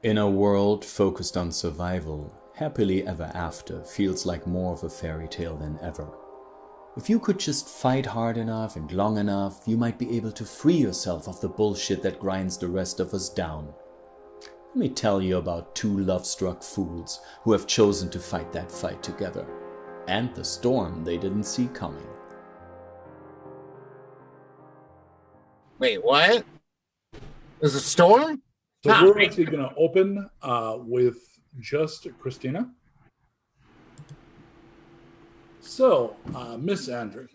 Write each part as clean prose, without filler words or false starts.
In a world focused on survival, happily ever after feels like more of a fairy tale than ever. If you could just fight hard enough and long enough, you might be able to free yourself of the bullshit that grinds the rest of us down. Let me tell you about two love-struck fools who have chosen to fight that fight together, and the storm they didn't see coming. Wait, what? There's a storm? So we're actually going to open with just Krystina. So, Miss Andry,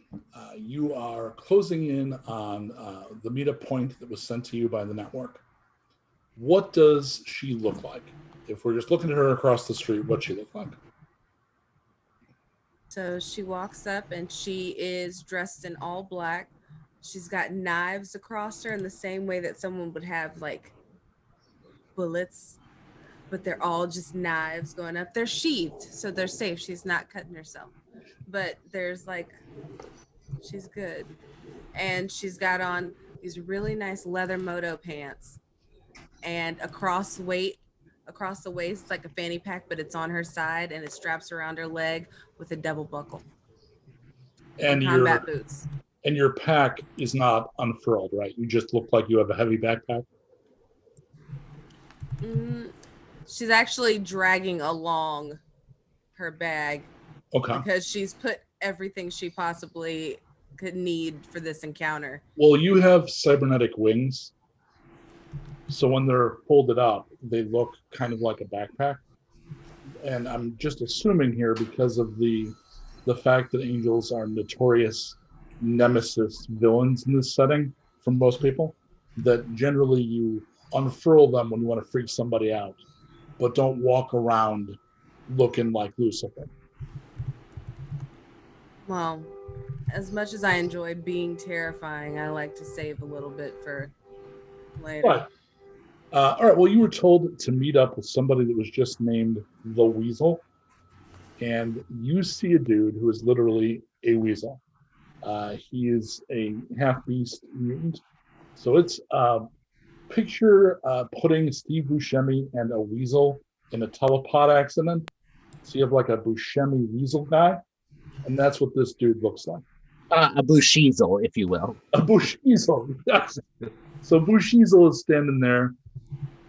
you are closing in on the meetup point that was sent to you by the network. What does she look like? If we're just looking at her across the street, what's she look like? So she walks up and she is dressed in all black. She's got knives across her in the same way that someone would have like bullets, but they're all just knives going up. They're sheathed, so they're safe. She's not cutting herself. But there's like, she's good. And she's got on these really nice leather moto pants and across the waist, like a fanny pack, but it's on her side and it straps around her leg with a double buckle. And combat boots. And your pack is not unfurled, right? You just look like you have a heavy backpack. She's actually dragging along her bag. Okay. Because she's put everything she possibly could need for this encounter. Well, you have cybernetic wings. So when they're folded up, they look kind of like a backpack. And I'm just assuming here, because of the fact that angels are notorious nemesis villains in this setting for most people, that generally you unfurl them when you want to freak somebody out, but don't walk around looking like Lucifer. Well, as much as I enjoy being terrifying, I like to save a little bit for later. Right. All right, well, you were told to meet up with somebody that was just named the Weasel, and you see a dude who is literally a weasel. He is a half-beast mutant. So it's picture putting Steve Buscemi and a weasel in a telepod accident. So you have like a Buscemi weasel guy, and that's what this dude looks like. A Bushiesel, if you will. A Bushiesel, yes. So Bushiesel is standing there,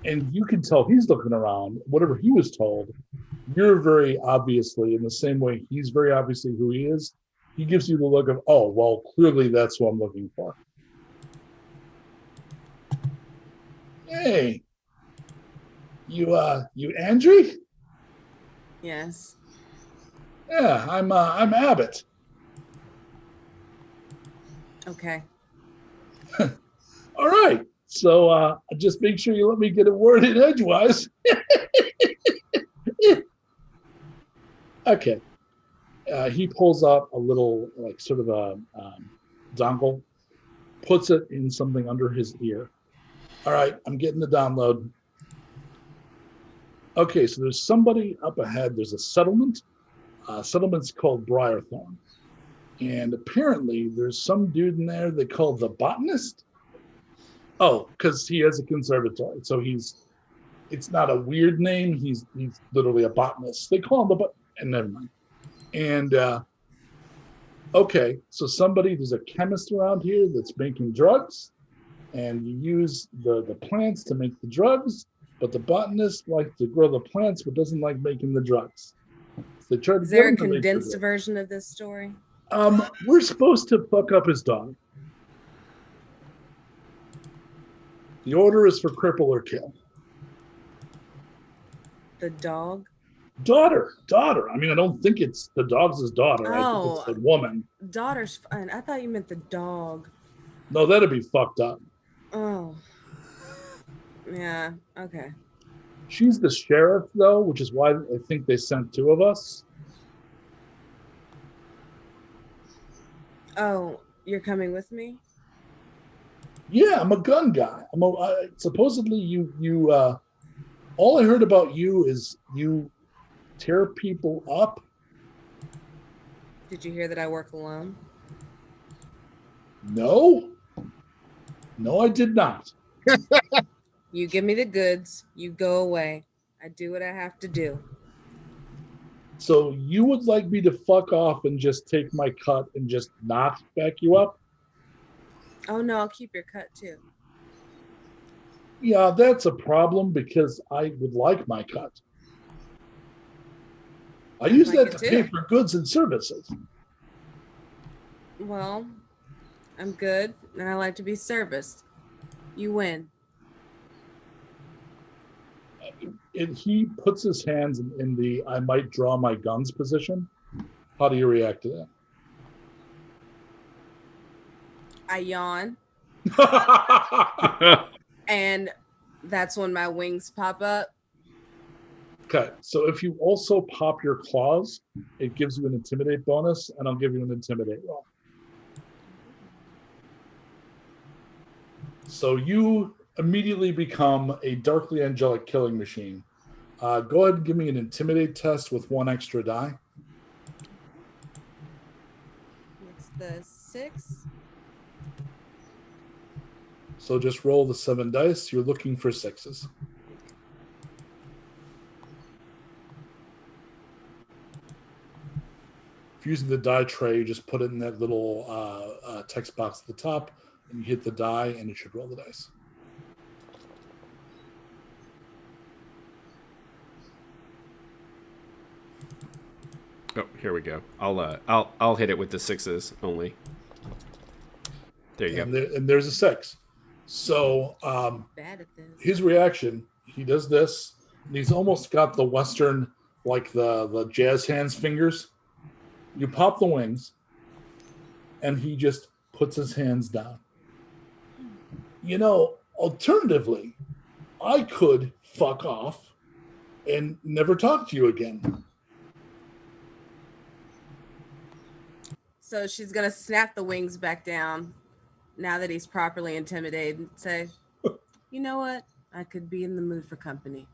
and you can tell he's looking around. Whatever he was told, you're very obviously, in the same way he's very obviously who he is, he gives you the look of, oh, well, clearly that's what I'm looking for. Hey, you Andry? Yes. Yeah, I'm Abbott. Okay. All right. So just make sure you let me get a word in edgewise. Okay. He pulls out a little, like, sort of a dongle, puts it in something under his ear. All right, I'm getting the download. Okay, so there's somebody up ahead. There's a settlement. Settlement's called Briarthorn. And apparently there's some dude in there they call the botanist. Oh, because he has a conservatory. So it's not a weird name. He's literally a botanist. They call him and never mind. And okay, so there's a chemist around here that's making drugs, and you use the plants to make the drugs, but the botanist likes to grow the plants but doesn't like making the drugs. So is there a condensed version of this story? We're supposed to fuck up his dog. The order is for cripple or kill. The dog? Daughter. I mean, I don't think it's the dog's daughter. Oh, I think it's the woman. Daughter's fine. I thought you meant the dog. No, that'd be fucked up. Oh. Yeah, okay. She's the sheriff, though, which is why I think they sent two of us. Oh, you're coming with me? Yeah, I'm a gun guy. Supposedly you all I heard about you is you tear people up. Did you hear that I work alone? No, I did not. You give me the goods, you go away. I do what I have to do. So you would like me to fuck off and just take my cut and just not back you up? Oh no, I'll keep your cut too. Yeah, that's a problem because I would like my cut. I use like that to it pay too. for goods and services. Well, I'm good and I like to be serviced. You win. And he puts his hands in the I might draw my guns position. How do you react to I yawn that? and that's when my wings pop up. Okay, so if you also pop your claws, it gives you an intimidate bonus, and I'll give you an intimidate roll. So you immediately become a darkly angelic killing machine. Go ahead and give me an intimidate test with one extra die. It's the 6. So just roll the 7 dice. You're looking for 6s. If you're using the die tray, you just put it in that little text box at the top, and you hit the die, and it should roll the dice. Oh, here we go. I'll hit it with the 6s only. There you go. And there's a 6. So Bad at this. his reaction, he does this, and he's almost got the Western, like the jazz hands fingers. You pop the wings, and he just puts his hands down. You know, alternatively, I could fuck off and never talk to you again. So she's gonna snap the wings back down now that he's properly intimidated and say, you know what? I could be in the mood for company.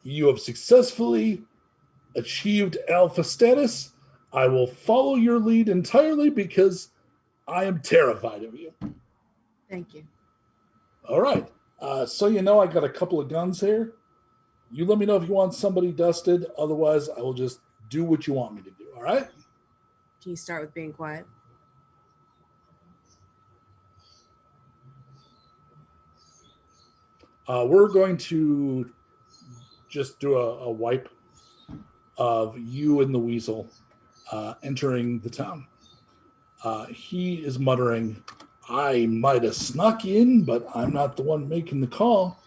You have successfully achieved alpha status. I will follow your lead entirely because I am terrified of you. Thank you. All right. So you know I got a couple of guns here. You let me know if you want somebody dusted. Otherwise, I will just do what you want me to do. All right? Can you start with being quiet? We're going to just do a wipe of you and the weasel entering the town. He is muttering, I might have snuck in, but I'm not the one making the call.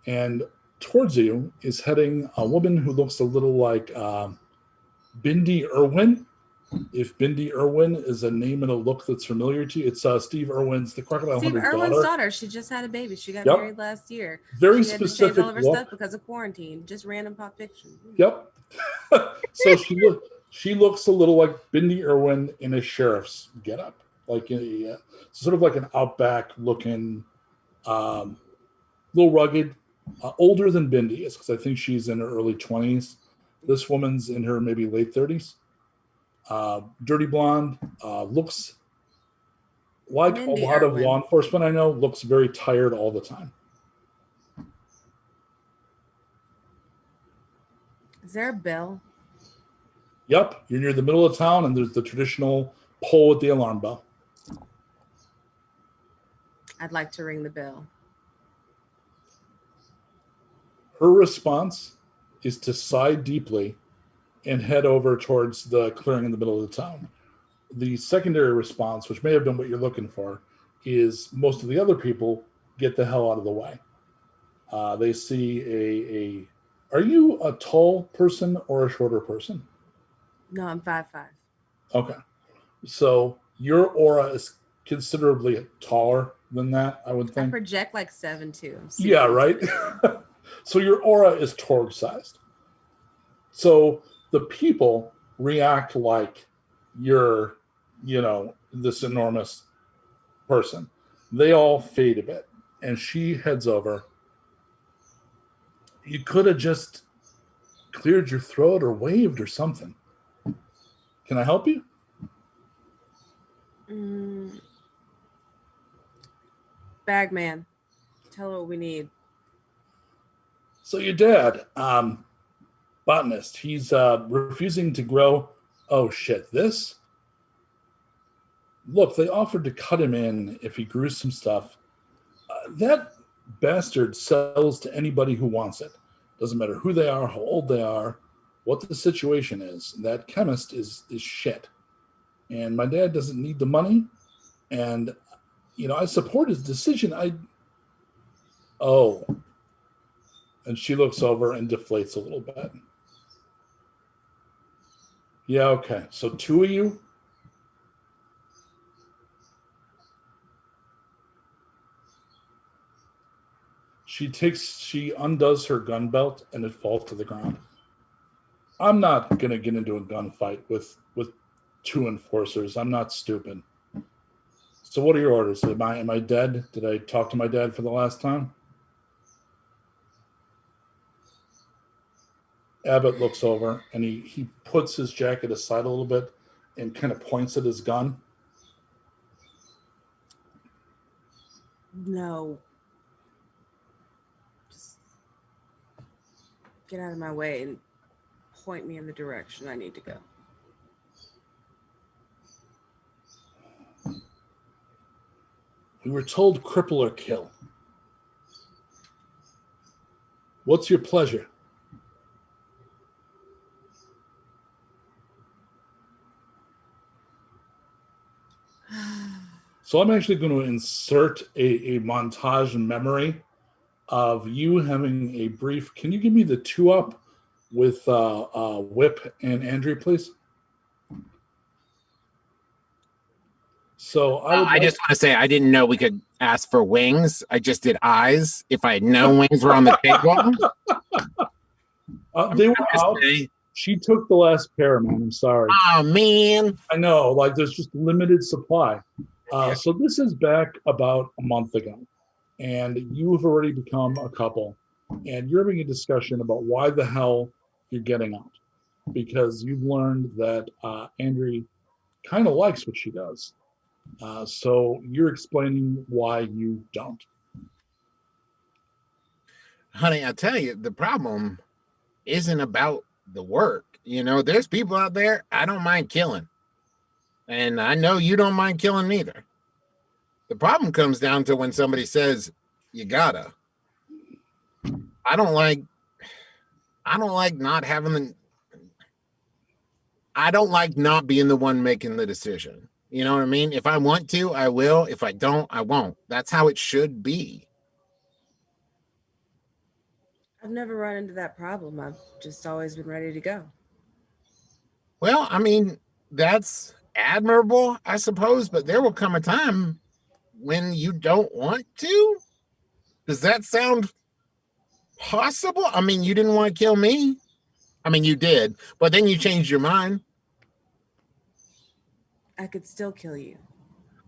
And towards you is heading a woman who looks a little like Bindi Irwin. If Bindi Irwin is a name and a look that's familiar to you, it's Steve Irwin's the Crocodile Steve Hunter's Irwin's daughter. daughter. She just had a baby. She got Yep. married last year. Very she had specific to change all of her look. stuff because of quarantine. Just random pop fiction. Yep. So she looks a little like Bindi Irwin in a sheriff's getup, like a sort of like an outback looking, little rugged, older than Bindi is because I think she's in her early 20s. This woman's in her maybe late 30s. Dirty blonde, looks like Mindy a lot Irwin. of law enforcement I know, looks very tired all the time. Is there a bell? Yep, you're near the middle of town, and there's the traditional pull with the alarm bell. I'd like to ring the bell. Her response is to sigh deeply and head over towards the clearing in the middle of the town. The secondary response, which may have been what you're looking for, is most of the other people get the hell out of the way. They see Are you a tall person or a shorter person? No, I'm 5'5". Okay. So your aura is considerably taller than that, I would I think. project like 7'2". Yeah, right? So your aura is Torg sized. So the people react like you're, this enormous person. They all fade a bit. And she heads over. You could have just cleared your throat or waved or something. Can I help you? Bagman, tell her what we need. So your dad, botanist, he's refusing to grow. Oh shit! This. Look, they offered to cut him in if he grew some stuff. That bastard sells to anybody who wants it. Doesn't matter who they are, how old they are, what the situation is. That chemist is shit. And my dad doesn't need the money. And, I support his decision. Oh. And she looks over and deflates a little bit. Yeah, okay. So 2 of you? She undoes her gun belt and it falls to the ground. I'm not going to get into a gunfight with 2 enforcers. I'm not stupid. So what are your orders? Am I dead? Did I talk to my dad for the last time? Abbott looks over and he puts his jacket aside a little bit and kind of points at his gun. No. Just get out of my way and point me in the direction I need to go. We were told cripple or kill. What's your pleasure? So I'm actually going to insert a montage memory of you having a brief. Can you give me the 2-up with Whip and Andry, please? So I just want to say I didn't know we could ask for wings. I just did eyes. If I had known wings were on the table, they were out. She took the last pair, man. I'm sorry. Oh man, I know. Like there's just limited supply. So this is back about a month ago, and you've already become a couple, and you're having a discussion about why the hell you're getting out, because you've learned that Andry kind of likes what she does. So you're explaining why you don't. honey, I tell you, the problem isn't about the work. There's people out there I don't mind killing. And I know you don't mind killing either. The problem comes down to when somebody says, you gotta. I don't like not being the one making the decision. You know what I mean? If I want to, I will. If I don't, I won't. That's how it should be. I've never run into that problem. I've just always been ready to go. Well, I mean, that's admirable, I suppose, but there will come a time when you don't want to. Does that sound possible? I mean, you didn't want to kill me. I mean, you did, but then you changed your mind. I could still kill you.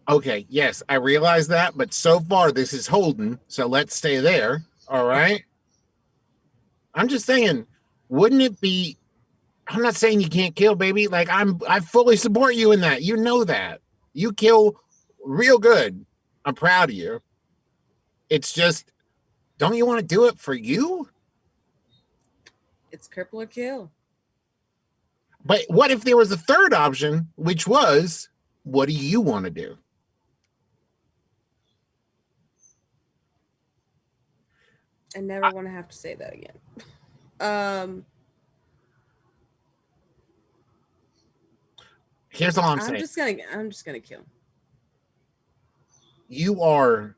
Okay, yes, I realize that, but so far this is holding, so let's stay there, all right? I'm just saying, wouldn't it be... I'm not saying you can't kill, baby. Like, I fully support you in that. You know that. You kill real good. I'm proud of you. It's just, don't you want to do it for you? It's cripple or kill. But what if there was a third option, which was, what do you want to do? I never want to have to say that again. Here's all I'm saying. I'm just gonna kill. You are,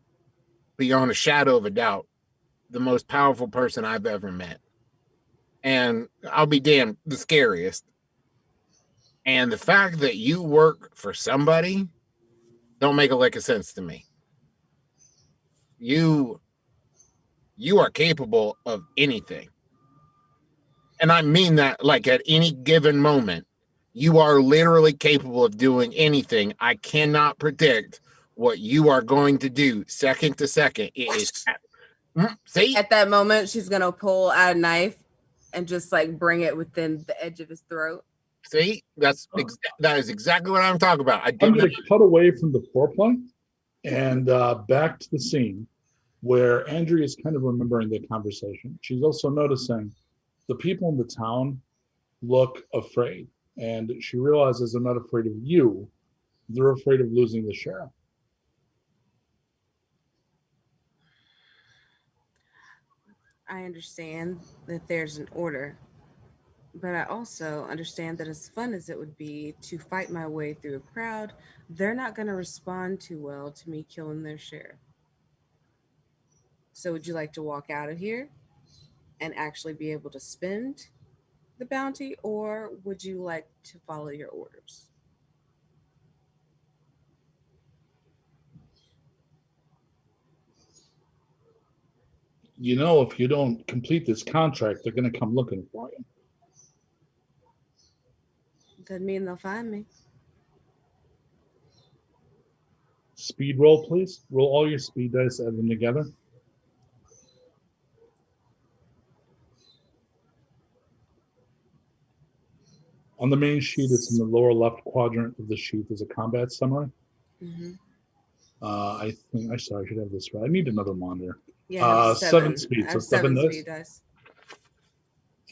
beyond a shadow of a doubt, the most powerful person I've ever met. And I'll be damned, the scariest. And the fact that you work for somebody don't make a lick of sense to me. You are capable of anything. And I mean that, like, at any given moment, you are literally capable of doing anything. I cannot predict what you are going to do second to second. It is, see? At that moment, she's gonna pull out a knife and just like bring it within the edge of his throat. See, that is exactly what I'm talking about. I'm going to cut away from the foreplay And back to the scene where Andry is kind of remembering the conversation. She's also noticing the people in the town look afraid. And she realizes they're not afraid of you. They're afraid of losing the sheriff. I understand that there's an order, but I also understand that as fun as it would be to fight my way through a crowd, they're not going to respond too well to me killing their sheriff. So, would you like to walk out of here and actually be able to spend the bounty, or would you like to follow your orders? You know, if you don't complete this contract, they're going to come looking for you. Doesn't mean they'll find me. Speed roll, please. Roll all your speed dice, add them together. On the main sheet, it's in the lower left quadrant of the sheet. There's a combat summary. Mm-hmm. I think I should have this right. I need another monitor. Yeah, I have seven speed. I So have seven seven dice. speed dice.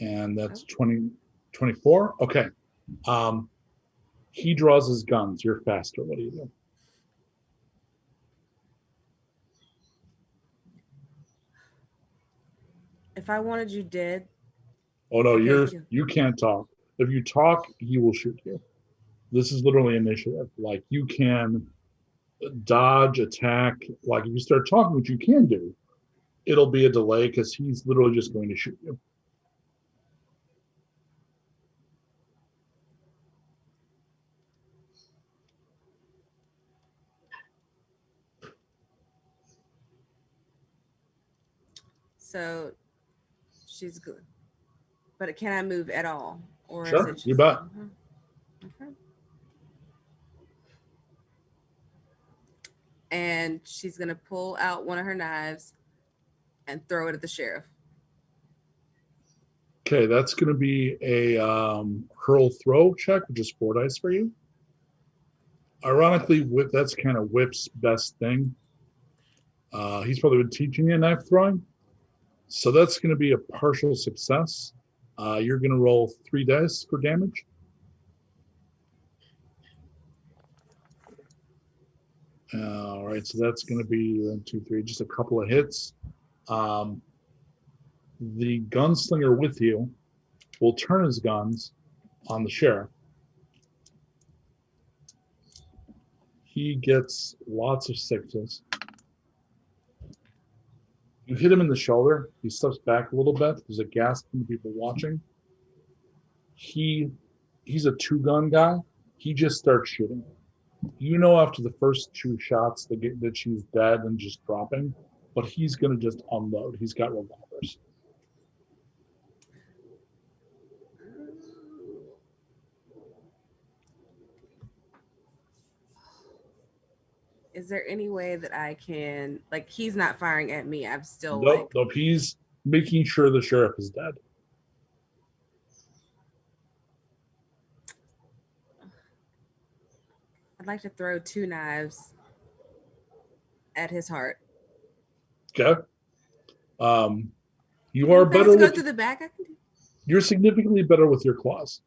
And that's 24. Okay. He draws his guns. You're faster. What do you do? If I wanted you dead, Oh no, okay, you can't talk. If you talk, he will shoot you. This is literally initiative. Like you can dodge, attack. Like if you start talking, which you can do, it'll be a delay because he's literally just going to shoot you. so she's good. But can I move at all, or is Sure, it just? you bet. Okay. And she's gonna pull out one of her knives and throw it at the sheriff. Okay, that's going to be a hurl throw check, which is 4 dice for you. Ironically, that's kind of Whip's best thing. He's probably been teaching you knife throwing. So that's going to be a partial success. You're going to roll 3 dice for damage. All right, so that's going to be 1, 2, 3, just a couple of hits. The gunslinger with you will turn his guns on the sheriff. He gets lots of 6s. You hit him in the shoulder. He steps back a little bit. There's a gasp from the people watching. He's a 2-gun guy. He just starts shooting. You know after the first 2 shots that she's dead and just dropping, but he's going to just unload. He's got revolvers. Is there any way that I can, like, he's not firing at me? I'm still Nope. He's making sure the sheriff is dead. I'd like to throw 2 knives at his heart. Okay. You are better. Go through the back. I can do. You're significantly better with your claws.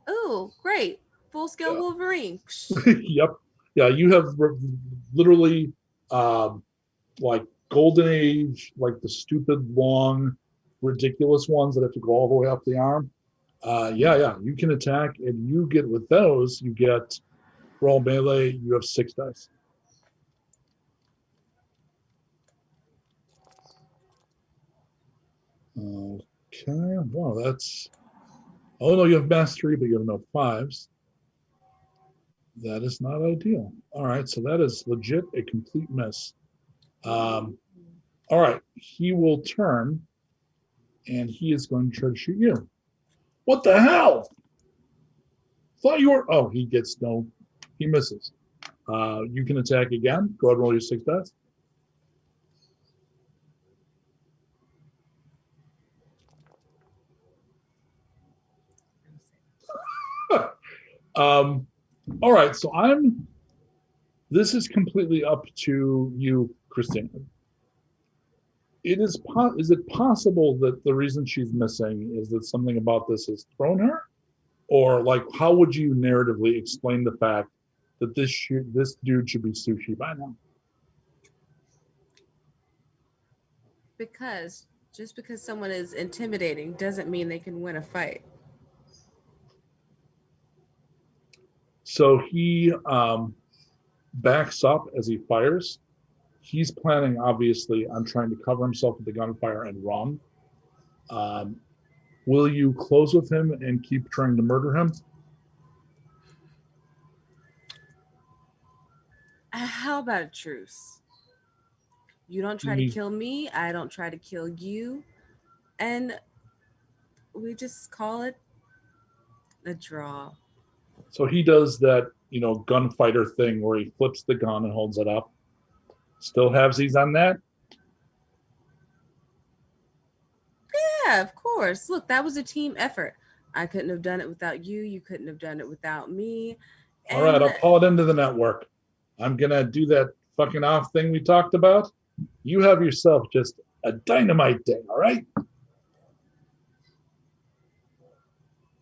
Oh, great! Full scale Wolverine. Yep. Yeah, you have literally like golden age, like the stupid long, ridiculous ones that have to go all the way up the arm. Yeah, you can attack, and you get with those. You get roll melee. You have 6 dice. Okay. Wow, that's. Oh no, you have mastery, but you have no 5s. That is not ideal. All right, so that is legit a complete miss. All right, he will turn, and he is going to try to shoot you. What the hell? Thought you were. Oh, he gets no. He misses. You can attack again. Go ahead and roll your 6 dice. All right, so I'm This is completely up to you, Krystina. Is it possible that the reason she's missing is that something about this has thrown her? Or like, how would you narratively explain the fact that this dude should be sushi by now? Because just because someone is intimidating doesn't mean they can win a fight. So he backs up as he fires. He's planning, obviously, on trying to cover himself with the gunfire and run. Will you close with him and keep trying to murder him? How about a truce? You don't try to kill me, I don't try to kill you, and we just call it a draw. So he does that, gunfighter thing where he flips the gun and holds it up. Still halvesies on that? Yeah, of course. Look, that was a team effort. I couldn't have done it without you. You couldn't have done it without me. All right, I'll call it into the network. I'm going to do that fucking off thing we talked about. You have yourself just a dynamite day, all right?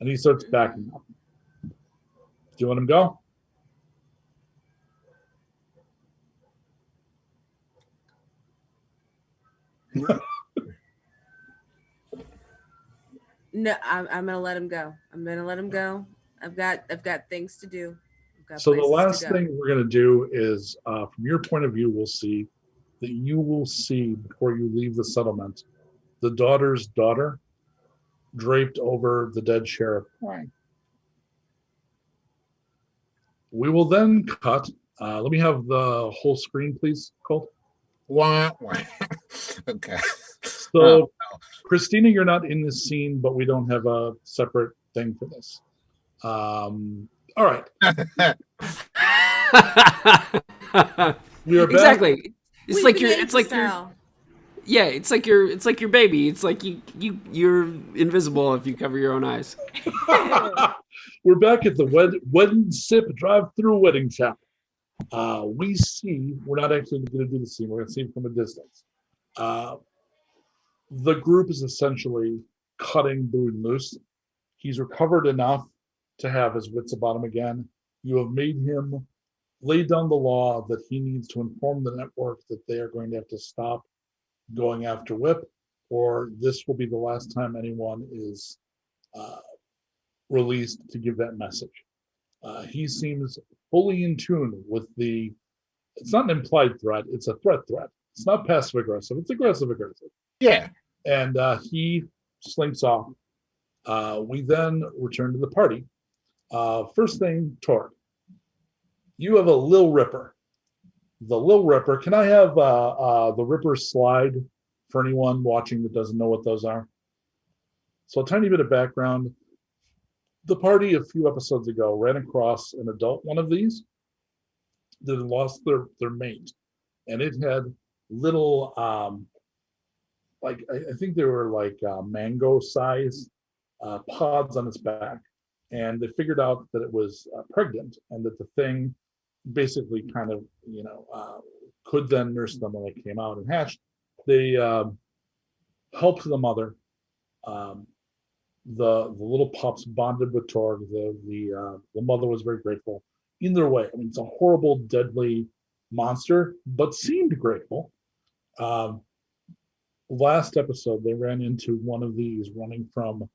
And he starts backing up. Do you want him to go? No, I'm gonna let him go. I'm gonna let him go. I've got things to do. So the last thing we're gonna do is, from your point of view, we'll see that you will see before you leave the settlement, the daughter's daughter draped over the dead sheriff. Right. We will then cut. Let me have the whole screen, please, Colt. Wah, wah. Okay. So, Krystina, you're not in this scene, but we don't have a separate thing for this. All right. We are back. Exactly. It's like you're baby. It's like you're invisible if you cover your own eyes. We're back at the wedding sip drive-through wedding shop. We see, we're not actually going to do the scene, we're going to see it from a distance. The group is essentially cutting Boone loose. He's recovered enough to have his wits about him again. You have made him lay down the law that he needs to inform the network that they are going to have to stop going after Whip, or this will be the last time anyone is released to give that message. He seems fully in tune with it's not an implied threat, it's a threat. It's not passive aggressive, it's aggressive. Yeah. And he slinks off. We then return to the party. First thing, Torg, you have a Lil Ripper. The Lil Ripper, can I have the Ripper slide for anyone watching that doesn't know what those are? So a tiny bit of background. The party a few episodes ago ran across an adult one of these that had lost their mate. And it had little, I think they were like mango size pods on its back. And they figured out that it was pregnant and that the thing basically kind of, could then nurse them when they came out and hatched. They helped the mother. The little pups bonded with Torg. The mother was very grateful. Either way, I mean, it's a horrible, deadly monster, but seemed grateful. Last episode, they ran into one of these running from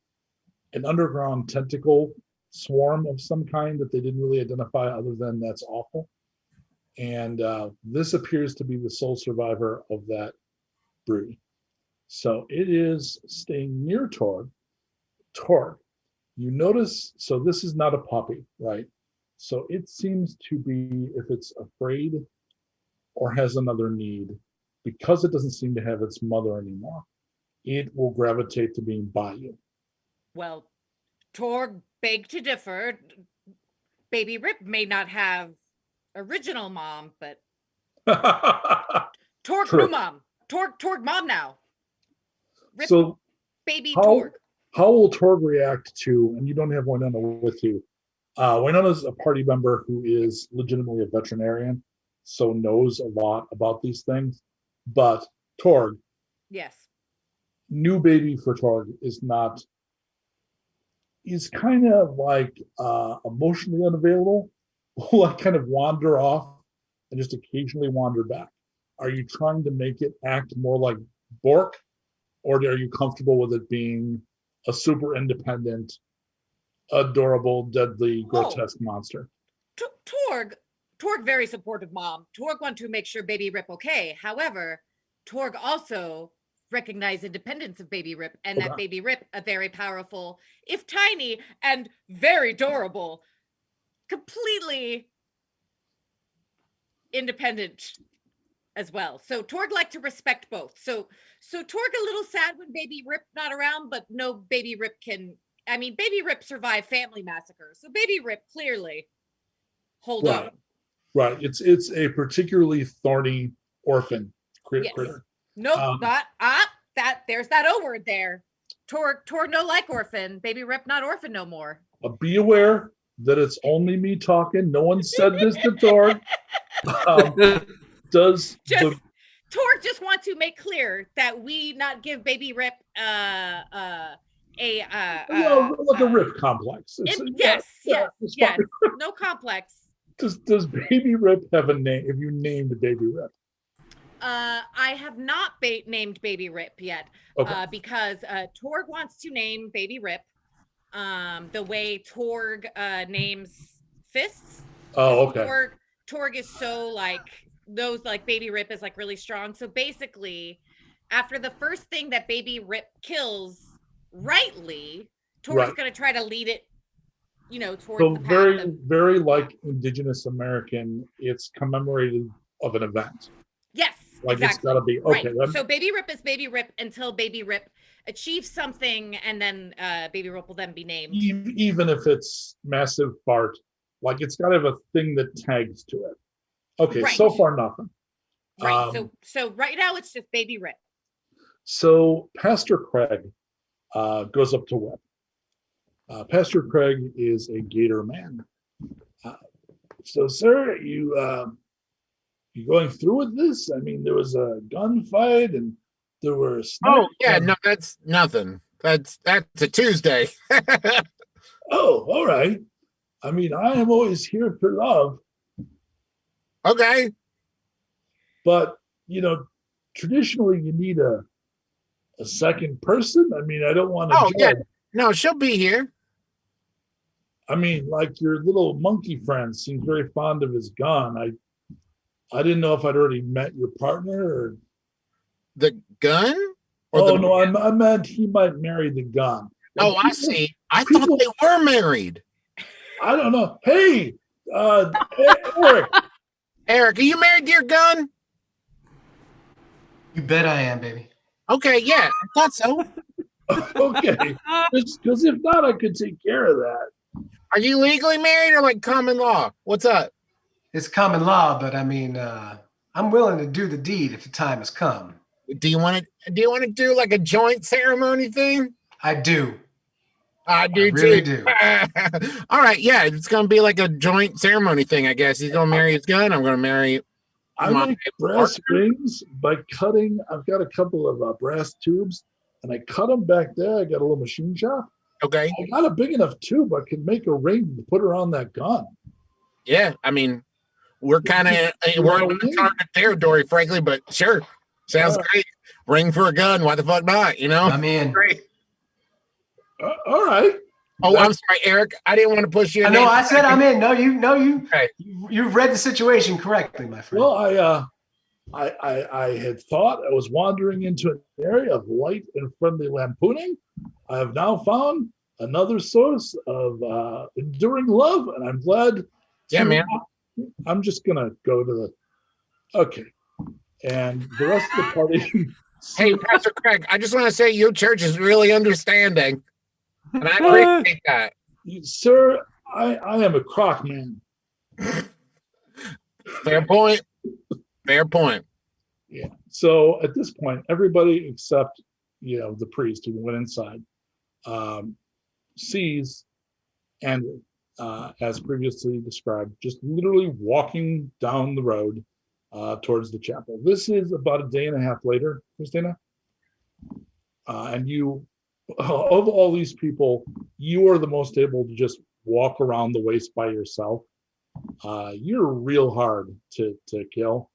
an underground tentacle swarm of some kind that they didn't really identify other than that's awful. And this appears to be the sole survivor of that brood. So it is staying near Torg. Torg, you notice, so this is not a puppy, right? So it seems to be, if it's afraid or has another need, because it doesn't seem to have its mother anymore, it will gravitate to being by you. Well, Torg begged to differ. Baby Rip may not have original mom, but Torg new mom. Torg mom now. Rip, so baby Torg. How will Torg react to, and you don't have Winona with you, Winona's a party member who is legitimately a veterinarian. so knows a lot about these things. But Torg, Yes. new baby for Torg is not. He's kind of like emotionally unavailable, will like kind of wander off and just occasionally wander back. Are you trying to make it act more like Bork, or are you comfortable with it being a super independent, adorable, deadly, grotesque monster? Torg, very supportive mom. Torg want to make sure baby Rip okay. However, Torg also recognize independence of baby Rip, and that baby Rip, a very powerful, if tiny and very adorable, completely independent as well. So Torg like to respect both. So Torg a little sad when baby Rip not around, but no, baby Rip can. I mean, baby Rip survived family massacres, so baby Rip clearly hold on. Right. It's a particularly thorny orphan critter. Nope, not that. There's that O word there. Torg no like orphan. Baby Rip not orphan no more. Be aware that it's only me talking. No one said this to Torg. Torg just want to make clear that we not give baby Rip like a Rip complex. Yes. No complex. Does baby Rip have a name? Have you named baby Rip? I have not named baby Rip yet, because Torg wants to name baby Rip the way Torg names fists. Oh, okay. Torg is so like those, like baby Rip is like really strong. So basically, after the first thing that baby Rip kills rightly, Torg's gonna try to lead it, towards the path. Very, very like Indigenous American, it's commemorated of an event. Yes. Like exactly. It's gotta be okay. Right. So baby Rip is baby Rip until baby Rip achieves something, and then baby Rip will then be named. Even if it's massive fart, like it's gotta have a thing that tags to it. Okay, right. So far nothing. Right. So right now it's just baby Rip. So Pastor Craig goes up to Whip. Pastor Craig is a Gator man. So, sir, you going through with this? I mean, there was a gunfight and there were no, that's nothing. That's a Tuesday. Oh, all right. I mean, I am always here for love. Okay. But, traditionally you need a second person. I mean, I don't want to judge. Yeah. No, she'll be here. I mean, like your little monkey friend seems very fond of his gun. I didn't know if I'd already met your partner or the gun. I meant he might marry the gun. I see. I thought they were married. I don't know. Hey, Erik. Erik, are you married to your gun? You bet I am, baby. Okay, yeah, I thought so. Okay, because if not, I could take care of that. Are you legally married or like common law? What's up? It's common law, but I mean, I'm willing to do the deed if the time has come. Do you want to do like a joint ceremony thing? I do. I really do. All right, yeah, it's gonna be like a joint ceremony thing, I guess. He's gonna marry his gun. I'm gonna marry. I make brass rings by cutting. I've got a couple of brass tubes, and I cut them back there. I got a little machine shop. Okay. I got a big enough tube. I can make a ring to put around that gun. Yeah, I mean, we're kind of we're in target territory, frankly, but sure, sounds great. Ring for a gun. Why the fuck not? I'm in. Great. All right. Oh, I'm sorry, Erik. I didn't want to push you. No, I said I'm in. You've read the situation correctly, my friend. Well, I had thought I was wandering into an area of light and friendly lampooning. I have now found another source of enduring love, and I'm glad. Yeah, man. I'm just gonna go to okay, and the rest of the party. Hey, Pastor Craig, I just want to say your church is really understanding, and I appreciate that. Sir, I am a crock man. Fair point. Fair point. Yeah. So at this point, everybody except the priest who went inside sees Andry, as previously described, just literally walking down the road towards the chapel. This is about a day and a half later, Krystina. And you, of all these people, you are the most able to just walk around the waste by yourself. You're real hard to kill.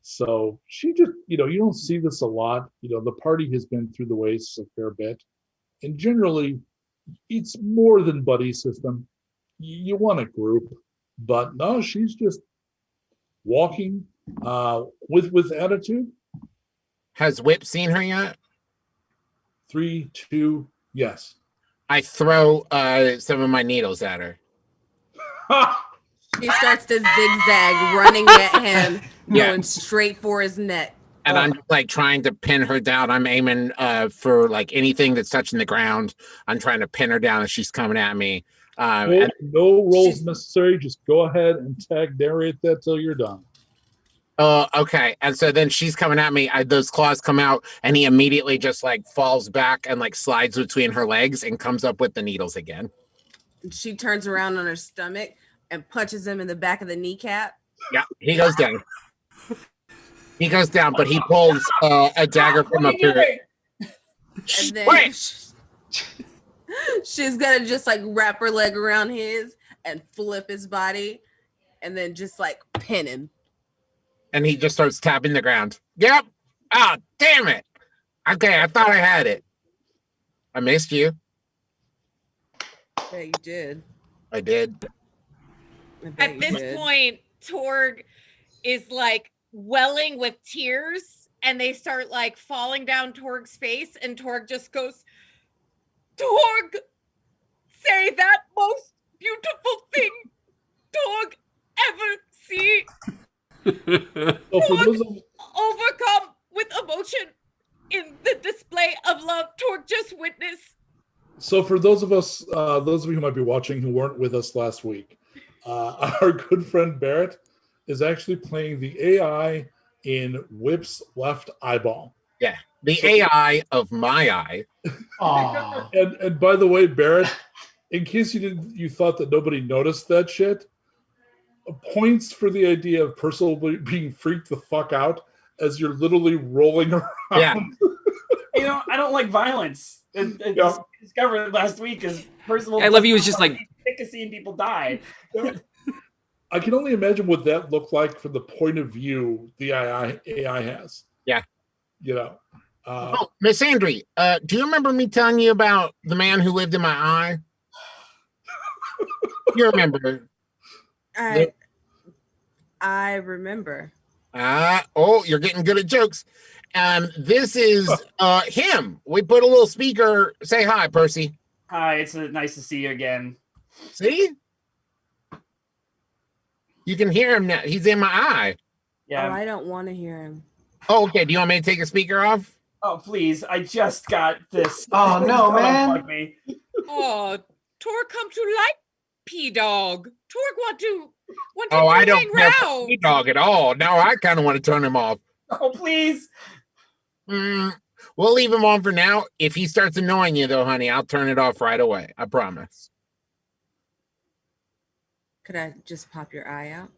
So she just, you don't see this a lot. The party has been through the wastes a fair bit. And generally, it's more than buddy system. You want a group, but no, she's just walking with attitude. Has Whip seen her yet? 3, 2, yes. I throw some of my needles at her. He starts to zigzag, running at him, going straight for his neck. And I'm like trying to pin her down. I'm aiming for like anything that's touching the ground. I'm trying to pin her down as she's coming at me. No rolls necessary. Just go ahead and narrate that till you're done. Okay. And so then she's coming at me. Those claws come out, and he immediately just like falls back and like slides between her legs and comes up with the needles again. She turns around on her stomach and punches him in the back of the kneecap. Yeah, he goes down. He goes down, but he pulls a dagger from up here. And then she's gonna just like wrap her leg around his and flip his body, and then just like pin him. And he just starts tapping the ground. Yep. Ah, oh, damn it. Okay, I thought I had it. I missed you. Yeah, you did. I did. At this point, Torg is like welling with tears, and they start like falling down Torg's face, and Torg just goes, Torg, say that most beautiful thing Torg ever see. Torg overcome with emotion in the display of love Torg just witnessed. So for those of you who might be watching who weren't with us last week, our good friend Barrett is actually playing the AI in Whip's left eyeball. Yeah, the AI of my eye. And by the way, Barrett, in case you thought that nobody noticed that shit, points for the idea of Percival being freaked the fuck out as you're literally rolling around. Yeah. I don't like violence. Discovered last week is Percival. I love you. Was just like sick of seeing people die. I can only imagine what that looked like from the point of view the AI has. Yeah. Miss Andry, do you remember me telling you about the man who lived in my eye? You remember? I remember. You're getting good at jokes. This is him. We put a little speaker. Say hi, Percy. Hi, it's nice to see you again. See? You can hear him now. He's in my eye. Yeah. Oh, I don't want to hear him. Oh, okay. Do you want me to take a speaker off? Oh, please. I just got this. Oh, no, man. Oh, Torg come to like P-Dog. Torg want to I don't care for P-Dog at all. Now I kind of want to turn him off. Oh, please. We'll leave him on for now. If he starts annoying you, though, honey, I'll turn it off right away. I promise. Could I just pop your eye out?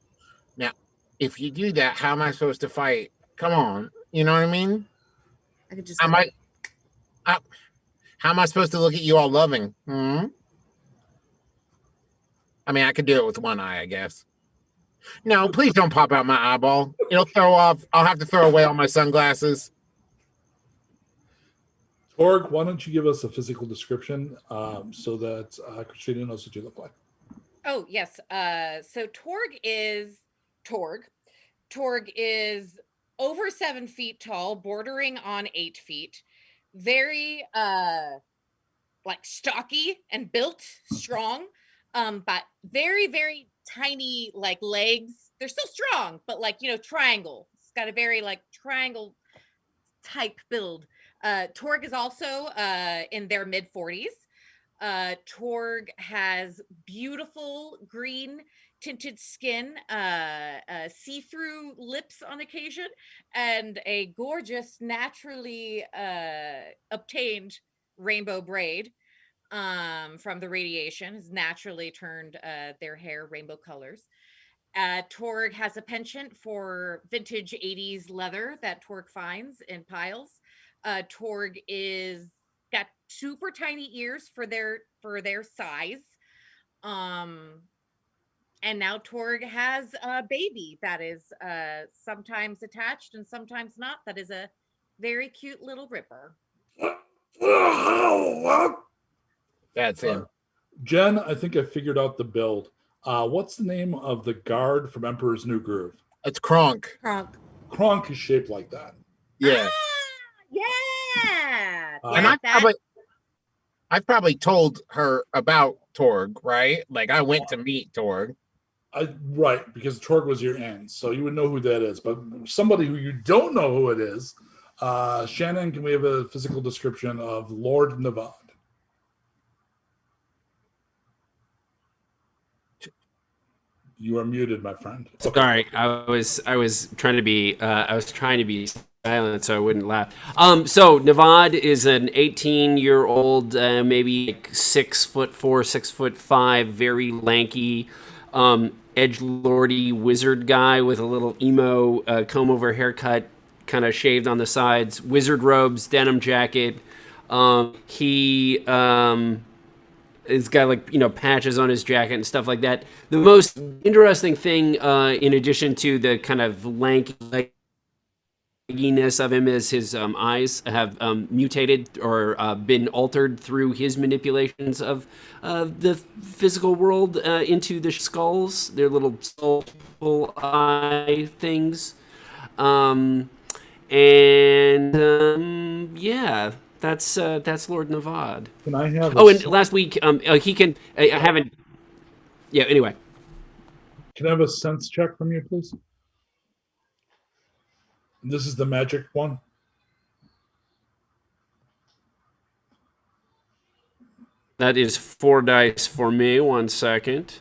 Now, if you do that, how am I supposed to fight? Come on. You know what I mean? I could just... how am I supposed to look at you all loving? I mean, I could do it with one eye, I guess. No, please don't pop out my eyeball. It'll throw off. I'll have to throw away all my sunglasses. Torg, why don't you give us a physical description so that Krystina knows what you look like? Oh, yes. So Torg is over 7 feet tall, bordering on 8 feet. Very like stocky and built, strong, but very, very tiny like legs. They're still strong, but like, triangle. It's got a very like triangle type build. Torg is also in their mid-40s. Torg has beautiful green tinted skin, see-through lips on occasion, and a gorgeous, naturally obtained rainbow braid from the radiation has naturally turned their hair rainbow colors. Torg has a penchant for vintage 80s leather that Torg finds in piles. Torg is got super tiny ears for their size. And now Torg has a baby that is sometimes attached and sometimes not. That is a very cute little ripper. That's him. Jen, I think I figured out the build. What's the name of the guard from Emperor's New Groove? It's Kronk. Kronk is shaped like that. Yeah. Yeah. And I've probably told her about Torg, right? Like I went to meet Torg. Right, because Torg was your aunt, so you would know who that is. But somebody who you don't know who it is, Shannon, can we have a physical description of Lord Navad? You are muted, my friend. Okay. Sorry, I was trying to be silent so I wouldn't laugh. So Navad is an 18-year-old, maybe like 6'4", 6'5", very lanky, edgelordy wizard guy with a little emo comb-over haircut, kind of shaved on the sides, wizard robes, denim jacket. He it's got like patches on his jacket and stuff like that. The most interesting thing, in addition to the kind of lankiness of him, is his eyes have mutated or been altered through his manipulations of the physical world into the skulls. They're little soulful eye things, yeah. That's Lord Navad. Can I have? And last week, he can. I haven't. Yeah. Anyway. Can I have a sense check from you, please? This is the magic one. That is 4 dice for me. 1 second.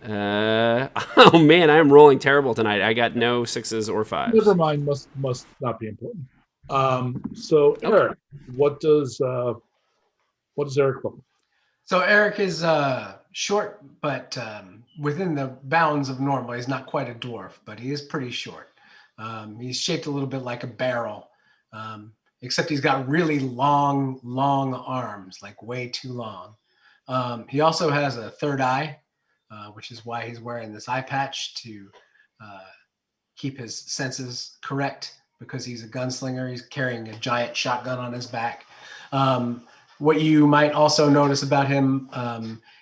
Oh man, I'm rolling terrible tonight. I got no 6s or 5s. Never mind. Must not be important. So Erik, okay. What does Erik look? So Erik is short, but within the bounds of normal. He's not quite a dwarf, but he is pretty short. He's shaped a little bit like a barrel, except he's got really long arms, like way too long. He also has a third eye, which is why he's wearing this eye patch to keep his senses correct, because he's a gunslinger. He's carrying a giant shotgun on his back. What you might also notice about him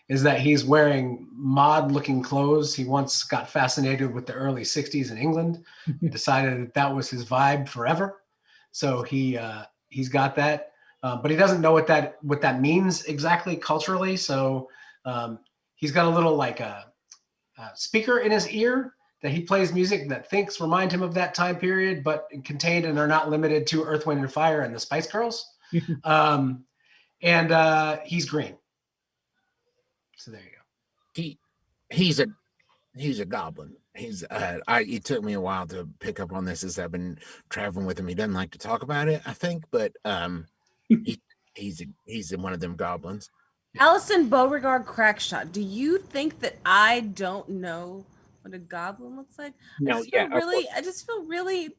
is that he's wearing mod-looking clothes. He once got fascinated with the early 60s in England. He decided that was his vibe forever. So he's got that, but he doesn't know what that means exactly culturally. So he's got a little like a speaker in his ear that he plays music that remind him of that time period, but contained and are not limited to Earth, Wind, and Fire and the Spice Girls. And he's green. So there you go. He's a goblin. It took me a while to pick up on this as I've been traveling with him. He doesn't like to talk about it, I think, but he's one of them goblins. Allison Beauregard Crackshot, do you think that I don't know what a goblin looks like? No, I just feel really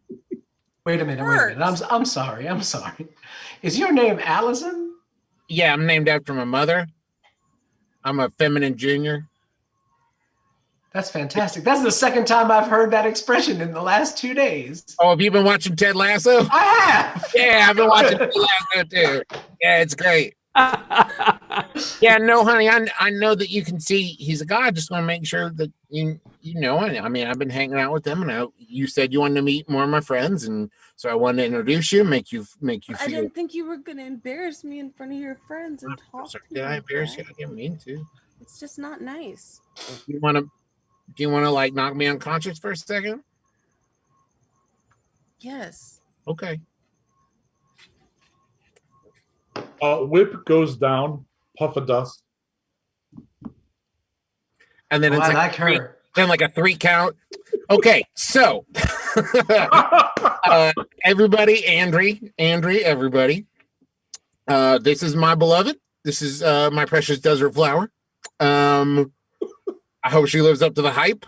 Wait a minute. I'm sorry. Is your name Allison? Yeah, I'm named after my mother. I'm a feminine junior. That's fantastic. That's the second time I've heard that expression in the last 2 days. Oh, have you been watching Ted Lasso? I have. Yeah, I've been watching Ted Lasso too. Yeah, it's great. Yeah, no, honey, I know that you can see he's a guy. I just want to make sure that you know. I mean, I've been hanging out with him, and you said you wanted to meet more of my friends, and so I wanted to introduce you, make you feel. I didn't think you were going to embarrass me in front of your friends and talk. Sorry, did I embarrass you? I didn't mean to. It's just not nice. Do you want to like knock me unconscious for a second? Yes. Okay. Whip goes down, puff of dust. And then it's like her. Then like a 3 count. Okay, so everybody, Andry, everybody. This is my beloved. This is my precious desert flower. I hope she lives up to the hype.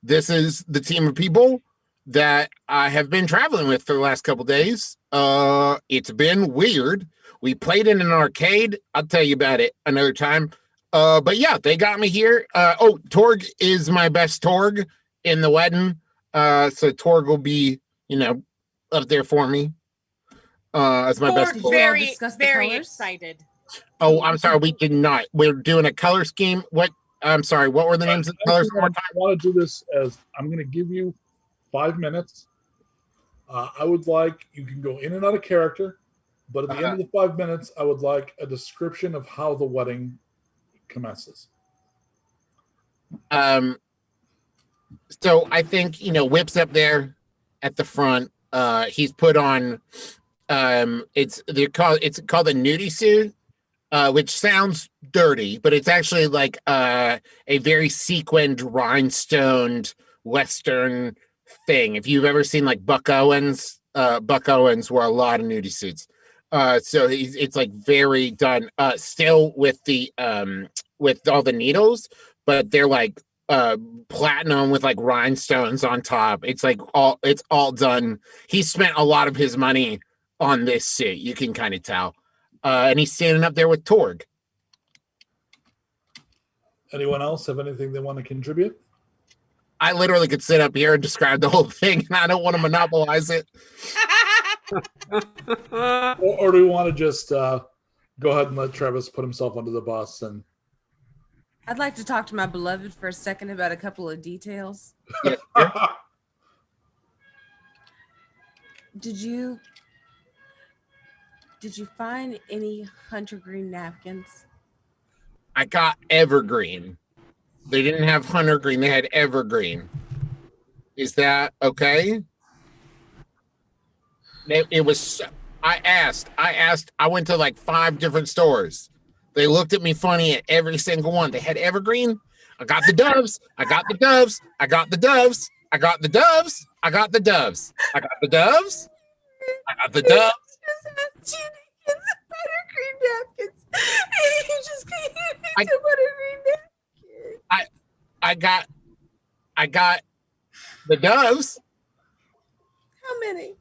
This is the team of people that I have been traveling with for the last couple days. It's been weird. We played in an arcade. I'll tell you about it another time. But yeah, they got me here. Torg is my best Torg in the wedding. So Torg will be, up there for me. As my best. Torg's Did you all very, discuss the very colors? excited. Oh, I'm sorry, we did not. We're doing a color scheme. What? I'm sorry. What were the names of the colors? I want to do this as I'm going to give you 5 minutes. I would like, you can go in and out of character, but at the end of the 5 minutes, I would like a description of how the wedding commences. So I think, Whip's up there at the front. He's put on, it's called a nudie suit, which sounds dirty, but it's actually like a very sequined, rhinestoned Western thing. If you've ever seen like Buck Owens wore a lot of nudie suits. So it's like very done, still with all the needles, but they're like platinum with like rhinestones on top. It's all done. He spent a lot of his money on this suit. You can kind of tell. And he's standing up there with Torg. Anyone else have anything they want to contribute? I literally could sit up here and describe the whole thing, and I don't want to monopolize it. or do we want to just go ahead and let Travis put himself under the bus? And I'd like to talk to my beloved for a second about a couple of details. Yeah. Did you find any hunter green napkins? I got evergreen. They didn't have hunter green. They had evergreen. Is that okay? It was. I asked. I went to like 5 different stores. They looked at me funny at every single one. They had evergreen. I got the doves. I got the doves. I got the doves. I got the doves. I got the doves. I got the doves. I got the doves. Buttercream napkins. You just can't get to buttercream napkins. I got the doves. How many?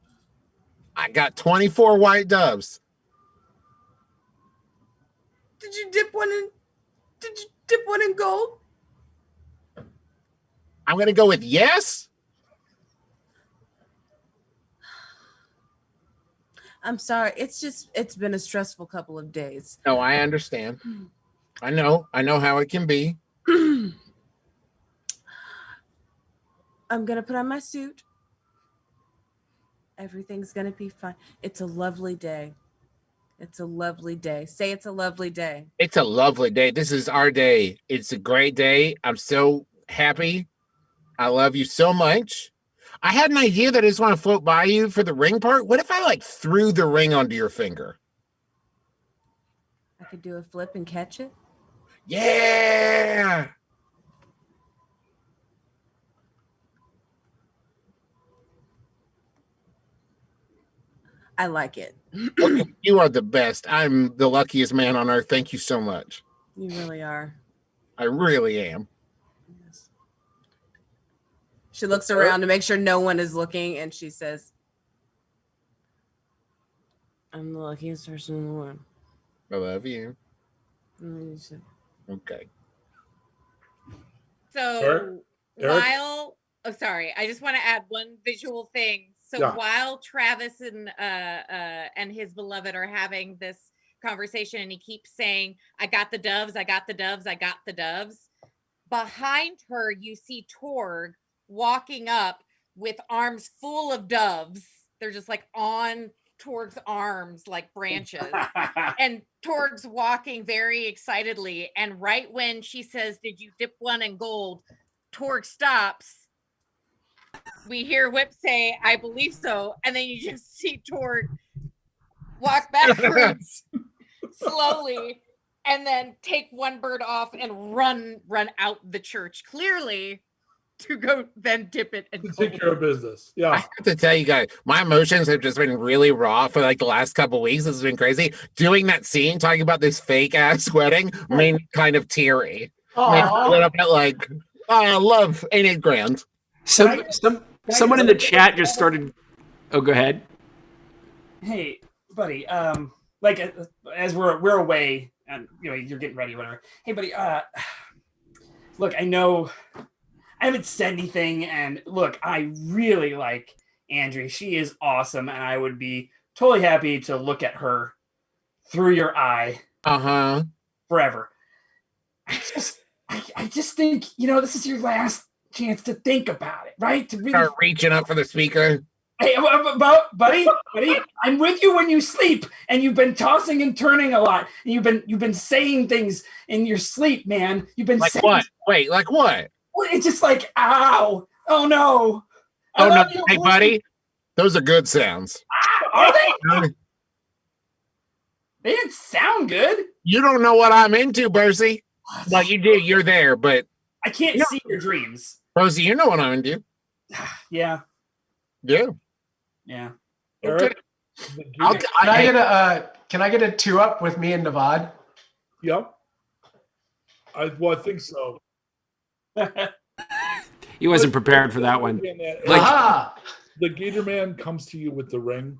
I got 24 white doves. Did you dip one in gold? I'm gonna go with yes. I'm sorry. It's been a stressful couple of days. No, I understand. I know how it can be. I'm going to put on my suit. Everything's going to be fine. It's a lovely day. It's a lovely day. Say it's a lovely day. It's a lovely day. This is our day. It's a great day. I'm so happy. I love you so much. I had an idea that I just want to float by you for the ring part. What if I like threw the ring onto your finger? I could do a flip and catch it. Yeah. I like it. Okay, you are the best. I'm the luckiest man on earth. Thank you so much. You really are. I really am. Yes. She looks around to make sure no one is looking, and she says, I'm the luckiest person in the world. I love you. Mm-hmm. Okay. So Erik? sorry, I just want to add one visual thing. So Yeah. while Travis and his beloved are having this conversation, and he keeps saying, I got the doves, I got the doves, I got the doves. Behind her, you see Torg walking up with arms full of doves. They're just like on Torg's arms, like branches. And Torg's walking very excitedly. And right when she says, did you dip one in gold? Torg stops. We hear Whip say, I believe so. And then you just see Torg walk backwards slowly and then take one bird off and run out the church. Clearly, to go then dip it and Take care of business. I Yeah. have to tell you guys, my emotions have just been really raw for like the last couple of weeks. This has been crazy. Doing that scene, talking about this fake ass wedding, made me kind of teary. Made me a little bit like, oh, love ain't it grand? Someone in the chat just started. Oh, go ahead. Hey, buddy. Like as we're away, and you're getting ready, whatever. Hey, buddy. Look, I know I haven't said anything, and look, I really like Andry. She is awesome, and I would be totally happy to look at her through your eye. Forever. I just think, this is your last chance to think about it, right? To really start reaching up for the speaker. Hey, buddy, I'm with you when you sleep, and you've been tossing and turning a lot, and you've been saying things in your sleep, man. You've been like saying what? Wait, like what? It's just like, ow, oh no, oh no, hey buddy, those are good sounds. Are they? They didn't sound good. You don't know what I'm into, Percy. Well, you do. You're there, but I can't see your dreams. Percy, you know what I'm into. Yeah. Yeah. Yeah. Eric, Can I get a 2-up with me and Navad? Yep. I think so. He wasn't prepared for that one. The Gator Man comes to you with the ring,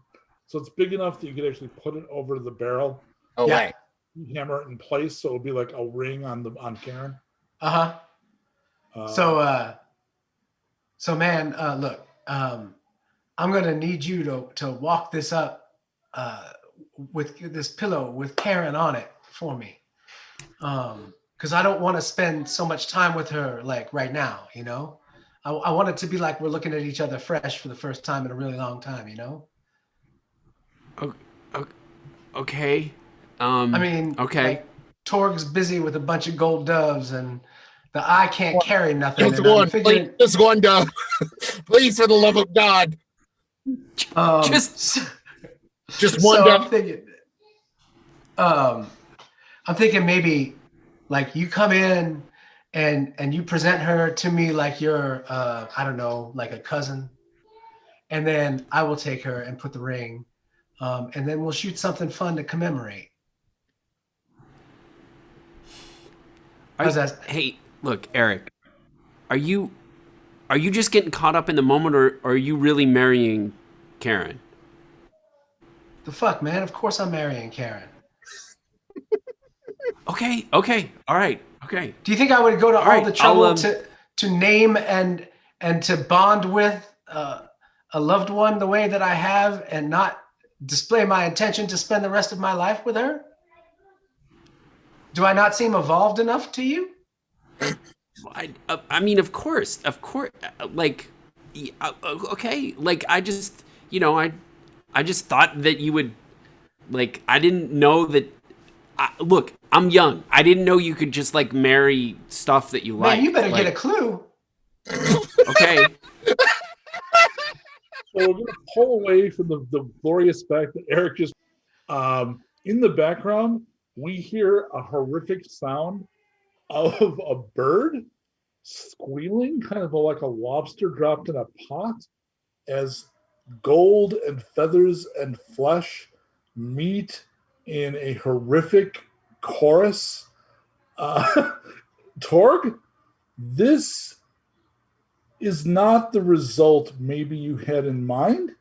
so it's big enough that you could actually put it over the barrel. Oh, yeah. You hammer it in place, so it'll be like a ring on Karen. So man, look, I'm gonna need you to walk this up with this pillow with Karen on it for me, because I don't want to spend so much time with her like right now. I want it to be like we're looking at each other fresh for the first time in a really long time. Okay. Okay. Like, Torg's busy with a bunch of gold doves, and the eye can't carry nothing. Just one dove, please, for the love of God. Just one dove. I'm thinking maybe like you come in and you present her to me like you're I don't know, like a cousin, and then I will take her and put the ring, and then we'll shoot something fun to commemorate. Hey, look, Erik, are you just getting caught up in the moment, or are you really marrying Karen? The fuck, man? Of course I'm marrying Karen. Okay, all right, okay. Do you think I would go to all the trouble to name and to bond with a loved one the way that I have, and not display my intention to spend the rest of my life with her? Do I not seem evolved enough to you? I mean, of course. Like, okay. Like, I just, I just thought that you would, like, I didn't know that. Look, I'm young. I didn't know you could just like marry stuff that you like. Man, you better get a clue. Okay. So we're going to pull away from the glorious fact that Erik just, in the background, we hear a horrific sound of a bird squealing, kind of like a lobster dropped in a pot, as gold and feathers and flesh meet in a horrific chorus. Torg, this is not the result maybe you had in mind.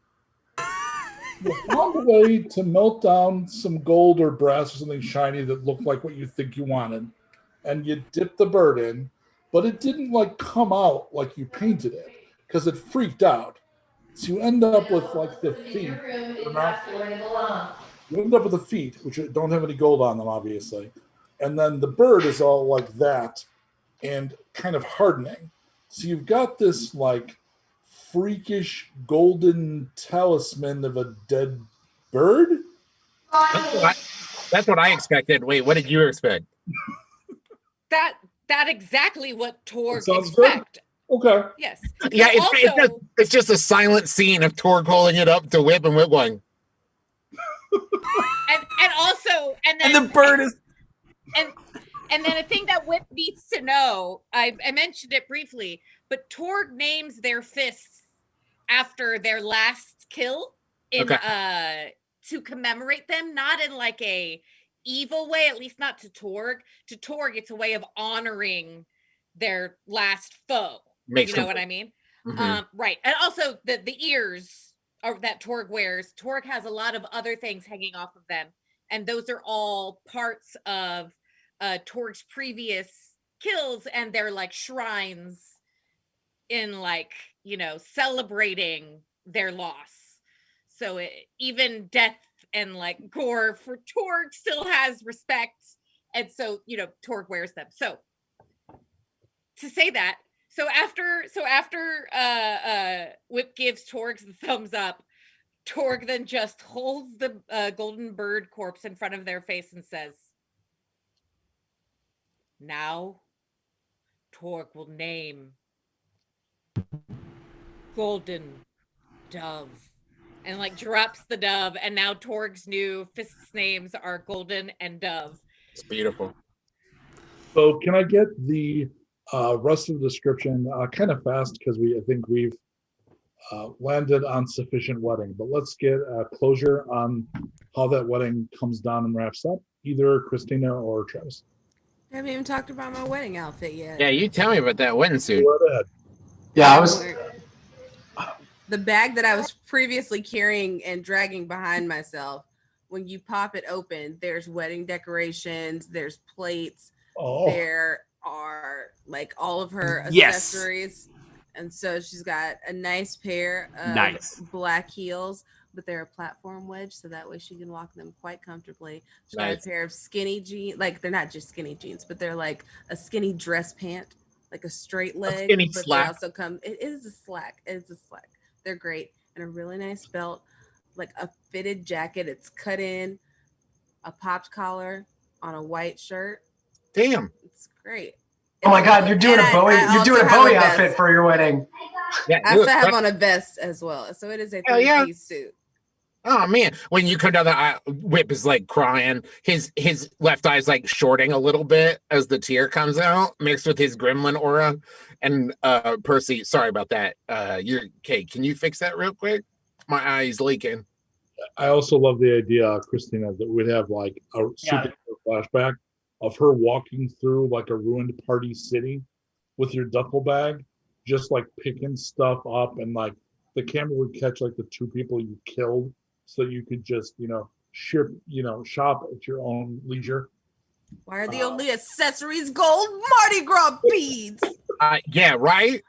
You found a way to melt down some gold or brass or something shiny that looked like what you think you wanted, and you dipped the bird in, but it didn't like come out like you painted it because it freaked out. So you end up with like the feet. You end up with the feet, which don't have any gold on them, obviously, and then the bird is all like that and kind of hardening. So you've got this like freakish golden talisman of a dead bird. That's what I expected. Wait, what did you expect? That exactly what Torg Sounds expect. Good. Okay. Yes. Yeah, it's just a silent scene of Torg holding it up to Whip and Whip going. And also, and then the bird is. And then a thing that Whip needs to know, I mentioned it briefly, but Torg names their fists after their last kill in to commemorate them, not in like a evil way, at least not to Torg. To Torg, it's a way of honoring their last foe. You know what I mean? Right. And also the ears that Torg wears. Torg has a lot of other things hanging off of them, and those are all parts of Torg's previous kills, and they're like shrines in like, you know, celebrating their loss. So even death and like gore for Torg still has respect, and so, you know, Torg wears them. So to say that, so after Whip gives Torg the thumbs up, Torg then just holds the golden bird corpse in front of their face and says, "Now Torg will name Golden Dove," and like drops the dove, and now Torg's new fists names are Golden and Dove. It's beautiful. So can I get the rest of the description kind of fast, because I think we've landed on sufficient wedding, but let's get a closure on how that wedding comes down and wraps up, either Krystina or Travis. I haven't even talked about my wedding outfit yet. Yeah, you tell me about that wedding suit. Yeah, I was. The bag that I was previously carrying and dragging behind myself, when you pop it open, there's wedding decorations, there's plates, there are like all of her accessories. And so she's got a nice pair of black heels, but they're a platform wedge, so that way she can walk them quite comfortably. She's got a pair of skinny jeans, like they're not just skinny jeans, but they're like a skinny dress pant, like a straight leg. Skinny but slack. they also come, it is a slack. It's a slack. They're great. And a really nice belt, like a fitted jacket. It's cut in, a popped collar on a white shirt. Damn. It's great. Oh my God, you're doing a Bowie. You're doing a Bowie outfit for your wedding. Yeah, I also have on a vest as well. So it is a three-piece suit. Oh man, when you come down the aisle, Whip is like crying. His left eye's like shorting a little bit as the tear comes out, mixed with his gremlin aura. And Percy, sorry about that. You're okay. Can you fix that real quick? My eye's leaking. I also love the idea, Krystina, that we'd have like a super flashback of her walking through like a ruined party city with your duffel bag, just like picking stuff up, and like the camera would catch like the two people you killed, so you could just, shop at your own leisure. Why are the only accessories gold Mardi Gras beads? Yeah, right.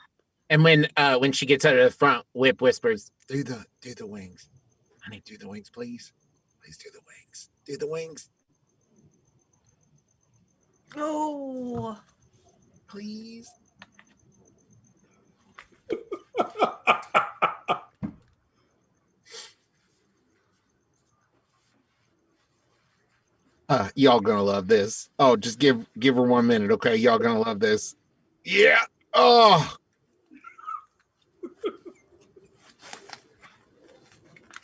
And when she gets out of the front, Whip whispers, "Do the wings, honey. Do the wings, please. Please do the wings. Do the wings. Oh, please." Y'all gonna love this. Oh, just give her 1 minute, okay? Y'all gonna love this. Yeah. Oh.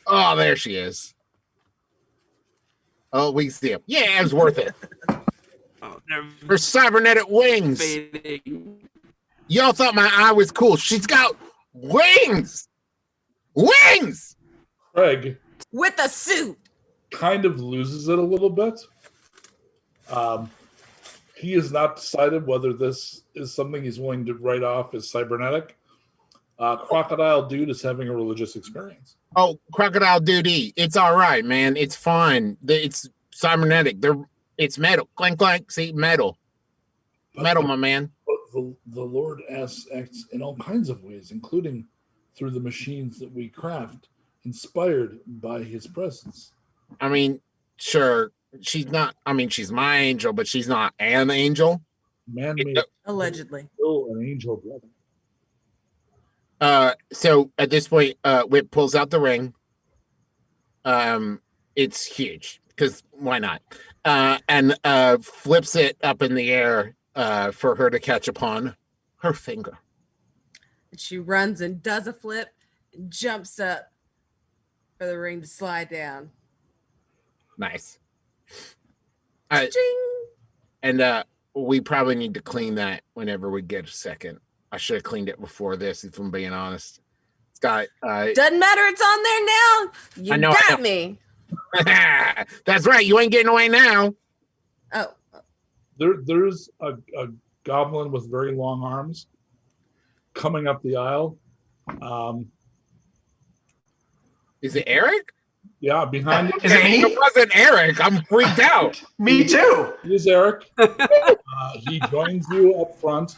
Oh, there she is. Oh, we see him. Yeah, it was worth it. Her cybernetic wings. Y'all thought my eye was cool. She's got wings. Wings. Craig, with a suit, kind of loses it a little bit. He has not decided whether this is something he's willing to write off as cybernetic. Crocodile Dude is having a religious experience. Oh, Crocodile Duty. It's all right, man. It's fine. It's cybernetic. It's metal. Clank, clank. See, metal. Metal, my man. But the Lord acts in all kinds of ways, including through the machines that we craft, inspired by his presence. I mean, sure. She's not, she's my angel, but she's not an angel. Man-made. Allegedly. Still an angel, brother. So at this point, Whip pulls out the ring. It's huge, because why not? And flips it up in the air for her to catch upon her finger. She runs and does a flip and jumps up for the ring to slide down. Nice. And we probably need to clean that whenever we get a second. I should have cleaned it before this, if I'm being honest. It's got Doesn't matter, it's on there now. You I know. got me. That's right. You ain't getting away now. Oh, There's a goblin with very long arms coming up the aisle. Is it Erik? Yeah, behind you. Is it me? It wasn't Erik. I'm freaked out. Me too. It is Erik. He joins you up front.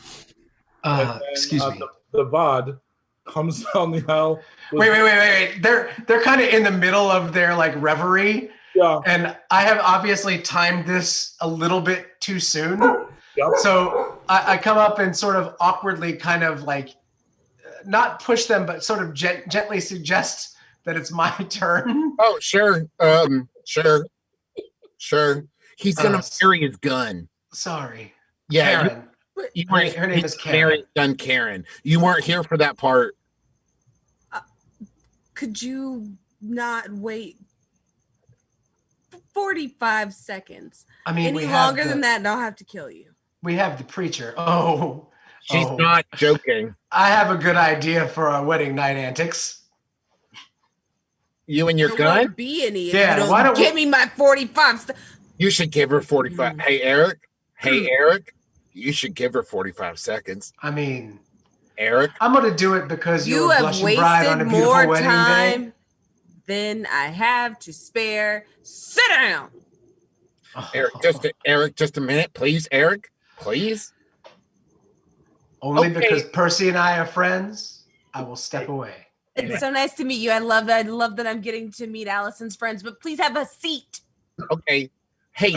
And then, Excuse me. The VOD comes down the aisle. Wait. They're kind of in the middle of their like reverie. Yeah. And I have obviously timed this a little bit too soon. Yep. So I come up and sort of awkwardly kind of like not push them, but sort of gently suggest that it's my turn. Oh, sure. Sure. He's gonna carry his gun. Sorry. Yeah. Karen. You weren't, Her name is Karen. Mary's gun, Karen. You weren't here for that part. could you not wait 45 seconds? I mean, Any longer than that, and I'll have to kill you. We have the preacher. Oh. She's not joking. I have a good idea for our wedding night antics. You and your There gun? won't be any if Yeah, you why don't don't give me my 45. You should give her 45. Hey, Erik. You should give her 45 seconds. I mean, Erik. I'm going to do it because You you're a have blushing bride on a wasted beautiful more wedding day. time than I have to spare. Sit down. Erik, just a minute, please, Erik. Please. Only Okay. because Percy and I are friends, I will step away. It's so nice to meet you. I love that I'm getting to meet Allison's friends, but please have a seat. Okay. Hey,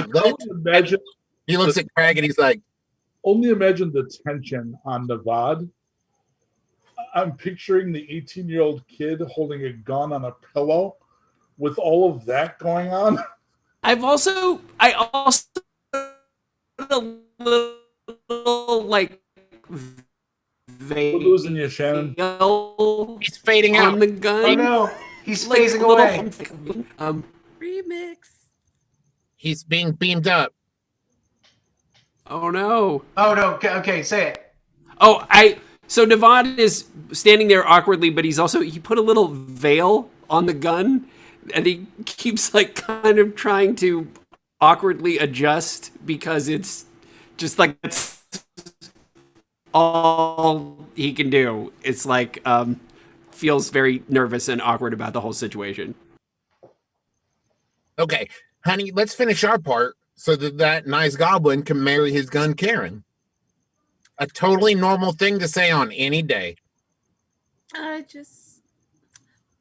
Imagine, he looks at Craig and he's like, only imagine the tension on the VOD. I'm picturing the 18-year-old kid holding a gun on a pillow with all of that going on. I also a little like We're losing you, Shannon. he's fading on out. the gun. Oh no, he's Like, phasing little away. Remix. He's being beamed up. Oh no. Oh no, okay, say it. So Navad is standing there awkwardly, but he put a little veil on the gun, and he keeps like kind of trying to awkwardly adjust because it's just like it's all he can do. It's like feels very nervous and awkward about the whole situation. Okay, honey, let's finish our part so that nice goblin can marry his gun, Karen. A totally normal thing to say on any day.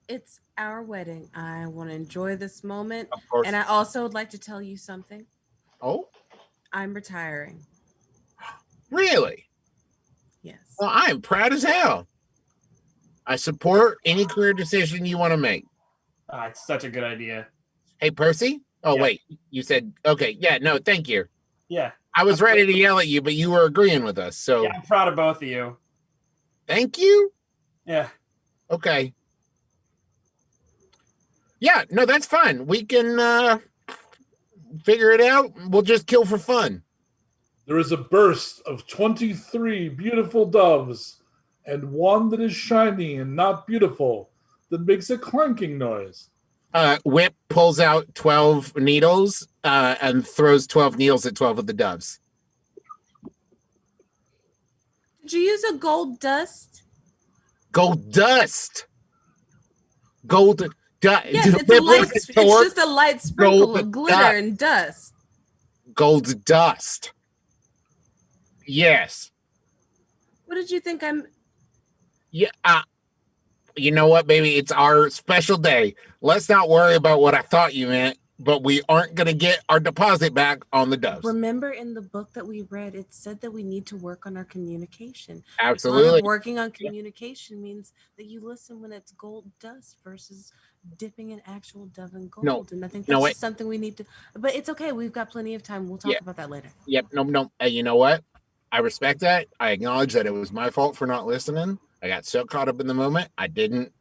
It's our wedding. I want to enjoy this moment. Of course. And I also would like to tell you something. Oh, I'm retiring. really? Yes. Well, I am proud as hell. I support any career decision you want to make. It's such a good idea. Hey, Percy? Oh, Yeah. wait. You said, okay. Yeah, no, thank you. Yeah. I was ready to yell at you, but you were agreeing with us. So Yeah, I'm proud of both of you. thank you. Yeah. Okay. Yeah, no, that's fine. We can figure it out. We'll just kill for fun. There is a burst of 23 beautiful doves and one that is shiny and not beautiful that makes a clanking noise. Whip pulls out 12 needles and throws 12 needles at 12 of the doves. Did you use a gold dust? Gold dust. Gold dust. Yes, it's just a light sprinkle of glitter and dust. Gold dust. Yes. What did you think I'm... Yeah. You know what, baby? It's our special day. Let's not worry about what I thought you meant, but we aren't going to get our deposit back on the doves. Remember in the book that we read, it said that we need to work on our communication. Absolutely. Working on communication means that you listen when it's gold dust versus dipping in actual dove and gold. No. And I think that's just something we need to... But it's okay. We've got plenty of time. We'll talk about that later. Yep. No. You know what? I respect that. I acknowledge that it was my fault for not listening. I got so caught up in the moment. I didn't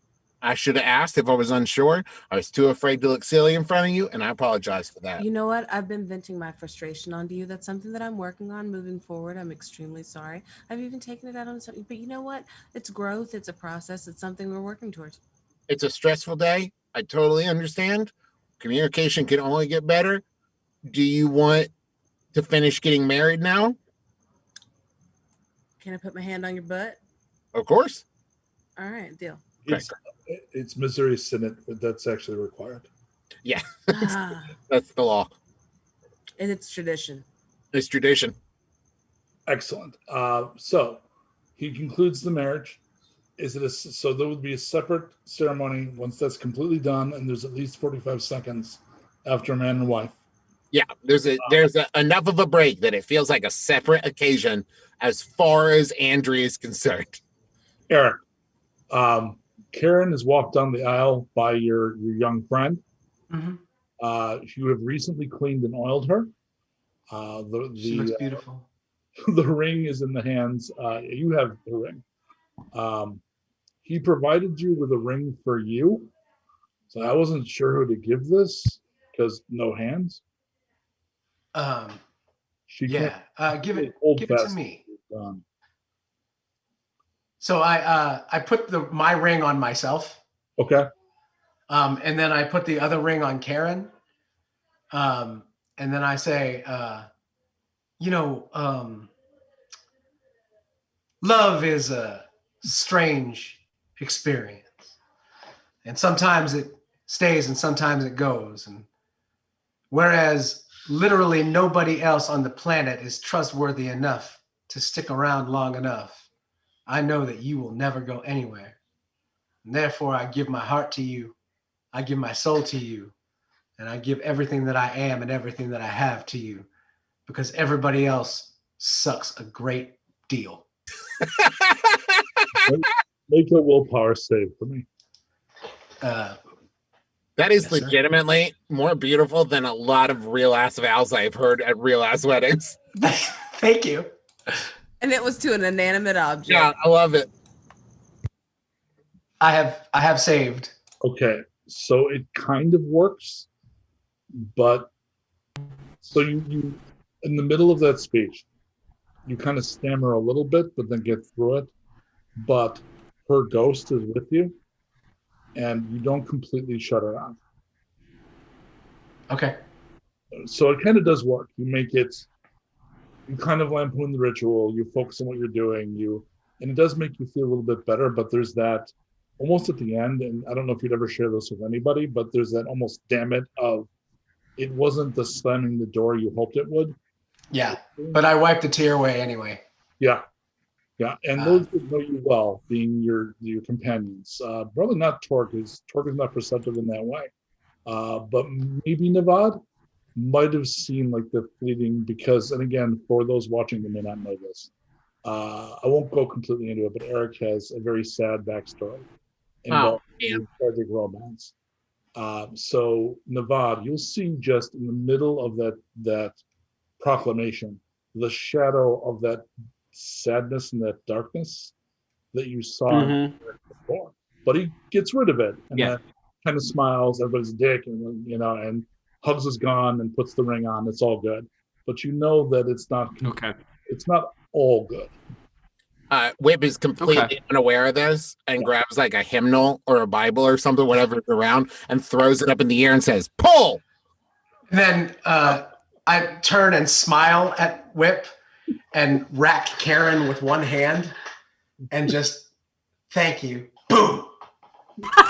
I should have asked if I was unsure. I was too afraid to look silly in front of you, and I apologize for that. You know what? I've been venting my frustration onto you. That's something that I'm working on moving forward. I'm extremely sorry. I've even taken it out on something. But you know what? It's growth. It's a process. It's something we're working towards. It's a stressful day. I totally understand. Communication can only get better. Do you want to finish getting married now? Can I put my hand on your butt? Of course. All right, deal. It's Missouri Senate, but that's actually required. Yeah, Ah, that's the law. it's tradition. It's tradition. Excellent. So he concludes the marriage. So there would be a separate ceremony once that's completely done, and there's at least 45 seconds after man and wife. Yeah, there's enough of a break that it feels like a separate occasion as far as Andry is concerned. Erik, Karen has walked down the aisle by your young friend. Mm-hmm. You have recently cleaned and oiled her. She looks beautiful. The ring is in the hands. You have the ring. He provided you with a ring for you. So I wasn't sure who to give this because no hands. She Yeah, give it to me. Done. So I put my ring on myself. Okay. And then I put the other ring on Karen. And then I say, love is a strange experience. And sometimes it stays and sometimes it goes. And whereas literally nobody else on the planet is trustworthy enough to stick around long enough, I know that you will never go anywhere. And therefore, I give my heart to you. I give my soul to you. And I give everything that I am and everything that I have to you, because everybody else sucks a great deal. Make a willpower save for me. That is legitimately more beautiful than a lot of real ass vows I've heard at real ass weddings. Thank you. And it was to an inanimate object. Yeah, I love it. I have saved. Okay, so it kind of works, but so you in the middle of that speech, you kind of stammer a little bit, but then get through it. But her ghost is with you, and you don't completely shut her off. Okay. So it kind of does work. You kind of lampoon the ritual, you focus on what you're doing, and it does make you feel a little bit better, but there's that almost at the end, and I don't know if you'd ever share this with anybody, but there's that almost damn it of it wasn't the slamming the door you hoped it would. Yeah, but I wiped the tear away anyway. Yeah. And those that know you well, being your companions, probably not Torg is not perceptive in that way, but maybe Navad might have seen like the fleeting, because, and again, for those watching that may not know this, I won't go completely into it, but Erik has a very sad backstory involving tragic romance. So Navad, you'll see just in the middle of that proclamation, the shadow of that sadness and that darkness that you saw before, but he gets rid of it and then kind of smiles, everybody's a dick, and hugs his gun and puts the ring on. It's all good, but you know that it's not okay. It's not all good. Whip is completely unaware of this and grabs like a hymnal or a Bible or something, whatever's around, and throws it up in the air and says, "Pull!" And then I turn and smile at Whip and rack Karen with one hand and just thank you. Boom.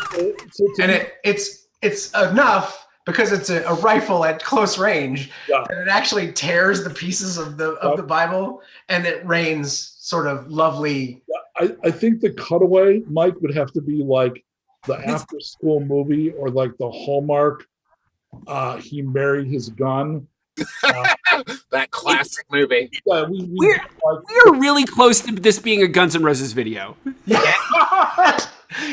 And it's enough because it's a rifle at close range and it actually tears the pieces of the Bible, and it rains sort of lovely. I think the cutaway, Mike, would have to be like the after school movie or like the Hallmark He Married His Gun. That classic movie. Yeah, we're really close to this being a Guns N' Roses video. Yeah.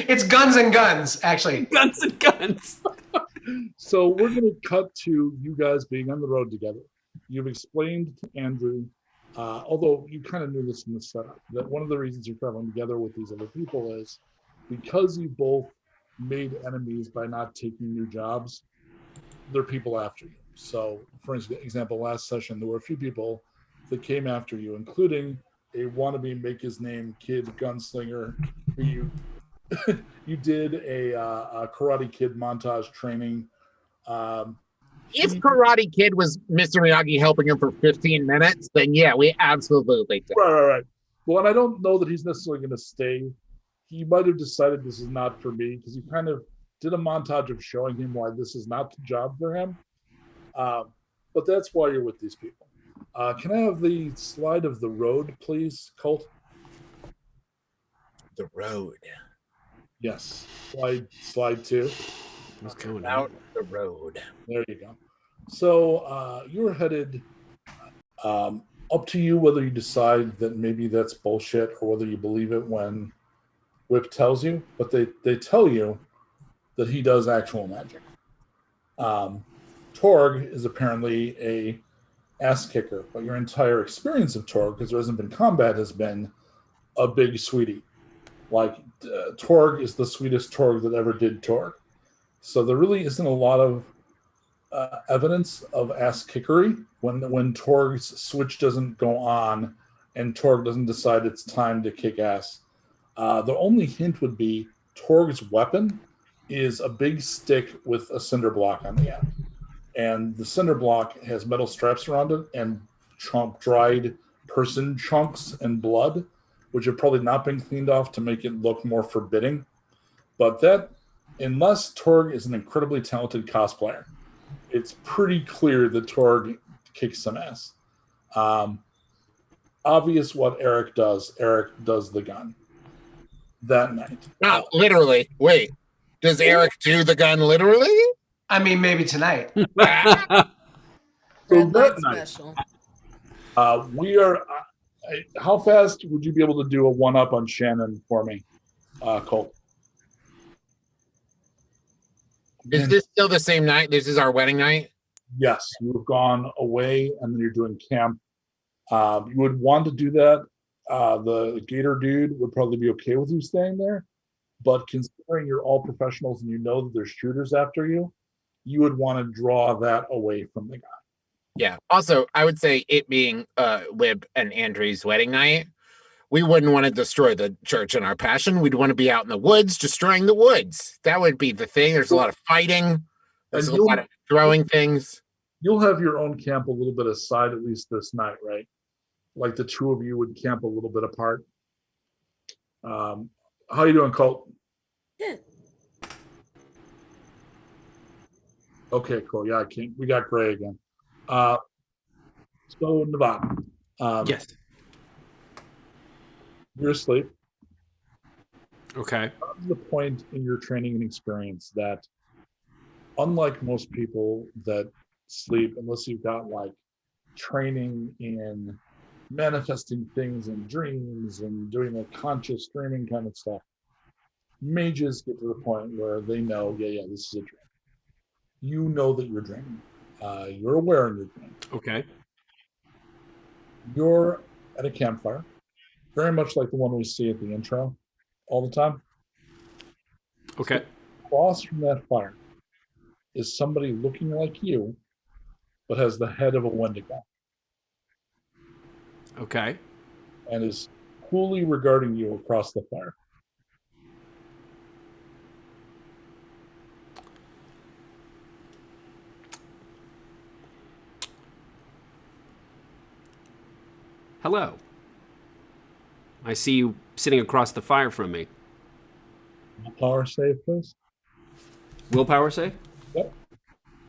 It's Guns and Guns, actually. Guns and Guns. So we're going to cut to you guys being on the road together. You've explained to Andrew, although you kind of knew this in the setup, that one of the reasons you're traveling together with these other people is because you both made enemies by not taking new jobs, there are people after you. So, for example, last session, there were a few people that came after you, including a wannabe make his name kid gunslinger who you did a Karate Kid montage training. If Karate Kid was Mr. Miyagi helping him for 15 minutes, then yeah, we absolutely did. Right. Well, and I don't know that he's necessarily going to stay. He might have decided this is not for me because he kind of did a montage of showing him why this is not the job for him. But that's why you're with these people. Can I have the slide of the road, please, Colt? The road. Yes. Slide 2. What's going Out the road. There you go. So you're headed up to you whether you decide that maybe that's bullshit or whether you believe it when Whip tells you. But they tell you that he does actual magic. Torg is apparently a ass kicker, but your entire experience of Torg, because there hasn't been combat, has been a big sweetie. Like Torg is the sweetest Torg that ever did Torg. So there really isn't a lot of evidence of ass kickery when Torg's switch doesn't go on and Torg doesn't decide it's time to kick ass. The only hint would be Torg's weapon is a big stick with a cinder block on the end. And the cinder block has metal straps around it and dried person chunks and blood, which have probably not been cleaned off to make it look more forbidding. But that, unless Torg is an incredibly talented cosplayer, it's pretty clear that Torg kicks some ass. Obvious what Erik does. Erik does the gun that night. Not literally. Wait, does Erik do the gun literally? I mean, maybe tonight. So Red that light night, special. we are. How fast would you be able to do a 1-up on Shannon for me, Colt? Is this still the same night? This is our wedding night? Yes, you've gone away and then you're doing camp. You would want to do that. The Gator dude would probably be okay with you staying there. But considering you're all professionals and you know that there's shooters after you, you would want to draw that away from the guy. Yeah. Also, I would say it being Whip and Andry's wedding night, we wouldn't want to destroy the church in our passion. We'd want to be out in the woods, destroying the woods. That would be the thing. There's a lot of fighting. There's a lot of throwing things. You'll have your own camp a little bit aside, at least this night, right? Like the two of you would camp a little bit apart. How you doing, Colt? Good. Okay, cool. Yeah, we got Gray again. So Nevada. Yes. You're asleep. Okay. That's the point in your training and experience that, unlike most people that sleep, unless you've got like training in manifesting things in dreams and doing like conscious dreaming kind of stuff, mages get to the point where they know, yeah, this is a dream. You know that you're dreaming. You're aware in your dream. Okay. You're at a campfire, very much like the one we see at the intro all the time. Okay. Across from that fire is somebody looking like you, but has the head of a Wendigo. Okay. And is coolly regarding you across the fire. Hello. I see you sitting across the fire from me. Power save, please. Willpower save? Yep.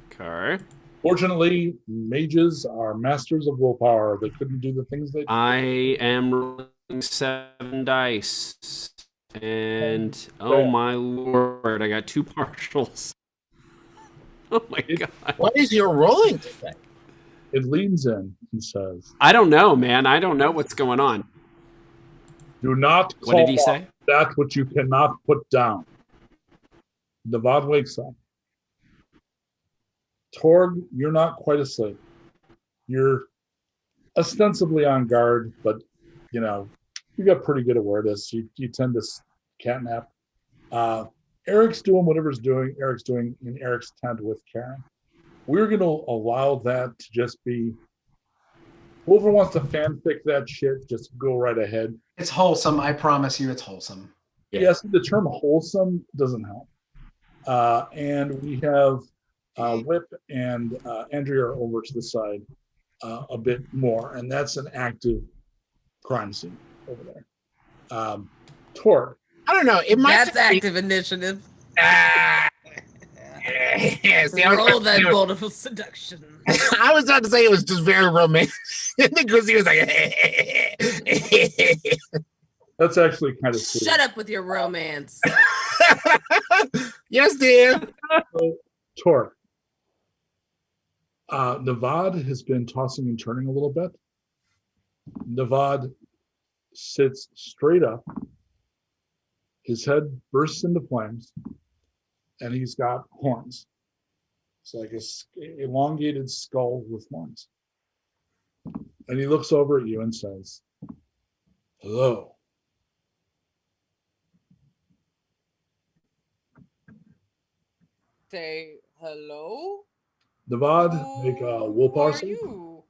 Okay. Fortunately, mages are masters of willpower. They couldn't do the things they do. I am rolling 7 dice. And, oh my lord, I got 2 partials. Oh my god. What is your rolling today? It leans in and says, I don't know, man. I don't know what's going on. do not What did he call say? that which you cannot put down. Devad wakes up. Torg, you're not quite asleep. You're ostensibly on guard, but you got pretty good awareness. You tend to catnap. Erik's doing whatever's doing. Erik's doing in Erik's tent with Karen. We're going to allow that to just be. Whoever wants to fanfic that shit, just go right ahead. It's wholesome. I promise you, it's wholesome. Yeah. Yes, the term wholesome doesn't help. And we have Whip and Andry are over to the side a bit more, and that's an active crime scene over there. Torg. I don't know. It might. That's active initiative. See, Roll that bolt of seduction. I was about to say it was just very romantic. And then Krystina was like, That's actually kind of sweet. Shut up with your romance. yes, dear. So, Torg. Navad has been tossing and turning a little bit. Navad sits straight up. His head bursts into flames, and he's got horns. It's like a elongated skull with horns. And he looks over at you and says, "Hello." Say hello. Navad, make a willpower Who are save. you?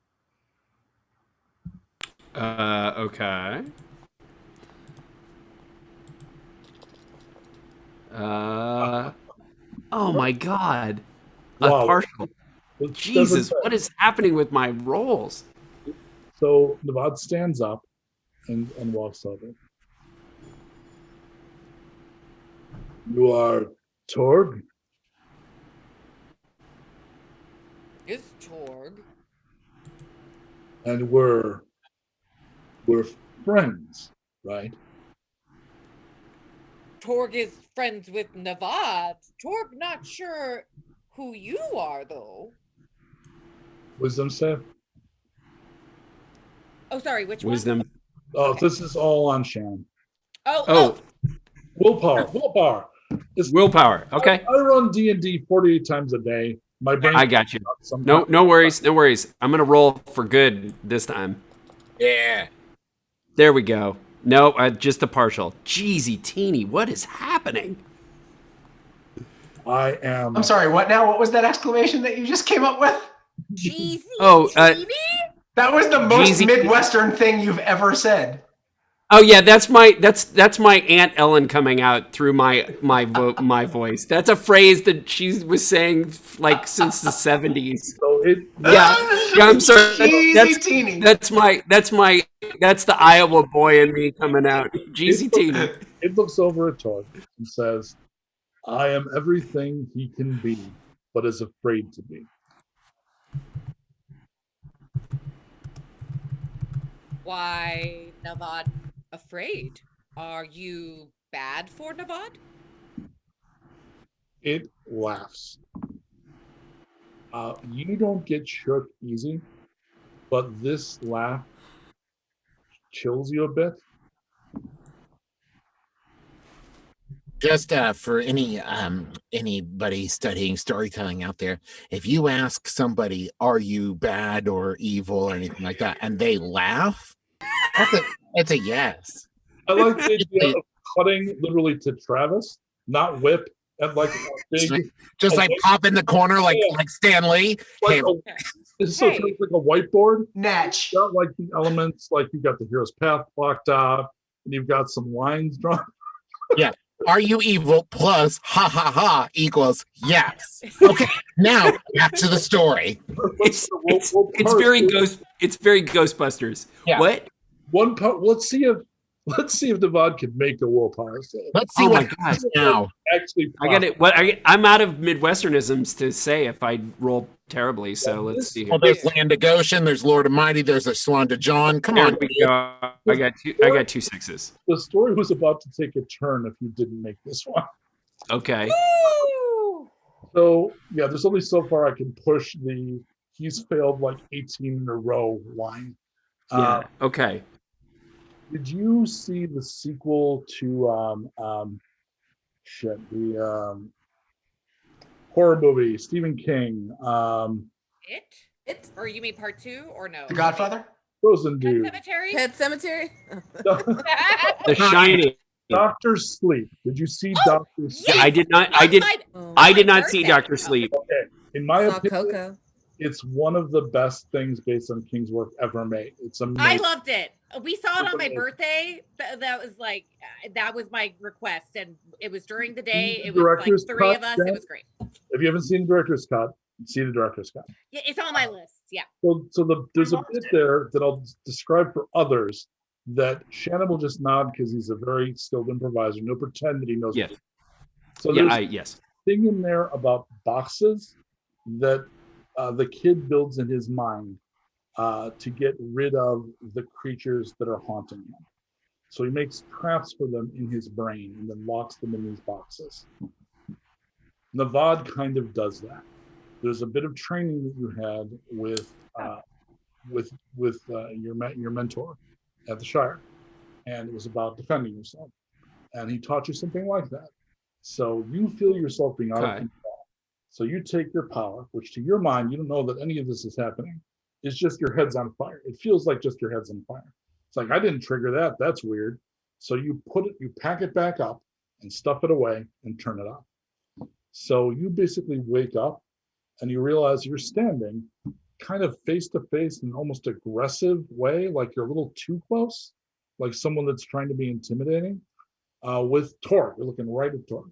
Okay. Oh my God. Wow. A partial. It Jesus, doesn't- what is happening with my rolls? So Navad stands up and walks over. You are Torg? It's Torg. And we're friends, right? Torg is friends with Navad. Torg not sure who you are though. Wisdom save? Oh, sorry, which one? Wisdom. Oh, this is all on Shannon. Oh, Willpower. It's- willpower. Okay. I run D&D 48 times a day. My brain. I got you. Sometimes. No worries. No worries. I'm going to roll for good this time. Yeah. There we go. No, just a partial. Jeezy teeny, what is happening? I am. I'm sorry, what now? What was that exclamation that you just came up with? Jeezy. Oh, That was the most Jeezy. Midwestern thing you've ever said. Oh yeah, that's my Aunt Ellen coming out through my voice. That's a phrase that she was saying like since the 70s. So Yeah, I'm sorry. Jeezy teeny. That's the Iowa boy in me coming out. Jeezy teeny. It looks over at Torg and says, "I am everything he can be, but is afraid to be." Why, Navad, afraid? Are you bad for Navad? It laughs. You don't get shook easy, but this laugh chills you a bit. Just for anybody studying storytelling out there, if you ask somebody, "Are you bad or evil or anything like that?" and they laugh, it's a yes. I like the idea of cutting literally to Travis, not Whip, and like a big, Just like pop in the corner like Yeah. like Stan Lee. like Hey, it's so Hey. like a whiteboard. Natch. Got like the elements, like you've got the hero's path blocked out, and you've got some lines drawn. are you evil plus ha ha ha equals yes. Okay, now back to the story. It's We'll very parse it's very Ghostbusters. Yeah. What? one part. Let's see if Navad can make a willpower save. Let's see Oh my what God. happens now. Actually, I got it. I'm out of Midwesternisms to say if I roll terribly. So let's see here. Well, there's Land of Goshen, there's Lord of Mighty, there's a Swan to John. Come There on. we go. I got two sixes. The story was about to take a turn if you didn't make this one. Okay. Woo! So yeah, there's only so far I can push the he's failed like 18 in a row line. Yeah. Okay. Did you see the sequel to the horror movie Stephen King, It? Or you mean part 2 or no? The Godfather? Frozen Pet Dude? Cemetery? Pet Cemetery? The Shining. Doctor Sleep. Did you see Oh, Doctor Sleep? yes! I did not. I On did. my- I on did my not see birthday. Doctor Sleep. Okay. In my Saw opinion, Coco. it's one of the best things based on King's work ever made. It's amazing. I loved it. We saw it It's on my amazing. birthday. That was like, that was my request, and it was during the day. The It was like director's 3 cut, of us. Jen? It was great. If you haven't seen the director's cut, see the director's cut. Yeah, it's on my list. Yeah. There's a bit there that I'll describe for others that Shannon will just nod because he's a very skilled improviser. He'll pretend that he knows. Yes. So Yeah. there's Yes. a thing in there about boxes that the kid builds in his mind to get rid of the creatures that are haunting him. So he makes traps for them in his brain and then locks them in these boxes. Navad kind of does that. There's a bit of training that you had with your mentor at the Shire, and it was about defending yourself. And he taught you something like that. So you feel yourself being out of control. So you take your power, which to your mind, you don't know that any of this is happening. It's just your head's on fire. It feels like just your head's on fire. It's like, I didn't trigger that. That's weird. So you pack it back up and stuff it away and turn it off. So you basically wake up and you realize you're standing kind of face to face in an almost aggressive way, like you're a little too close, like someone that's trying to be intimidating, with Torg. You're looking right at Torg.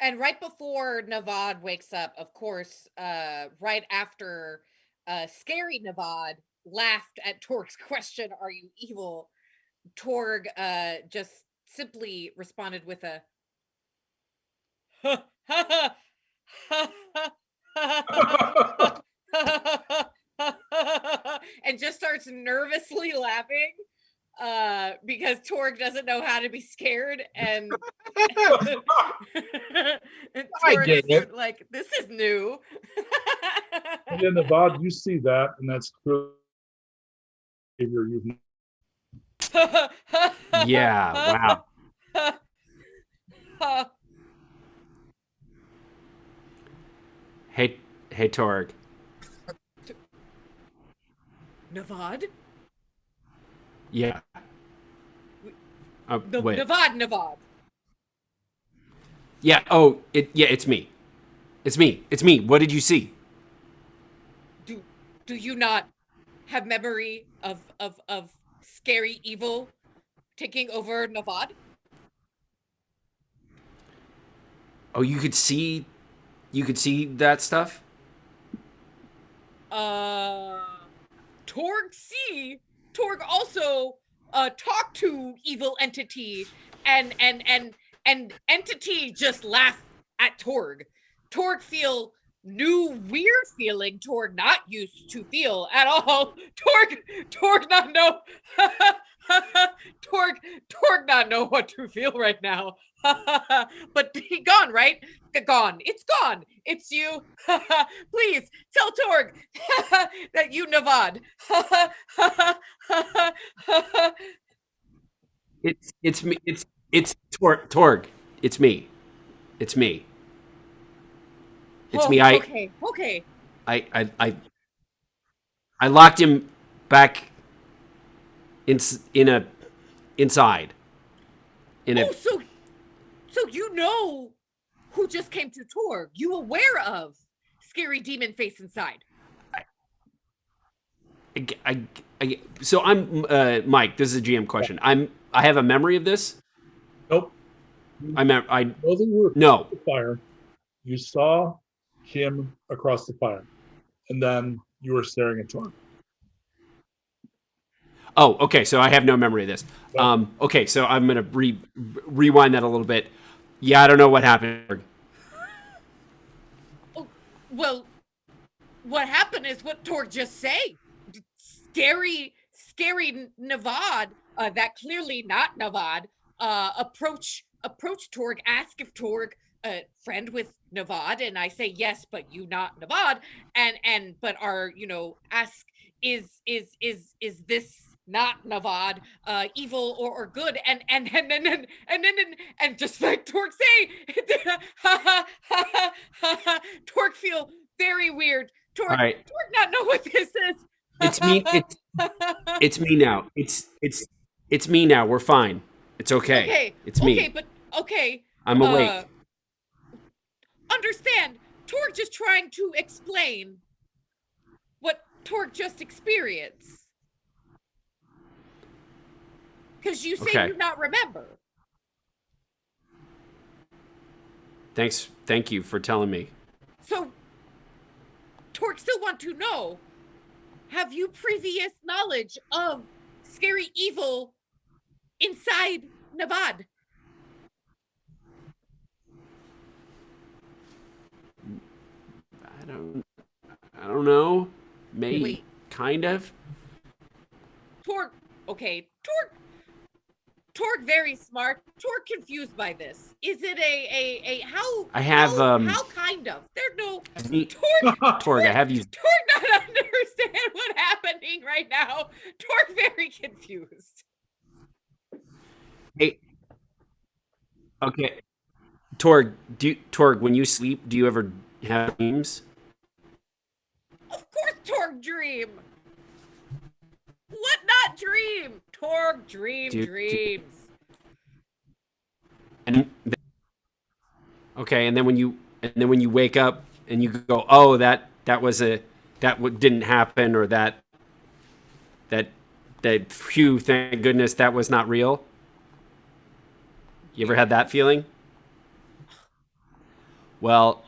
And right before Navad wakes up, of course, right after scary Navad laughed at Torg's question, "Are you evil?" Torg just simply responded with a and just starts nervously laughing because Torg doesn't know how to be scared, and, and I Torg get is it. like, this is new. Yeah, Navad, you see that, and that's clearly behavior you've. Yeah. Wow. Hey, Torg. Navad? Yeah. Wait. Navad. Yeah. Oh, it's me. It's me. What did you see? Do you not have memory of scary evil taking over Navad? Oh, you could see that stuff? Torg also talked to evil entity, and entity just laugh at Torg. Torg feel new weird feeling Torg not used to feel at all. Torg not know Torg not know what to feel right now. But he gone, right? Gone. It's gone. It's you. Please tell Torg that you Navad. It's me. It's Torg. It's me. It's me. It's me. Okay. I locked him back inside. So you know who just came to Torg? You aware of scary demon face inside? So I'm Mike. This is a GM question. I have a memory of this. Nope. I know that you were no. across the fire. You saw him across the fire, and then you were staring at Torg. Oh, okay. So I have no memory of this. Okay, so I'm gonna rewind that a little bit. Yeah, I don't know what happened. Oh, well, what happened is what Torg just say. Scary Navad, that clearly not Navad, approach Torg, ask if Torg friend with Navad, and I say yes, but you not Navad, but our ask is this not Navad, evil or good, and just like Torg say, Torg feel very weird. Torg not know what this is. It's me. It's me now. It's me now. We're fine. It's okay. Okay. It's me. Okay, but okay. I'm awake. Understand, Torg just trying to explain what Torg just experienced. Because you say you not remember. Thank you for telling me. So, Torg still want to know, have you previous knowledge of scary evil inside Nevada? I don't know. Maybe. Wait. Kind of. Torg, okay. Torg very smart. Torg confused by this. Is it a how? I have how kind of? There's no Torg. Torg, I have you. Torg not understand what's happening right now. Torg very confused. Hey. Okay. Torg, when you sleep, do you ever have dreams? Of course, Torg dream. What not dream? Torg dreams. And okay, and then when you wake up and you go, oh, that didn't happen, or that phew, thank goodness that was not real. You ever had that feeling? Well,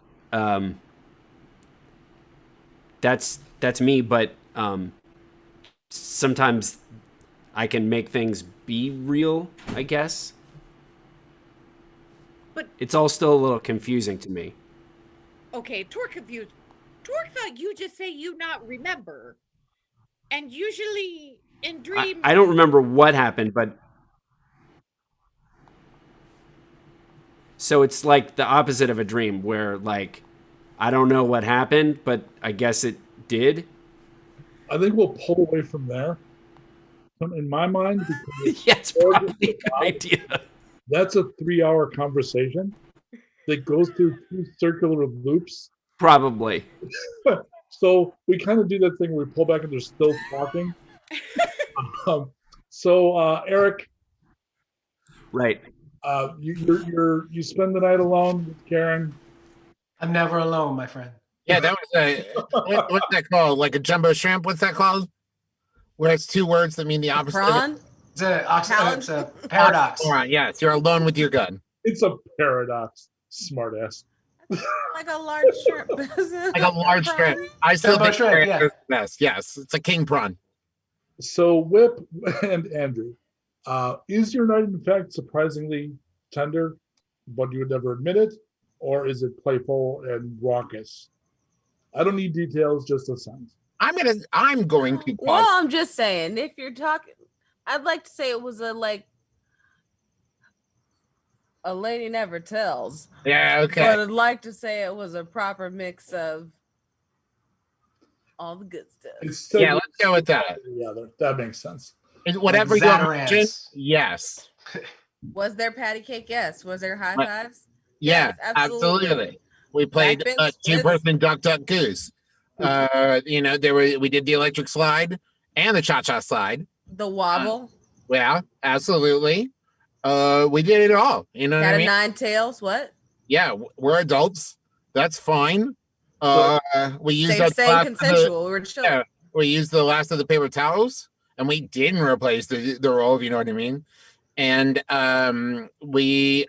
that's me, but sometimes I can make things be real, I guess. But it's all still a little confusing to me. Okay, Torg confused. Torg thought you just say you not remember. And usually in dreams... I don't remember what happened, but... So it's like the opposite of a dream, where, like, I don't know what happened, but I guess it did. I think we'll pull away from there. In my mind, yeah, it's probably a good idea. That's a 3-hour conversation that goes through 2 circular loops. Probably. So we kind of do that thing where we pull back and they're still talking. Erik. Right. You spend the night alone with Karen. I'm never alone, my friend. Yeah, that was what's that called? Like a jumbo shrimp? What's that called? Where it's 2 words that mean the opposite. Prawn? It's a paradox. Yes, you're alone with your gun. It's a paradox, smartass. Like a large shrimp. Like a large shrimp. I still think shrimp, yeah. The best. Yes, it's a king prawn. So Whip and Andry, is your night in fact surprisingly tender, but you would never admit it, or is it playful and raucous? I don't need details, just a sense. I'm going to. Well, I'm just saying, if you're talking, I'd like to say it was a lady never tells. Yeah, okay. But I'd like to say it was a proper mix of all the good stuff. Yeah, let's go with that. Yeah, that makes sense. Whatever you imagine, yes. Was there patty cake? Yes. Was there high fives? Yeah, yes, absolutely. We played 2-person Duck Duck Goose. We did the electric slide and the cha-cha slide. The wobble. Yeah, absolutely. We did it all. You know what I mean? 9 tails. What? Yeah, we're adults. That's fine. We used same consensual. We were chill. Yeah, we used the last of the paper towels, and we didn't replace the roll. If you know what I mean. And then we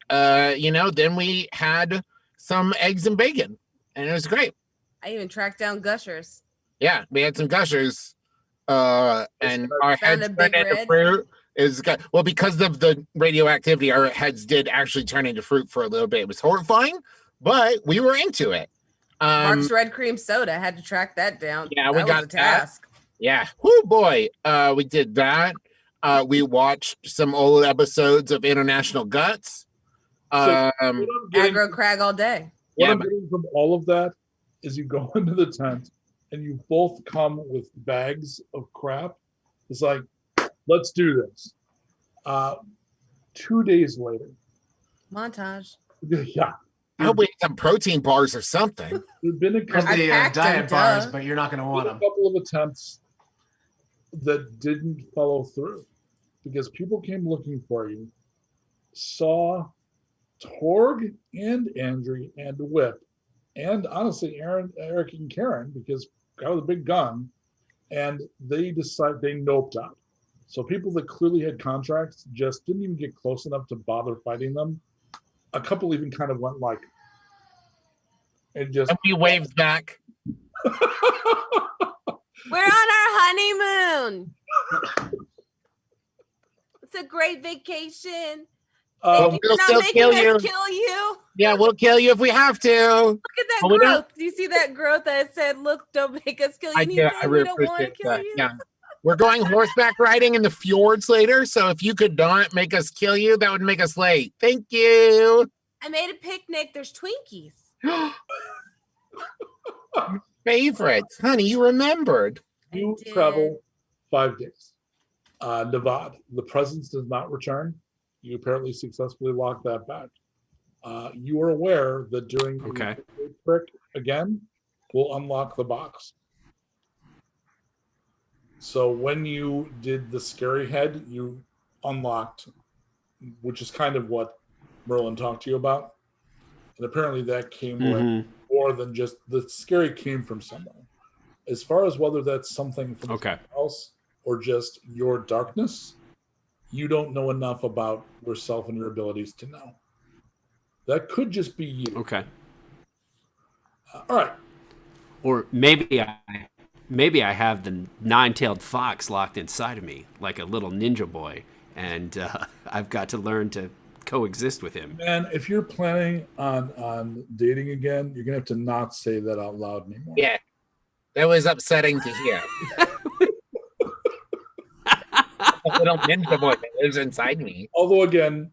had some eggs and bacon, and it was great. I even tracked down gushers. Yeah, we had some gushers, and our heads turned into fruit. Because of the radioactivity, our heads did actually turn into fruit for a little bit. It was horrifying, but we were into it. Mark's red cream soda, had to track that down. Yeah, we got a task. Yeah, whoo boy, we did that. We watched some old episodes of International Guts. Aggro crag all day. What I'm getting from all of that is you go into the tent and you both come with bags of crap. It's like, let's do this. 2 days later. Montage. Yeah. I hope we had some protein bars or something. There've been a couple of diet bars, but you're not going to want them. A couple of attempts that didn't follow through because people came looking for you saw Torg and Andry and Whip, and honestly, Erik and Karen, because guy with a big gun, and they noped out. So people that clearly had contracts just didn't even get close enough to bother fighting them. A couple even kind of went like, and we waved back. We're on our honeymoon. It's a great vacation. Thank you We'll for still not making kill us you. kill you. Yeah, we'll kill you if we have to. Look at that Well, growth. Do you see that growth that said, look, don't make us kill you? I And he's do. I saying really we don't want to appreciate kill that. you. Yeah. We're going horseback riding in the fjords later, so if you could not make us kill you, that would make us late. Thank you. I made a picnic. There's Twinkies. Favorites. Honey, you remembered. You did. travel 5 days. Nevada, the presence does not return. You apparently successfully locked that back. You are aware that during the trick again will unlock the box. So when you did the scary head, you unlocked, which is kind of what Merlin talked to you about. And apparently that came with more than just the scary came from somewhere. As far as whether that's something from someone else or just your darkness, you don't know enough about yourself and your abilities to know. That could just be you. Okay. All right. Or maybe I have the nine-tailed fox locked inside of me like a little ninja boy, and I've got to learn to coexist with him. Man, if you're planning on dating again, you're gonna have to not say that out loud anymore. Yeah, that was upsetting to hear. A little ninja boy that lives inside me. Although again,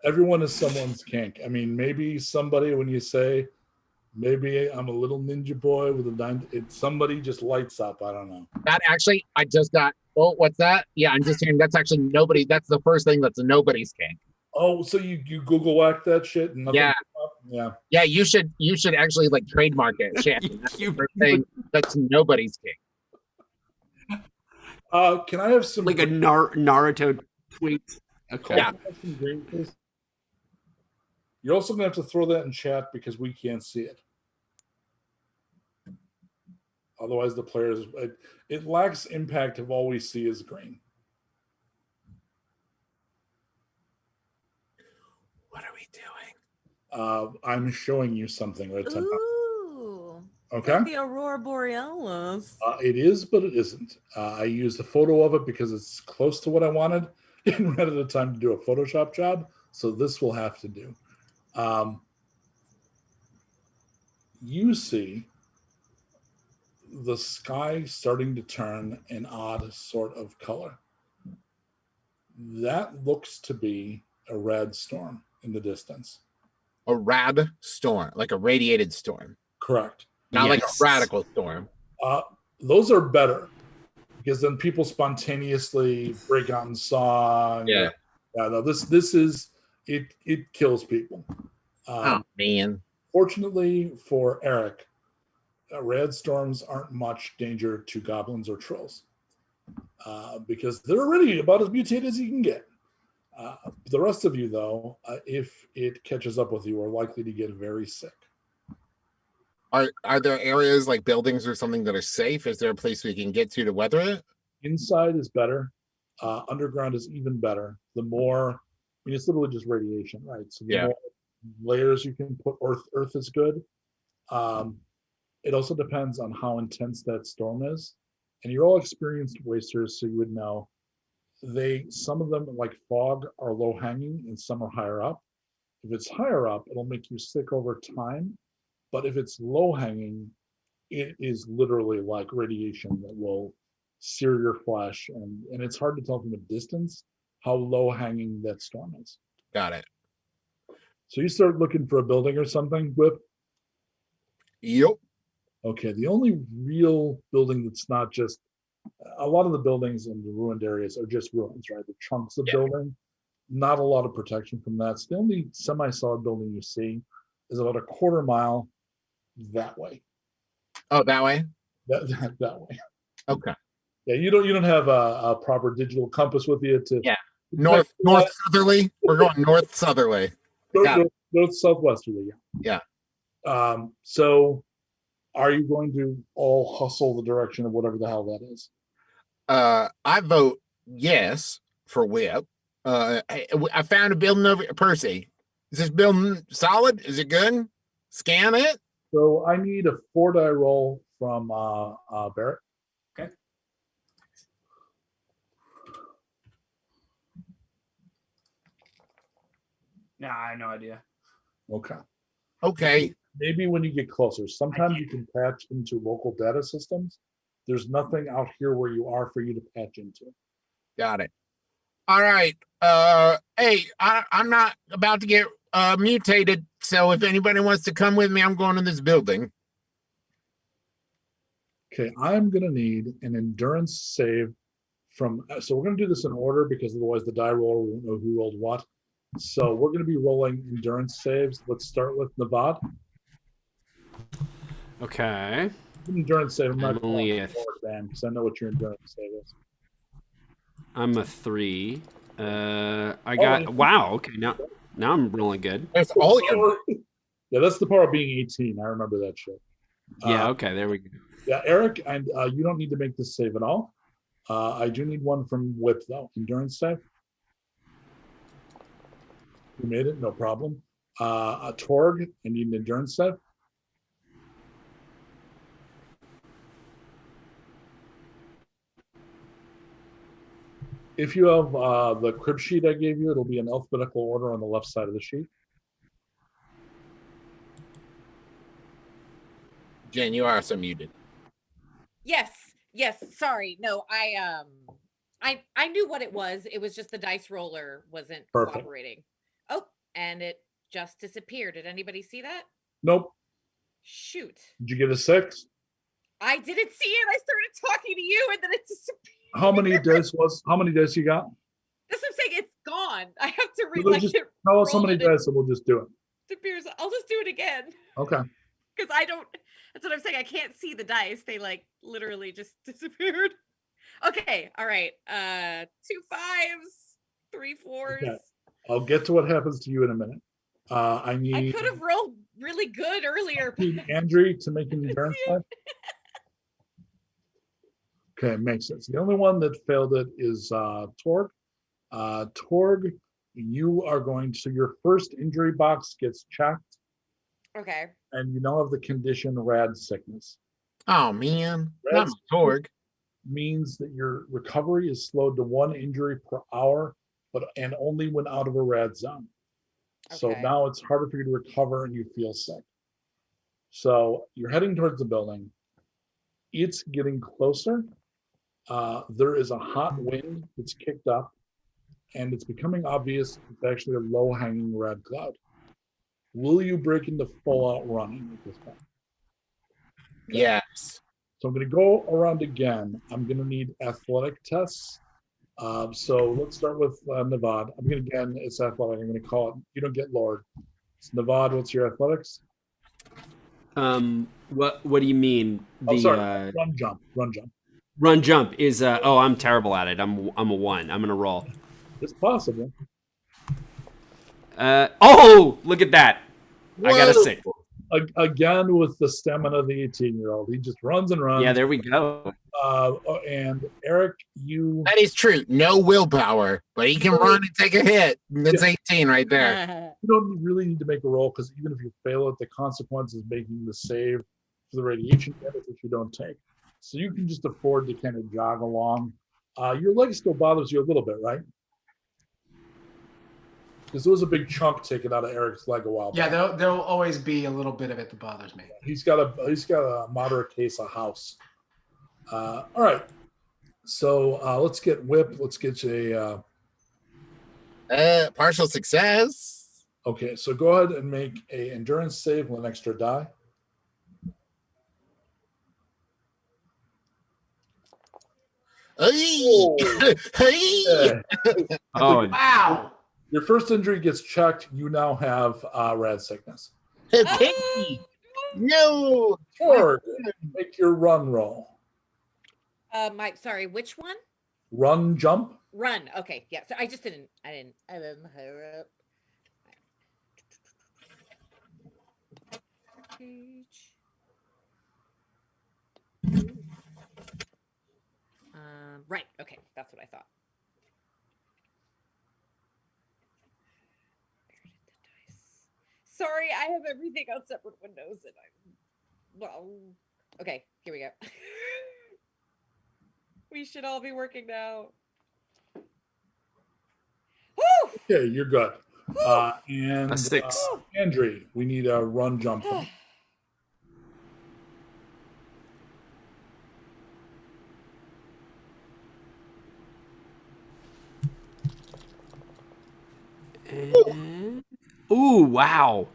everyone is someone's kink. I mean, maybe somebody when you say, maybe I'm a little ninja boy with a dime, somebody just lights up. I don't know. That actually, I just got. Oh, what's that? Yeah, I'm just hearing. That's actually nobody. That's the first thing that's a nobody's kink. Oh, so you Google whack that shit and nothing? Yeah. Yeah, you should actually like trademark it, Shannon. That's the first thing that's nobody's kink. Can I have some like a Naruto tweet? Okay. Yeah. You're also gonna have to throw that in chat because we can't see it. Otherwise, the players it lacks impact if all we see is green. What are we doing? I'm showing you something right now. Ooh. Okay. The Aurora Borealis. It is, but it isn't. I used a photo of it because it's close to what I wanted and ran out of time to do a Photoshop job. So this will have to do. You see the sky starting to turn an odd sort of color. That looks to be a red storm in the distance. A rad storm, like a radiated storm. Correct. Not like a radical storm. Those are better because then people spontaneously break out in song. Yeah. No, this is it kills people. Oh man. Fortunately for Erik, red storms aren't much danger to goblins or trolls because they're already about as mutated as you can get. The rest of you, though, if it catches up with you, are likely to get very sick. Are there areas like buildings or something that are safe? Is there a place we can get to weather it? Inside is better. Underground is even better. The more, I mean, it's literally just radiation, right? So the more layers you can put, earth is good. It also depends on how intense that storm is. And you're all experienced wasters, so you would know. Some of them, like fog, are low hanging and some are higher up. If it's higher up, it'll make you sick over time. But if it's low hanging, it is literally like radiation that will sear your flesh. And it's hard to tell from a distance how low hanging that storm is. Got it. So you start looking for a building or something, Whip? Yep. Okay, the only real building that's not just, a lot of the buildings in the ruined areas are just ruins, right? The chunks of building, not a lot of protection from that. So the only semi-solid building you see is about a quarter mile that way. Oh, that way? That way. Okay. Yeah, you don't have a proper digital compass with you to North southerly. We're going north southerly. North southwesterly. Yeah. So, are you going to all hustle the direction of whatever the hell that is? I vote yes for Whip. I found a building over Percy. Is this building solid? Is it good? Scan it. So I need a 4-die roll from Barrett. Okay. Nah, I have no idea. Okay. Maybe when you get closer. Sometimes you can patch into local data systems. There's nothing out here where you are for you to patch into. Got it. All right. Hey, I'm not about to get mutated, so if anybody wants to come with me, I'm going to this building. Okay, I'm gonna need an endurance save from. So we're gonna do this in order because otherwise the die roller won't know who rolled what. So we're gonna be rolling endurance saves. Let's start with Navad. Okay. Endurance save. I'm not only going forward, Dan, because I know what your endurance save is. I'm a 3. I got wow. Okay, now I'm rolling good. That's all your. Yeah, that's the part of being 18. I remember that shit. Yeah. Okay. There we go. Yeah, Erik, and you don't need to make this save at all. I do need one from Whip though. Endurance save. You made it, no problem. Torg, I need an endurance save. If you have the crib sheet I gave you, it'll be in alphabetical order on the left side of the sheet. Jen, you are also muted. Yes. Sorry. No, I knew what it was. It was just the dice roller wasn't cooperating. Oh, and it just disappeared. Did anybody see that? Nope. Shoot. Did you get a 6? I didn't see it. I started talking to you and then it disappeared. How many dice you got? That's what I'm saying. It's gone. I have to tell us how many dice and we'll just do it. Disappears. I'll just do it again. Okay. Because I don't. That's what I'm saying. I can't see the dice. They like literally just disappeared. Okay. All right. 2 5s, 3 4s. Okay. I'll get to what happens to you in a minute. I could have rolled really good earlier. Andry to make an endurance check. Okay, makes sense. The only one that failed it is Torg. Torg, you are going to, your first injury box gets checked. Okay. And you now have the condition rad sickness. Oh man, not Torg. Means that your recovery is slowed to 1 injury per hour, and only when out of a rad zone. Okay. So now it's harder for you to recover and you feel sick. So you're heading towards the building. It's getting closer. There is a hot wind that's kicked up, and it's becoming obvious it's actually a low-hanging red cloud. Will you break into full-out running at this point? Okay. Yes. So I'm going to go around again. I'm going to need athletic tests. So let's start with Navad. I'm going to, again, it's athletic. I'm going to call it, you don't get Lord. It's Navad, what's your athletics? What do you mean? Run jump. Run jump is I'm terrible at it. I'm a 1. I'm gonna roll. It's possible. Look at that. Whoa. I got a 6. Again with the stamina of the 18-year-old. He just runs and runs. Yeah, there we go. And Erik, that is true. No willpower, but he can run and take a hit. That's 18 right there. You don't really need to make a roll because even if you fail it, the consequence is making the save for the radiation damage, which you don't take. So you can just afford to kind of jog along. Your leg still bothers you a little bit, right? Because there was a big chunk taken out of Erik's leg a while back. Yeah, there'll always be a little bit of it that bothers me. He's got a moderate case of house. All right. So let's get Whip. Let's get you a partial success. Okay, so go ahead and make a endurance save with an extra die. Hey. Oh wow! Your first injury gets checked. You now have rad sickness. No. Torg, make your run roll. Mike, sorry, which one? Run, jump. Run. Okay. Yeah. So I didn't hurry up. Page. Right. Okay. That's what I thought. Where did the dice? Sorry, I have everything on separate windows and well, okay, here we go. We should all be working now. Woo! Okay, you're good. And A 6. Andry, we need a run, jump. Ooh, wow.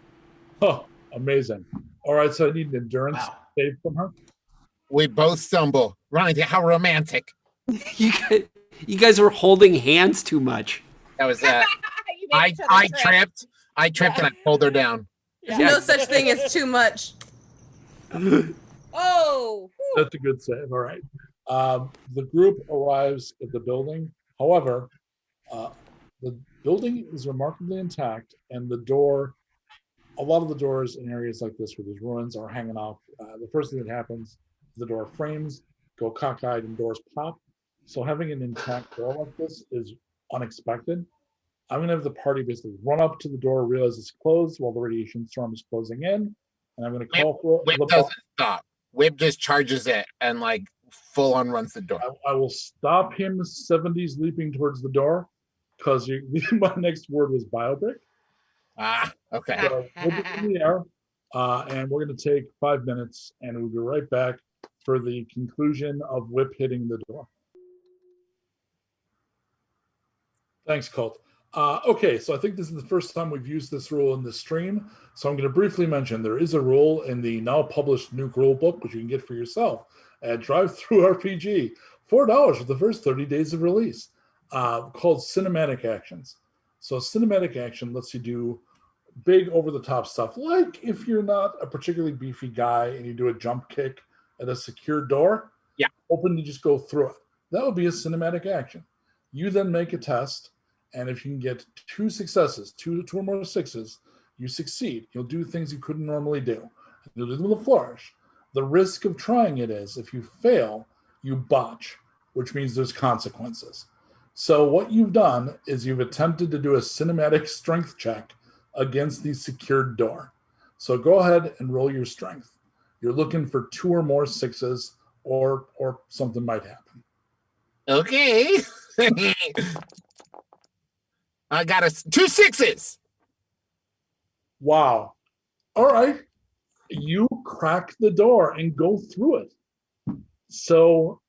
Oh, amazing. All right, so I need an endurance save from her. We both stumble. Ronnie, how romantic. You guys were holding hands too much. That was I tripped. I tripped and I pulled her down. There's no such thing as too much. Oh, that's a good save. All right. The group arrives at the building. However, the building is remarkably intact, and the door, a lot of the doors in areas like this where there's ruins are hanging off. The first thing that happens, the door frames go cockeyed and doors pop. So having an intact door like this is unexpected. I'm going to have the party basically run up to the door, realize it's closed while the radiation storm is closing in, and I'm going to call for Whip doesn't stop. Whip just charges it and like full on runs the door. I will stop him 70s leaping towards the door because my next word was biopic. Okay. So we'll be in the air, and we're going to take 5 minutes, and we'll be right back for the conclusion of Whip hitting the door. Thanks, Colt. Okay, so I think this is the first time we've used this rule in the stream. So I'm going to briefly mention there is a rule in the now published Nuke rule book, which you can get for yourself at DriveThruRPG, $4 for the first 30 days of release, called cinematic actions. So cinematic action lets you do big over-the-top stuff, like if you're not a particularly beefy guy and you do a jump kick at a secure door, open to just go through it. That would be a cinematic action. You then make a test, and if you can get 2 successes, two or more 6s, you succeed. You'll do things you couldn't normally do. You'll do them with a flourish. The risk of trying it is if you fail, you botch, which means there's consequences. So what you've done is you've attempted to do a cinematic strength check against the secured door. So go ahead and roll your strength. You're looking for 2 or more 6s, or something might happen. Okay. I got 2 6s. Wow. All right. You crack the door and go through it. So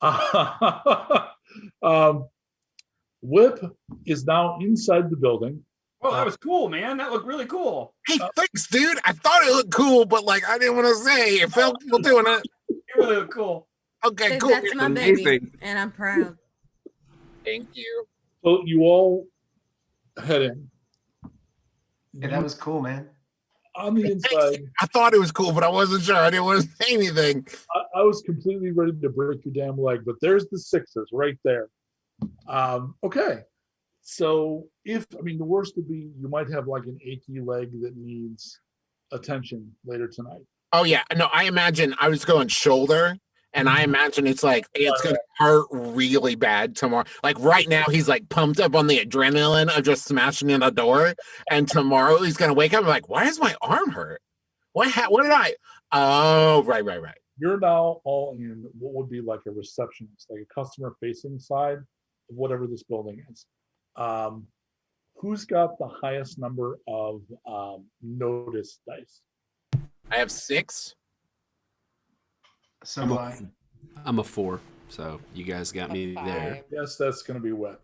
Whip is now inside the building. Oh, that was cool, man. That looked really cool. Hey, thanks, dude. I thought it looked cool, but like I didn't want to say it felt cool doing it. It really looked cool. Okay, cool. That's my baby, and I'm proud. Thank you. So you all head in. Yeah, that was cool, man. On the inside, I thought it was cool, but I wasn't sure. I didn't want to say anything. I was completely ready to break your damn leg, but there's the 6s right there. Okay. So the worst would be you might have like an achy leg that needs attention later tonight. Oh yeah. No, I imagine I was going shoulder, and I imagine it's like it's gonna hurt really bad tomorrow. Like right now, he's like pumped up on the adrenaline of just smashing in a door, and tomorrow he's gonna wake up and like, why does my arm hurt? What did I? Oh, right. You're now all in what would be like a receptionist, like a customer-facing side of whatever this building is. Who's got the highest number of notice dice? I have 6. So do I. I'm a 4, so you guys got me there. Yes, that's going to be Whip.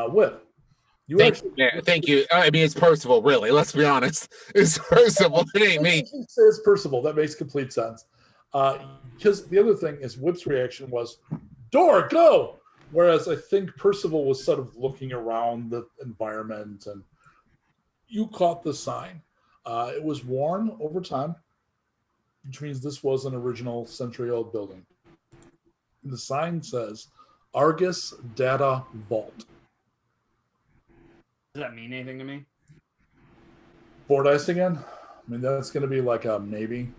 Whip. Thank you. I mean, it's Percival, really. Let's be honest. It's Percival. It ain't me. It's Percival. That makes complete sense. Because the other thing is Whip's reaction was, door, go! Whereas I think Percival was sort of looking around the environment, and you caught the sign. It was worn over time, which means this was an original century-old building. The sign says, Argus Data Vault. Does that mean anything to me? 4 dice again? I mean, that's going to be like a maybe.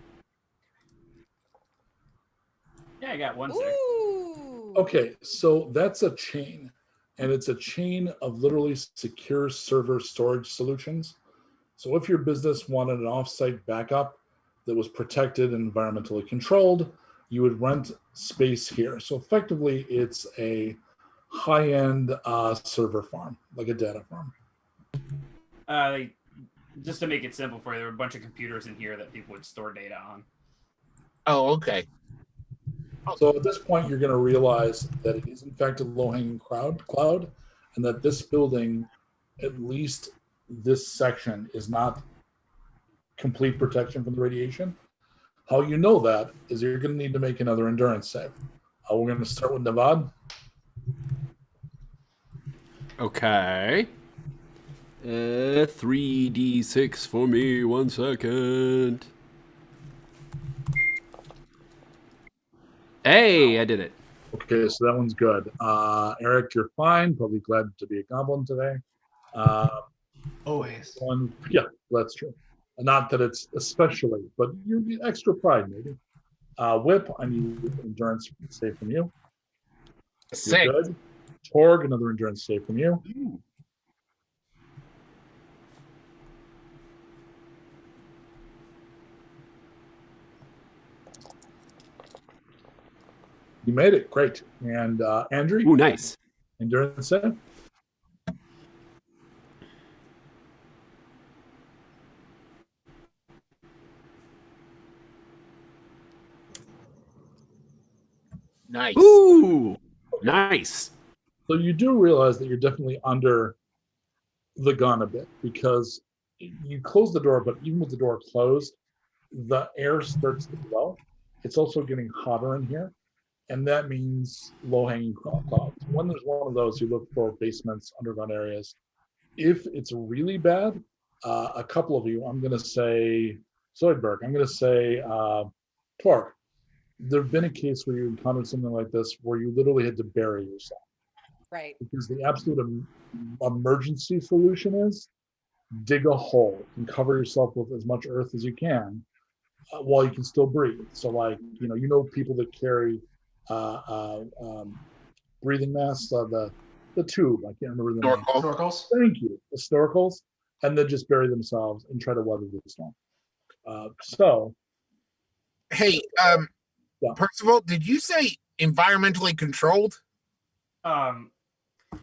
Yeah, I got 1 sec. Ooh. Okay, so that's a chain, and it's a chain of literally secure server storage solutions. So if your business wanted an offsite backup that was protected and environmentally controlled, you would rent space here. So effectively, it's a high-end server farm, like a data farm. Just to make it simple for you, there were a bunch of computers in here that people would store data on. Oh, okay. So at this point, you're going to realize that it is in fact a low-hanging cloud, and that this building, at least this section, is not complete protection from the radiation. How you know that is you're going to need to make another endurance save. We're going to start with Navad. Okay. 3d6 for me. 1 second. Hey, I did it. Okay, so that one's good. Erik, you're fine. Probably glad to be a goblin today. Always. Yeah, that's true. Not that it's especially, but you're extra pride maybe. Whip, I need endurance save from you. You're good. Torg, another endurance save from you. You made it. Great. And Andry? Ooh, nice. Endurance save? Nice. Ooh, nice. So you do realize that you're definitely under the gun a bit, because you close the door, but even with the door closed, the air starts to blow. It's also getting hotter in here, and that means low-hanging clouds. When there's one of those, you look for basements, underground areas. If it's really bad, a couple of you, I'm going to say Zoidberg, I'm going to say Torg. There have been a case where you encountered something like this where you literally had to bury yourself. Right. Because the absolute emergency solution is dig a hole and cover yourself with as much earth as you can while you can still breathe. So, like, you know people that carry breathing masks, the tube. I can't remember the name. Snorkels. Thank you, the snorkels, and then just bury themselves and try to weather the storm. Hey, Yeah. Percival, did you say environmentally controlled? I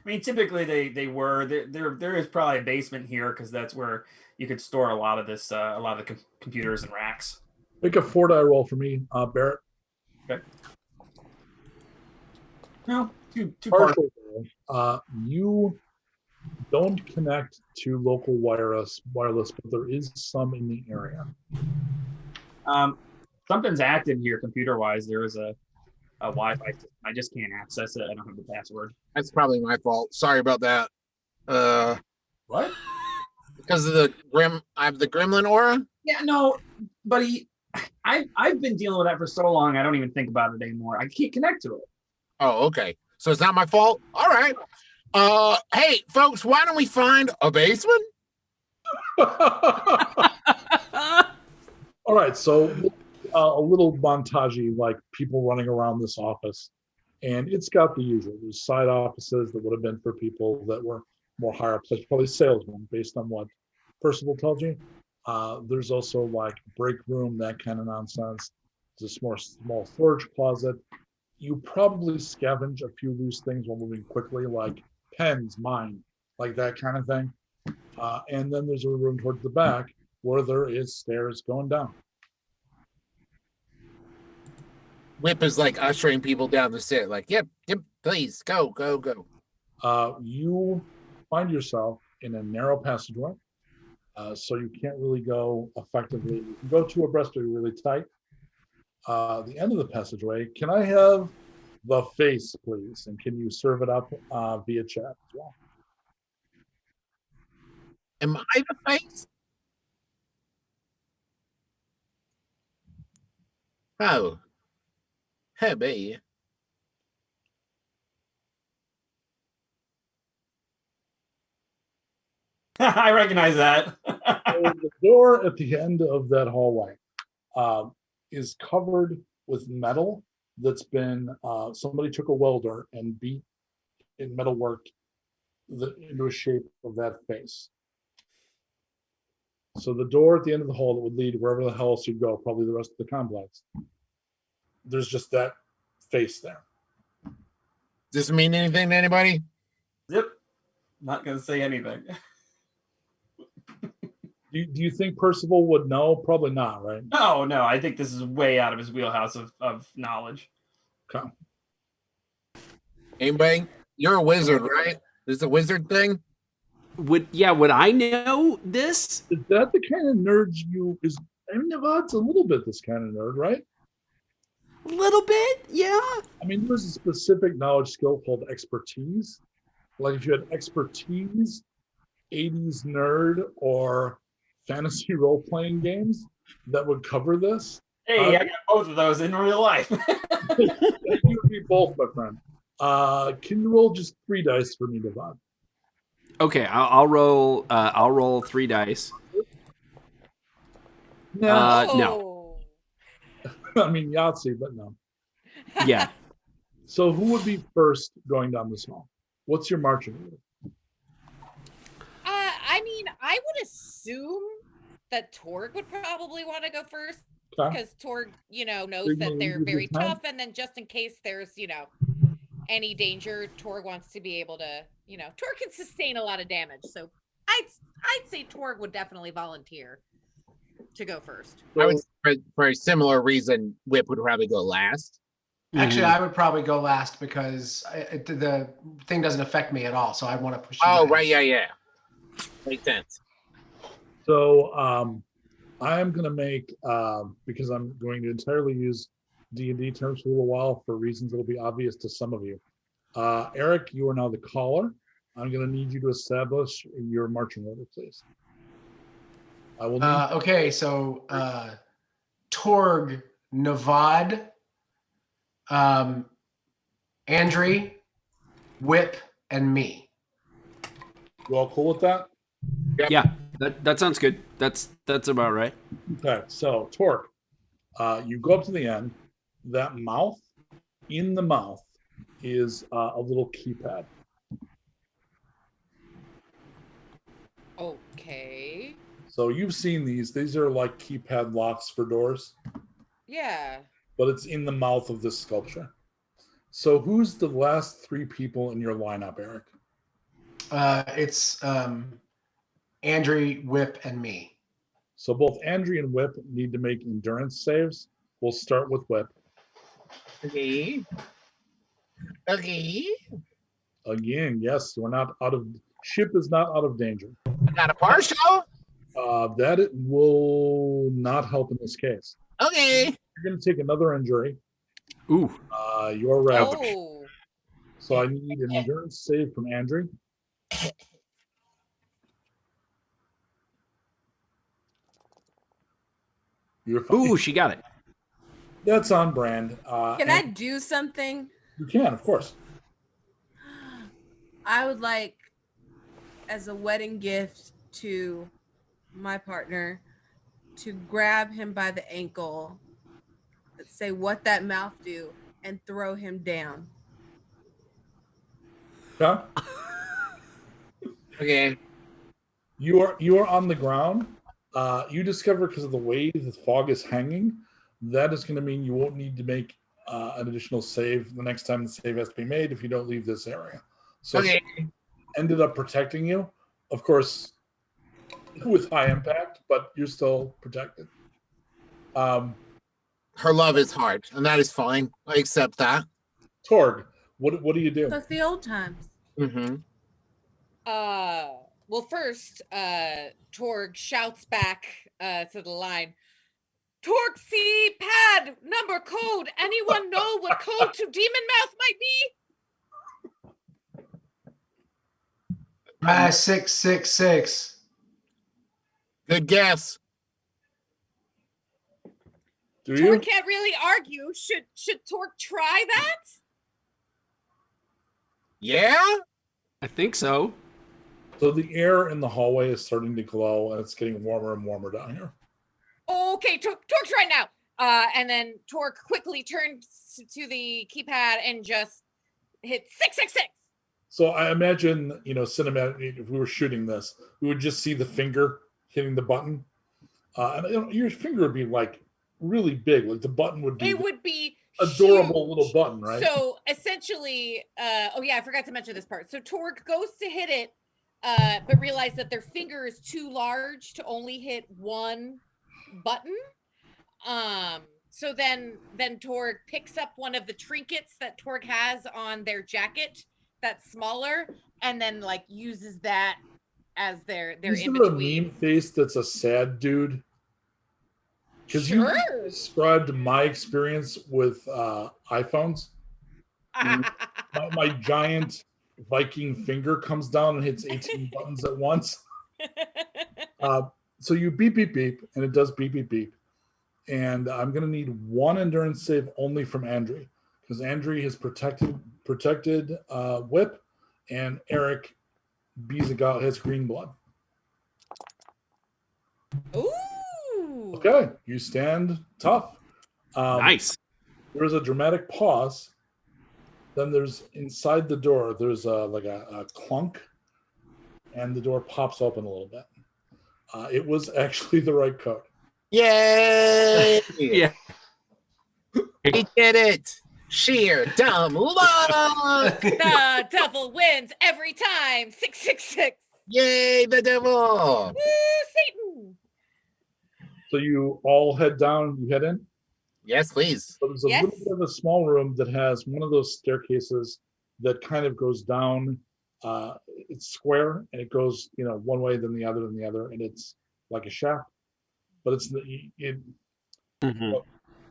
mean, typically they were. There is probably a basement here because that's where you could store a lot of this, a lot of the computers and racks. Make a 4-die roll for me, Barrett. Okay. No, two Partial roll. You don't connect to local wireless, but there is some in the area. Something's active here computer-wise. There is a Wi-Fi system. I just can't access it. I don't have the password. That's probably my fault. Sorry about that. What? Because of the I have the gremlin aura? Yeah, no, buddy. I've been dealing with that for so long. I don't even think about it anymore. I can't connect to it. Oh, okay. So it's not my fault? All right. Hey, folks, why don't we find a basement? All right, so a little montage, like people running around this office, and it's got the usual. There's side offices that would have been for people that were more higher up, probably salesmen, based on what Percival told you. There's also like break room, that kind of nonsense. There's a small storage closet. You probably scavenge a few loose things while moving quickly, like pens, mine, like that kind of thing. And then there's a room towards the back where there is stairs going down. Whip is like ushering people down the stairs, like, yep, please, go. You find yourself in a narrow passageway, so you can't really go effectively. You can go two abreast or you're really tight. The end of the passageway, can I have the face, please? And can you serve it up via chat as well? Am I the face? Oh. Hey, I recognize that. So the door at the end of that hallway is covered with metal that's been somebody took a welder and beat in metalwork into a shape of that face. So the door at the end of the hall that would lead wherever the hell else you'd go, probably the rest of the complex. There's just that face there. Does this mean anything to anybody? Yep. Not gonna say anything. Do you think Percival would know? Probably not, right? No. I think this is way out of his wheelhouse of knowledge. Okay. Anybody? You're a wizard, right? This is a wizard thing? Would I know this? Is that the kind of nerd you is? I mean, Nevada's a little bit this kind of nerd, right? A little bit, yeah. I mean, there's a specific knowledge skill called expertise. Like if you had expertise, 80s nerd, or fantasy role-playing games that would cover this. Hey, I got both of those in real life. You would be both, my friend. Can you roll just 3 dice for me, Devon? Okay, I'll roll. I'll roll 3 dice. No. I mean Yahtzee, but no. Yeah. So who would be first going down this hall? What's your marching order? I mean, I would assume that Torg would probably want to go first because Torg, knows that they're very tough, and then just in case there's, any danger, Torg wants to be able to, Torg can sustain a lot of damage. So I'd say Torg would definitely volunteer to go first. I would, for a similar reason, Whip would probably go last. Actually, I would probably go last because the thing doesn't affect me at all. So I want to push. Oh, right. Yeah. Makes sense. So I am going to make, because I'm going to entirely use D&D terms for a little while for reasons that will be obvious to some of you. Erik, you are now the caller. I'm going to need you to establish your marching order, please. I will. Okay, so Torg, Navad, Andry, Whip, and me. You all cool with that? Yep. Yeah, that sounds good. That's about right. Okay, so Torg, you go up to the end. That mouth, in the mouth, is a little keypad. Okay. So you've seen these. These are like keypad locks for doors. Yeah. But it's in the mouth of this sculpture. So who's the last 3 people in your lineup, Erik? It's Andry, Whip, and me. So both Andry and Whip need to make endurance saves. We'll start with Whip. Okay. Again, yes, we're not out of... Ship is not out of danger. Got a partial? That it will not help in this case. Okay. You're going to take another injury. Ooh. You're ravaged. Oh. So I need an endurance save from Andry. You're fine. Ooh, she got it. That's on brand. Can I do something? You can, of course. I would like, as a wedding gift to my partner, to grab him by the ankle, say what that mouth do, and throw him down. Okay. Okay. You are on the ground. You discover because of the way the fog is hanging, that is going to mean you won't need to make an additional save the next time the save has to be made if you don't leave this area. So Okay. ended up protecting you, of course, with high impact, but you're still protected. Her love is hard, and that is fine. I accept that. Torg, what do you do? Like the old times. Mm-hmm. Well, first, Torg shouts back to the line. Torg C pad number code. Anyone know what code to Demon Mouth might be? 666. Good guess. Do Torg you? can't really argue. Should Torg try that? Yeah? I think so. So the air in the hallway is starting to glow, and it's getting warmer and warmer down here. Okay, Torg's right now. And then Torg quickly turns to the keypad and just hit 666. So I imagine, cinematic. If we were shooting this, we would just see the finger hitting the button, and your finger would be like really big. Like the button would be. It would be adorable huge. Little button, right? So essentially, I forgot to mention this part. So Torg goes to hit it, but realized that their finger is too large to only hit one button. So then Torg picks up one of the trinkets that Torg has on their jacket that's smaller, and then like uses that as their Is in there a between. meme face that's a sad dude? Because Sure. you described my experience with iPhones. my giant Viking finger comes down and hits 18 buttons at once. So you beep, beep, beep, and it does beep, beep, beep. And I'm going to need one endurance save only from Andry, because Andry has protected Whip, and Erik has green blood. Ooh. Okay, you stand tough. Nice. There's a dramatic pause. Then there's inside the door, there's a clunk, and the door pops open a little bit. It was actually the right code. Yay! Yeah. We did it! Sheer dumb luck! The devil wins every time. 666. Yay, the devil! Woo, Satan. So you all head down, you head in. Yes, please. So there's a little bit of a small room that has one of those staircases that kind of goes down. It's square, and it goes, one way, then the other, and it's like a shaft. But it's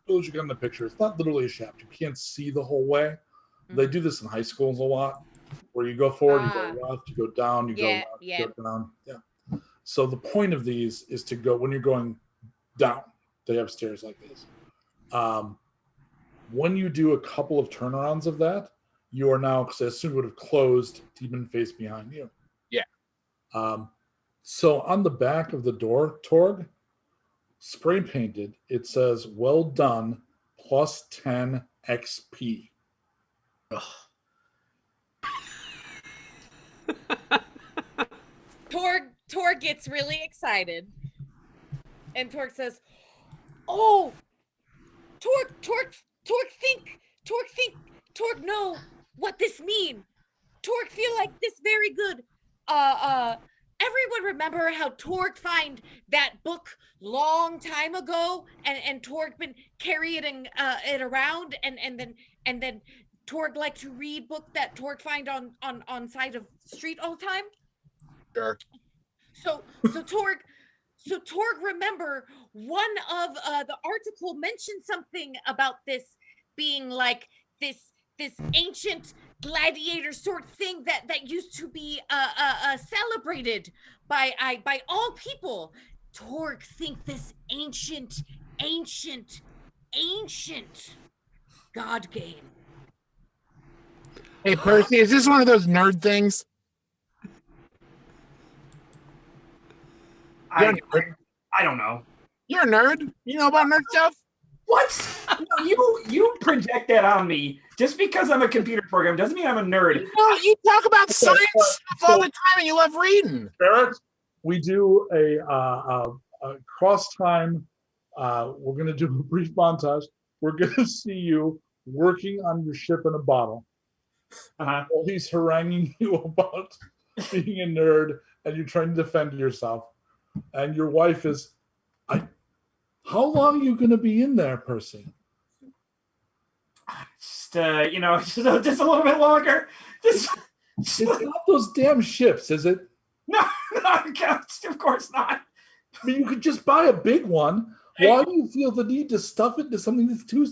those you got in the picture. It's not literally a shaft. You can't see the whole way. Mm-hmm. They do this in high schools a lot, where you go forward, you go left, you go down, you go left, you go down. Yeah. So the point of these is to go when you're going down. They have stairs like this. When you do a couple of turnarounds of that, you are now, because I assume it would have closed, demon face behind you. Yeah. So on the back of the door, Torg, spray painted, it says, "Well done, plus 10 XP." Torg gets really excited, and Torg says, "Oh, Torg know what this mean. Torg feel like this very good. Everyone remember how Torg find that book long time ago, and Torg been carrying it around, and then Torg like to read book that Torg find on side of street all the time. Sure. So Torg remember one of the article mentioned something about this being like this ancient gladiator sort thing that used to be celebrated by all people. Torg think this ancient god game." Hey, Percy, is this one of those nerd things? I don't know. You're a nerd. You know about nerd stuff? What? No, you project that on me. Just because I'm a computer program doesn't mean I'm a nerd. No, you talk about science stuff all the time, and you love reading. Barrett, we do a cross time. We're going to do a brief montage. We're going to see you working on your ship in a bottle. While he's haranguing you about being a nerd, and you're trying to defend yourself. And your wife is, how long are you going to be in there, Percy? Just just a little bit longer. It's not those damn ships, is it? No, of course not. I mean, you could just buy a big one. Why do you feel the need to stuff it into something that's too...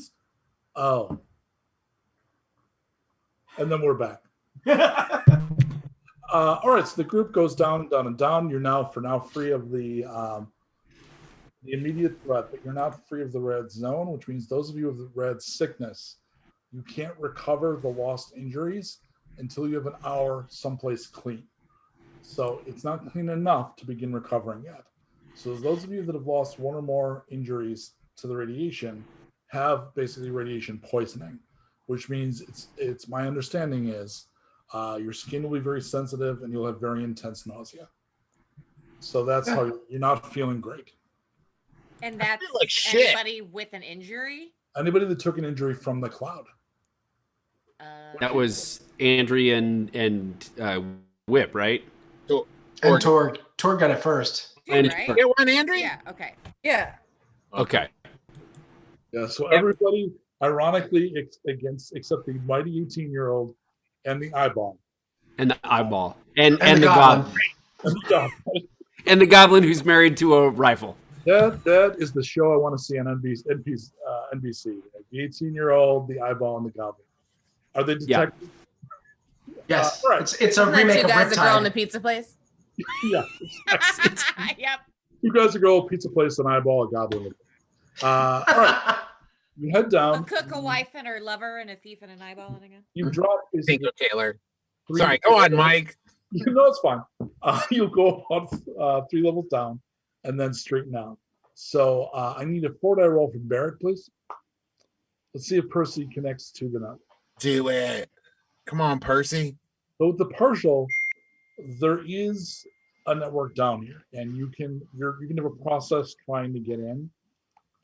Oh. And then we're back. All right, so the group goes down, down, and down. You're now free of the immediate threat, but you're not free of the red zone, which means those of you with the red sickness, you can't recover the lost injuries until you have an hour someplace clean. So it's not clean enough to begin recovering yet. So those of you that have lost one or more injuries to the radiation have basically radiation poisoning, which means it's my understanding is your skin will be very sensitive and you'll have very intense nausea. So that's how you're not feeling great. And that's like shit. anybody with an injury? Anybody that took an injury from the cloud. That was Andry and Whip, right? And Torg got it first. Dude, And- right? Get one, Andry? Yeah, okay. Yeah. Okay. Yeah, so everybody, ironically, except the mighty 18-year-old and the eyeball. And the eyeball. And the goblin. goblin. And the goblin who's married to a rifle. That is the show I want to see on NBC. The 18-year-old, the eyeball, and the goblin. Are they detectives? Yes. Right. It's a Isn't that remake two of guys, a girl, and a Riptide. pizza place? Yeah. Yep. You guys are girl, pizza place, an eyeball, a goblin. All right. You head A down. cook, a wife, and her lover, and a thief, and an eyeball, and again. You drop Bingo, Taylor. three- Sorry, go on, Mike. You know it's fine. You'll go about 3 levels down and then straighten out. So I need a 4-die roll from Barrett, please. Let's see if Percy connects to the nut. Do it. Come on, Percy. But with the partial, there is a network down here, and you can have a process trying to get in.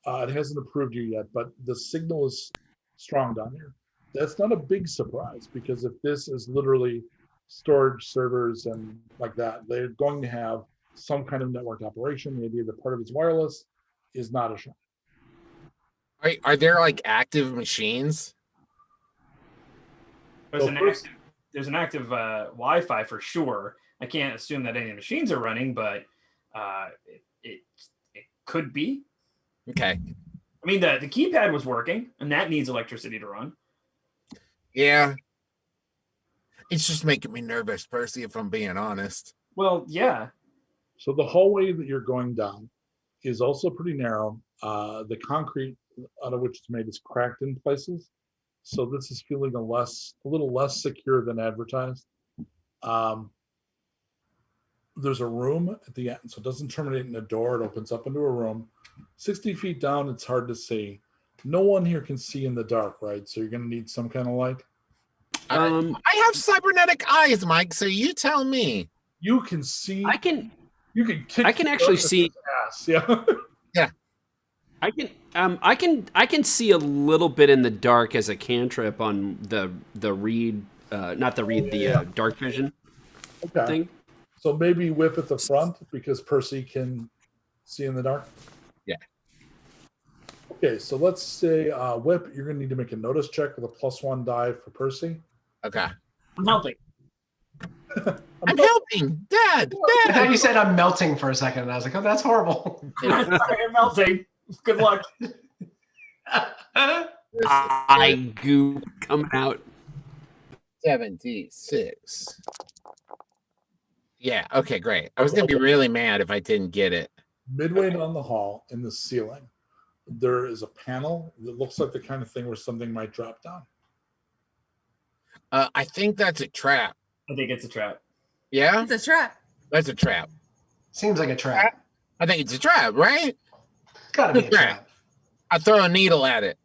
It hasn't approved you yet, but the signal is strong down here. That's not a big surprise, because if this is literally storage servers and like that, they're going to have some kind of network operation. The idea that part of it's wireless is not a shock. Are there like active machines? There's So an first- active Wi-Fi for sure. I can't assume that any of the machines are running, but it could be. Okay. I mean, the keypad was working, and that needs electricity to run. Yeah. It's just making me nervous, Percy, if I'm being honest. Well, yeah. So the hallway that you're going down is also pretty narrow. The concrete out of which it's made is cracked in places. So this is feeling a little less secure than advertised. There's a room at the end, so it doesn't terminate in a door. It opens up into a room. 60 feet down, it's hard to see. No one here can see in the dark, right? So you're going to need some kind of light. I have cybernetic eyes, Mike, so you tell me. You can see. I can Kick. I can actually see. Ass. Yeah. I can see a little bit in the dark as a cantrip on the read, not the read, the dark vision Okay. thing. So maybe Whip at the front because Percy can see in the dark. Yeah. Okay, so let's say Whip, you're gonna need to make a notice check with a +1 die for Percy. Okay. I'm helping. I'm helping. Dad. I thought you said I'm melting for a second, and I was like, oh, that's horrible. I'm melting. Good luck. Eye goo coming out. 76. Yeah, okay, great. I was going to be really mad if I didn't get it. Midway down the hall in the ceiling, there is a panel that looks like the kind of thing where something might drop down. I think that's a trap. I think it's a trap. Yeah? It's a trap. That's a trap. Seems like a trap. I think it's a trap, right? Gotta be a trap. I throw a needle at it.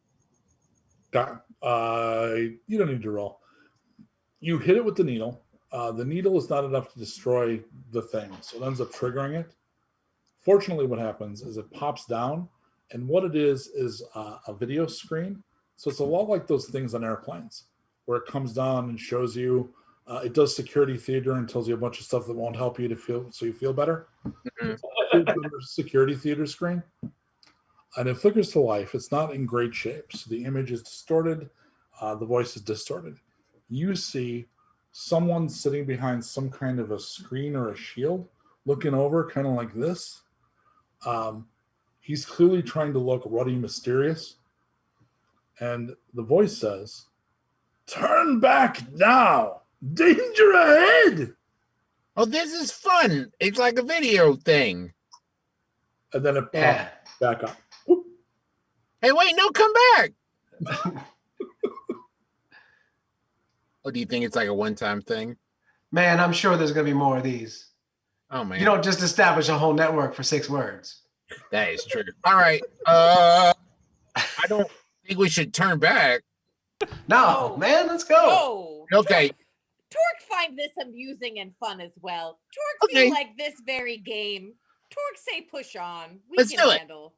You don't need to roll. You hit it with the needle. The needle is not enough to destroy the thing, so it ends up triggering it. Fortunately, what happens is it pops down, and what it is a video screen. So it's a lot like those things on airplanes, where it comes down and shows you. It does security theater and tells you a bunch of stuff that won't help you to feel so you feel better. It's a security theater screen, and it flickers to life. It's not in great shape, so the image is distorted. The voice is distorted. You see someone sitting behind some kind of a screen or a shield, looking over, kind of like this. He's clearly trying to look ruddy, mysterious, and the voice says, "Turn back now! Danger ahead!" Oh, this is fun. It's like a video thing. And then it pops Yeah. back up. Hey, wait, no, come back. Oh, do you think it's like a one-time thing? Man, I'm sure there's going to be more of these. Oh man, You don't just establish a whole network for 6 words. that is true. All right. I don't think we should turn back. No, Oh. man, let's go. No. Okay. Torg find this amusing and fun as well. Torg Okay. feel like this very game. Torg say push on. We Let's can do it. handle.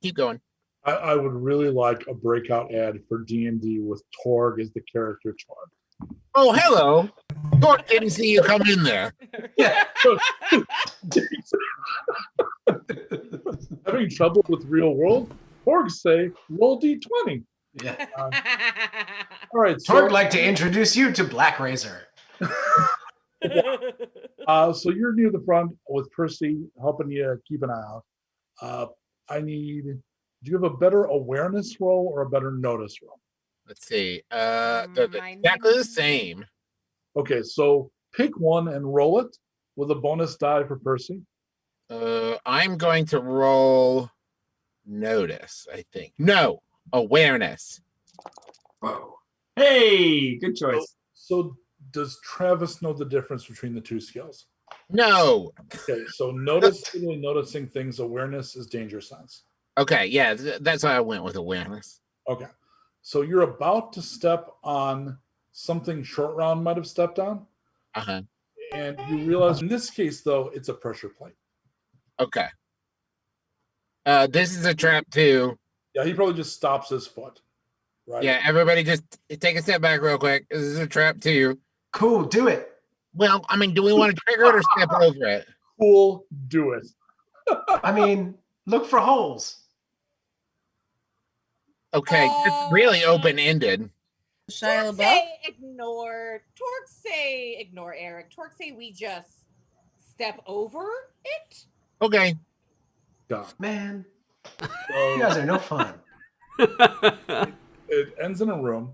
Keep going. I would really like a breakout ad for D&D with Torg as the character Torg. Oh, hello. Torg didn't see you come in there. Yeah. Having trouble with real world? Torg say, roll D20. Yeah. All right, Torg like to introduce you to Black Razor. So you're near the front with Percy helping you keep an eye out. Do you have a better awareness roll or a better notice roll? Let's see. They're exactly the same. Okay, so pick one and roll it with a bonus die for Percy. I'm going to roll notice, I think. No, awareness. Whoa. Hey, good choice. So does Travis know the difference between the two skills? No. Okay, so noticing things, awareness is danger sense. Okay, yeah, that's why I went with awareness. Okay, so you're about to step on something Short Round might have stepped on, Uh-huh. and you realize in this case, though, it's a pressure plate. Okay. This is a trap too. Yeah, he probably just stops his foot. Right. Yeah, everybody just take a step back real quick. This is a trap too. Cool, do it. Well, I mean, do we want to trigger it or step over it? Cool, do it. I mean, look for holes. Okay, it's really open-ended. Shia Torg LaBeouf? say ignore. Torg say ignore Erik. Torg say we just step over it. Okay. Yeah. Man, you So guys are no fun. it ends in a room.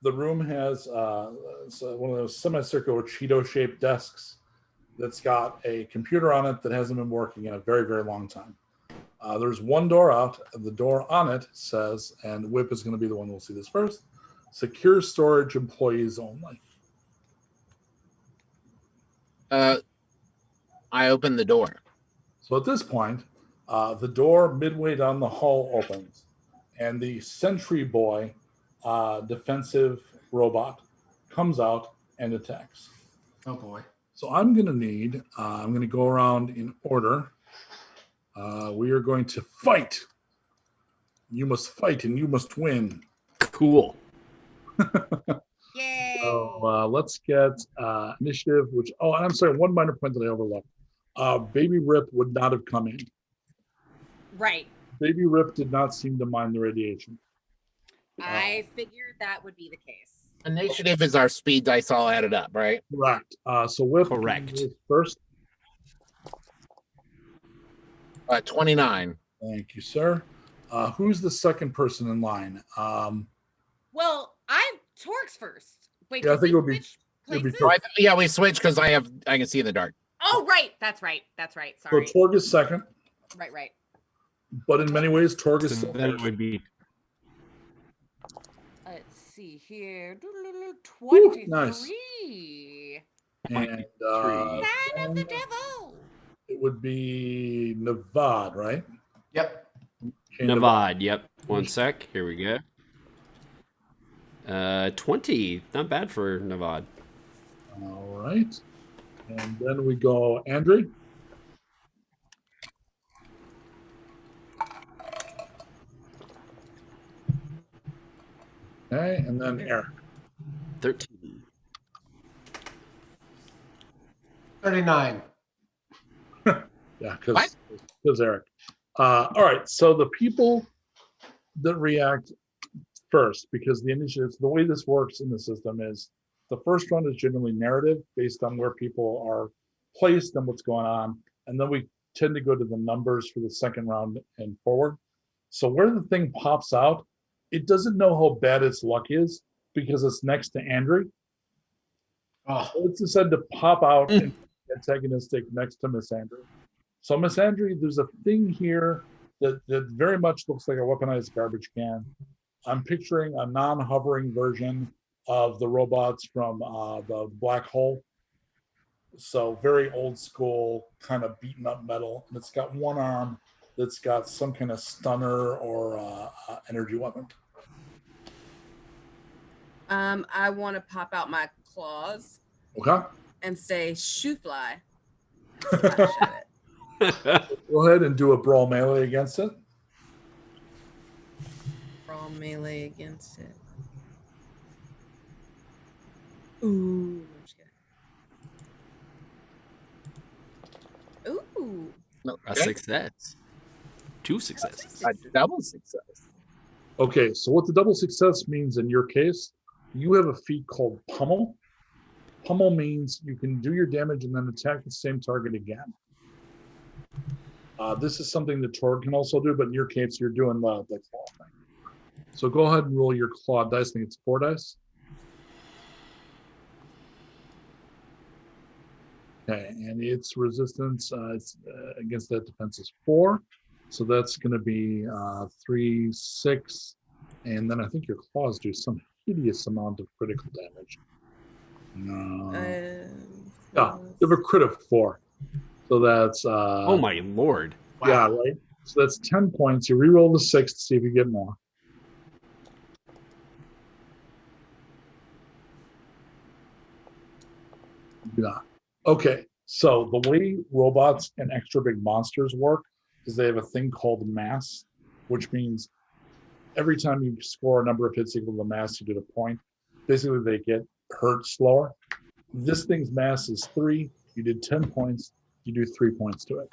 The room has one of those semicircular Cheeto-shaped desks that's got a computer on it that hasn't been working in a very, very long time. There's one door out, and the door on it says, and Whip is going to be the one who will see this first, secure storage employees only. I opened the door. So at this point, the door midway down the hall opens, and the sentry boy defensive robot comes out and attacks. Oh boy. So I'm going to need, I'm going to go around in order. We are going to fight. You must fight and you must win. Cool. Yay! So let's get initiative, which, and I'm sorry, one minor point that I overlooked. Baby Rip would not have come in. Right. Baby Rip did not seem to mind the radiation. I figured that would be the case. Initiative is our speed dice all added up, right? Correct. So Whip Correct. is first. 29. Thank you, sir. Who's the second person in line? Well, Torg's first. Wait, Yeah, I did think we it'd be switch places? Torg. Yeah, we switched because I can see in the dark. Oh, right. That's right. So Sorry. Torg is second, Right. but in many ways, Torg is So still then it first. would be Let's see here. Woo, 23. nice. And Sign of the devil. it would be Navad, right? Yep. Okay, Navad. Yep. One sec. Here we go. 20. Not bad for Navad. All right. And then we go Andry. Okay, and then Erik. 13. 39. Yeah, because Erik. All right, so the people that react first, because the initiatives, the way this works in the system is the first round is generally narrative based on where people are placed and what's going on. And then we tend to go to the numbers for the second round and forward. So where the thing pops out, it doesn't know how bad its luck is because it's next to Andry. Oh, So it's decided to pop out and antagonistic next to Miss Andry. So Miss Andry, there's a thing here that very much looks like a weaponized garbage can. I'm picturing a non-hovering version of the robots from the black hole. So very old school, kind of beaten up metal, and it's got one arm that's got some kind of stunner or energy weapon. I want to pop out my claws Okay. and say, "Shoo fly." Slash at it. Go ahead and do a brawl melee against it. Brawl melee against it. Ooh. I'm just kidding. Ooh. A success. 2 successes. A double success. Okay, so what the double success means in your case, you have a feat called pummel. Pummel means you can do your damage and then attack the same target again. This is something that Torg can also do, but in your case, you're doing the claw thing. So go ahead and roll your claw dice. I think it's 4 dice. Okay, and its resistance against that defense is 4. So that's going to be 3, 6, and then I think your claws do some hideous amount of critical damage. Yeah, you have a crit of 4. So that's... oh my lord. Wow. Yeah, right? So that's 10 points. You reroll the 6 to see if you get more. Do not. Okay, so the way robots and extra big monsters work is they have a thing called mass, which means every time you score a number of hits equal to the mass, you get a point. Basically, they get hurt slower. This thing's mass is 3. You did 10 points. You do 3 points to it.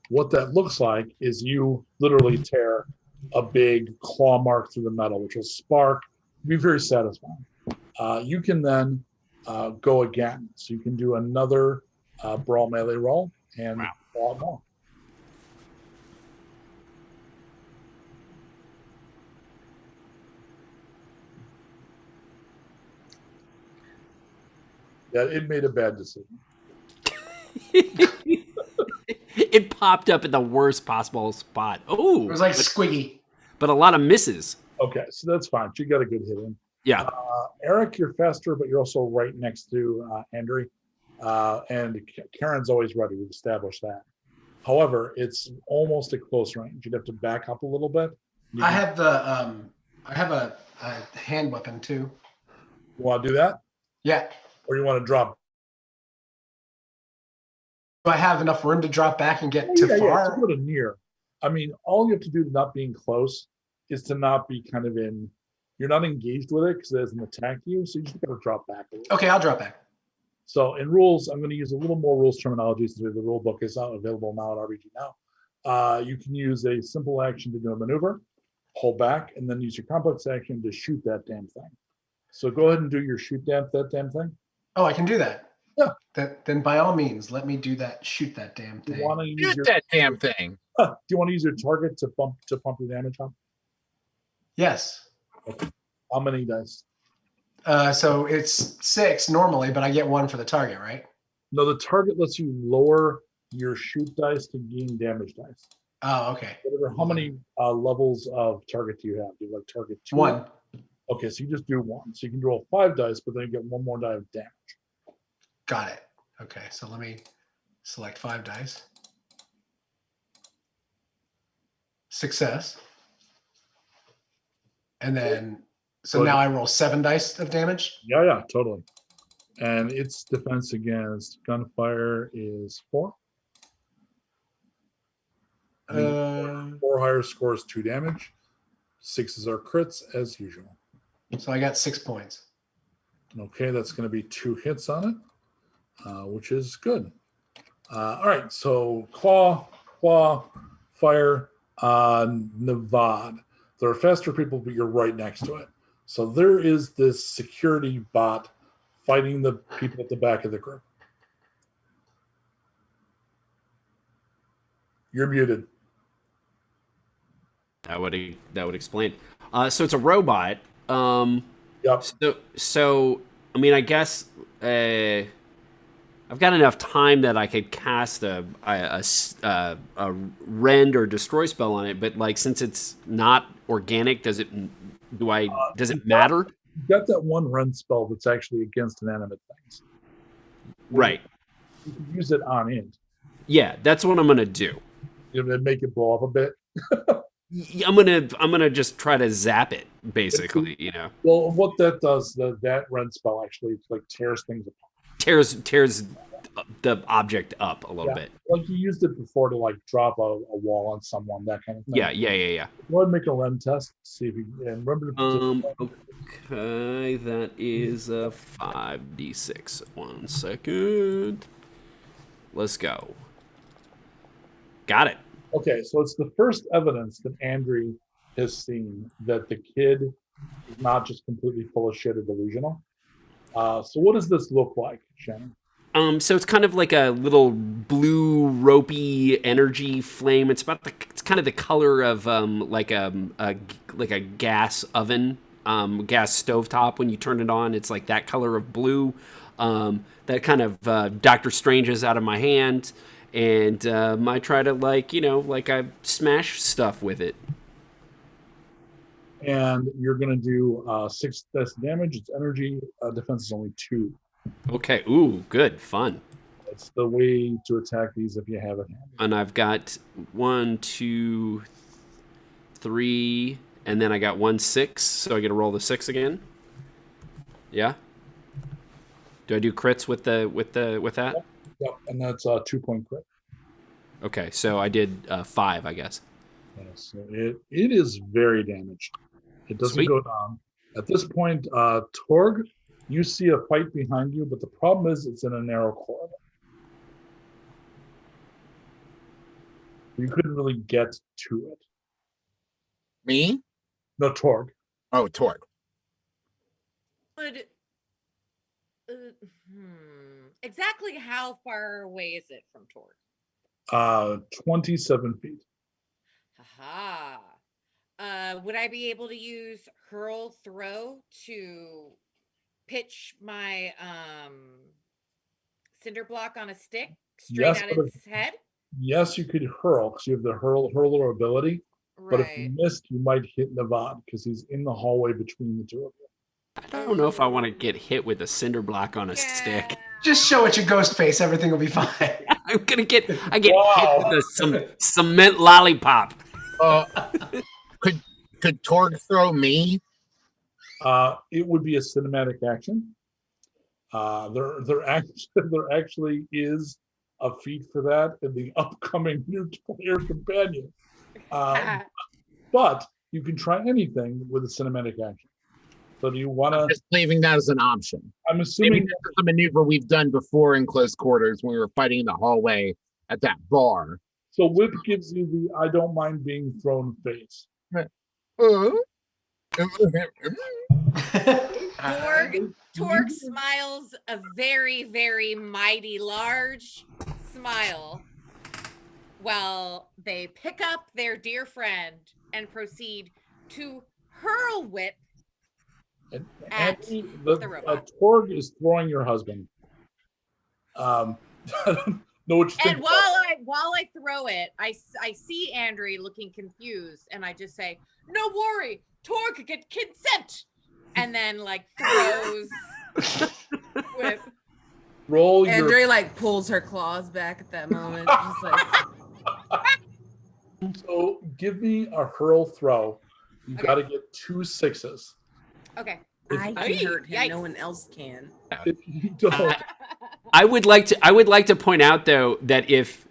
What that looks like is you literally tear a big claw mark through the metal, which will spark, be very satisfying. You can then go again. So you can do another brawl melee roll and claw more. Yeah, it made a bad decision. It popped up at the worst possible spot. Oh, It was like squiggy. but a lot of misses. Okay, so that's fine. You got a good hit in. Yeah. Erik, you're faster, but you're also right next to Andry. And Karen's always ready. We've established that. However, it's almost at close range. You'd have to back up a little bit. I have a hand weapon too. You want to do that? Yeah. Or you want to drop? Do I have enough room to drop back and get Yeah, far? to go to near. I mean, all you have to do to not being close is to not be kind of in. You're not engaged with it because it doesn't attack you, so you just got to drop back a little. Okay, I'll drop back. So in rules, I'm going to use a little more rules terminology since the rule book is available now at RBG Now. You can use a simple action to do a maneuver, hold back, and then use your complex action to shoot that damn thing. So go ahead and do your that damn thing. Oh, I can do that. Yeah. Then by all means, let me do that. Shoot that damn thing. Shoot that damn thing. Do you want to use your target to pump your damage up? Yes. Okay. How many dice? So it's 6 normally, but I get 1 for the target, right? No, the target lets you lower your shoot dice to gain damage dice. Oh, okay. How many levels of target do you have? Do you like target 2? 1. Okay, so you just do 1. So you can roll 5 dice, but then you get 1 more die of damage. Got it. Okay, so let me select 5 dice. Success. And then, so now I roll 7 dice of damage? Yeah, totally. And its defense against gunfire is 4. 4 higher scores 2 damage. 6s are crits as usual. So I got 6 points. Okay, that's going to be 2 hits on it, which is good. All right, so claw, fire, Nevad. There are faster people, but you're right next to it. So there is this security bot fighting the people at the back of the group. You're muted. That would explain. So it's a robot. Yep. So I mean, I guess I've got enough time that I could cast a rend or destroy spell on it. But like, since it's not organic, does it matter? You got that one rend spell that's actually against inanimate things. Right. You can use it on it. Yeah, that's what I'm gonna do. You know, make it blow up a bit. I'm gonna just try to zap it, basically. You know, Well, what that does, that rend spell actually like tears things apart. tears the object up a little bit. Like you used it before to like drop a wall on someone, that kind of thing. Yeah. Go ahead and make a rend test. See if you and remember to Okay, that is a 5d6. 1 second. Let's go. Got it. Okay, so it's the first evidence that Andry has seen that the kid is not just completely full of shit or delusional. So what does this look like, Shannon? So it's kind of like a little blue ropey energy flame. It's kind of the color of like a gas oven, gas stovetop. When you turn it on, it's like that color of blue. That kind of Doctor Strange's out of my hand, and I try to like I smash stuff with it. And you're gonna do 6 damage. Its energy defense is only 2. Okay. Ooh, good. Fun. That's the way to attack these if you have it handy. And I've got 1, 2, 3, and then I got 1 6. So I get to roll the 6 again. Yeah. Do I do crits with that? Yep, and that's a 2-point crit. Okay, so I did 5, I guess. Yeah, so it is very damaged. It doesn't Sweet. go down. At this point, Torg, you see a fight behind you, but the problem is it's in a narrow corridor. You couldn't really get to it. Me? No, Torg. Oh, Torg. Exactly how far away is it from Torg? 27 feet. Haha. Would I be able to use hurl throw to pitch my cinder block on a stick straight at its head? Yes, you could hurl because you have the hurler ability. But if you Right. missed, you might hit Navad because he's in the hallway between the two of you. I don't know if I want to get hit with a cinder block on a stick. Just show it your ghost face. Everything will be fine. I get hit with some cement lollipop. Could Torg throw me? It would be a cinematic action. There actually is a feat for that in the upcoming new player companion. But you can try anything with a cinematic action. So do you want to? Just leaving that as an option. I'm assuming Maybe this is a maneuver we've done before in close quarters when we were fighting in the hallway at that bar. so. Whip gives you the "I don't mind being thrown" face. Torg smiles a very, very mighty large smile while they pick up their dear friend and proceed to hurl Whip at the robot. Torg is throwing your husband. I don't know what you think. And while I throw it, I see Andry looking confused, and I just say, "No worry, Torg get consent," and then like throws Whip. Roll your. Andry like pulls her claws back at that moment. Just like, So give me a hurl throw. You Okay. got to get 2 6s. Okay. I can hurt him. Yikes. No one else can. If you don't, I would like to point out though that if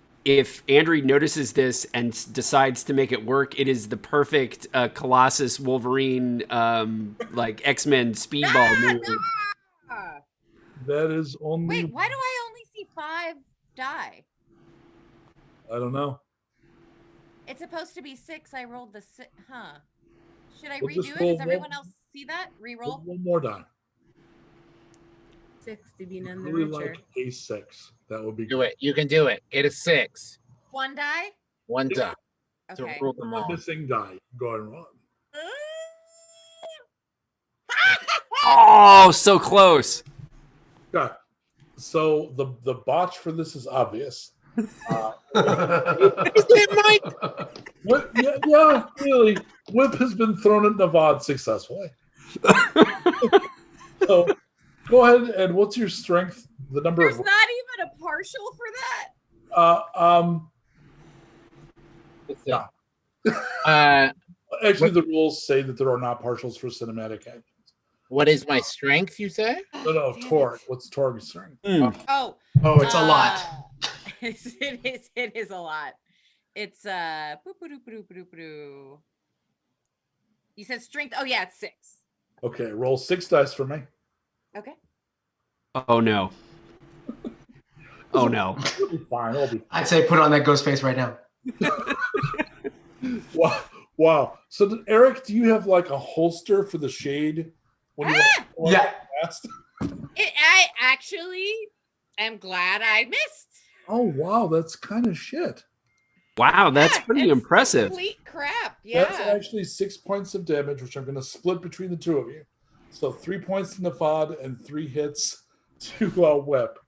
Andry notices this and decides to make it work, it is the perfect Colossus Wolverine like X-Men speedball move. that is only. Wait, why do I only see 5 die? I don't know. It's supposed to be 6. I rolled the 6. Huh? Should I We'll just redo it? roll Does everyone else see that? Roll Reroll. one more die. 6 to be none I the really richer. like a 6. That would be Do it. You can do it. Get a 6. 1 die. 1 die. So Okay. roll them good. all. Missing die. Go ahead and run. Oh, so close. Okay. So the botch for this is obvious. Whip, yeah, really. Whip has been thrown at Navad successfully. So go ahead and what's your strength the number There's of not even a partial for that. yeah. Actually, the rules say that there are not partials for cinematic actions. What is my strength, you say? No, Damn Torg. it. What's Torg's strength? Oh, it's a lot. It is a lot. It's You said strength. Oh yeah, it's 6. Okay, roll 6 dice for me. Okay. Oh no. Oh no. It'll be fine. It'll be fine. I'd say put on that ghost face right now. Wow. So, Erik, do you have like a holster for the shade? When you Yeah. fast? I actually am glad I missed. Oh, wow. That's kind of shit. Wow, that's pretty it's impressive. Complete crap. Yeah. That's actually 6 points of damage, which I'm going to split between the two of you. So 3 points to Navad and 3 hits to Whip.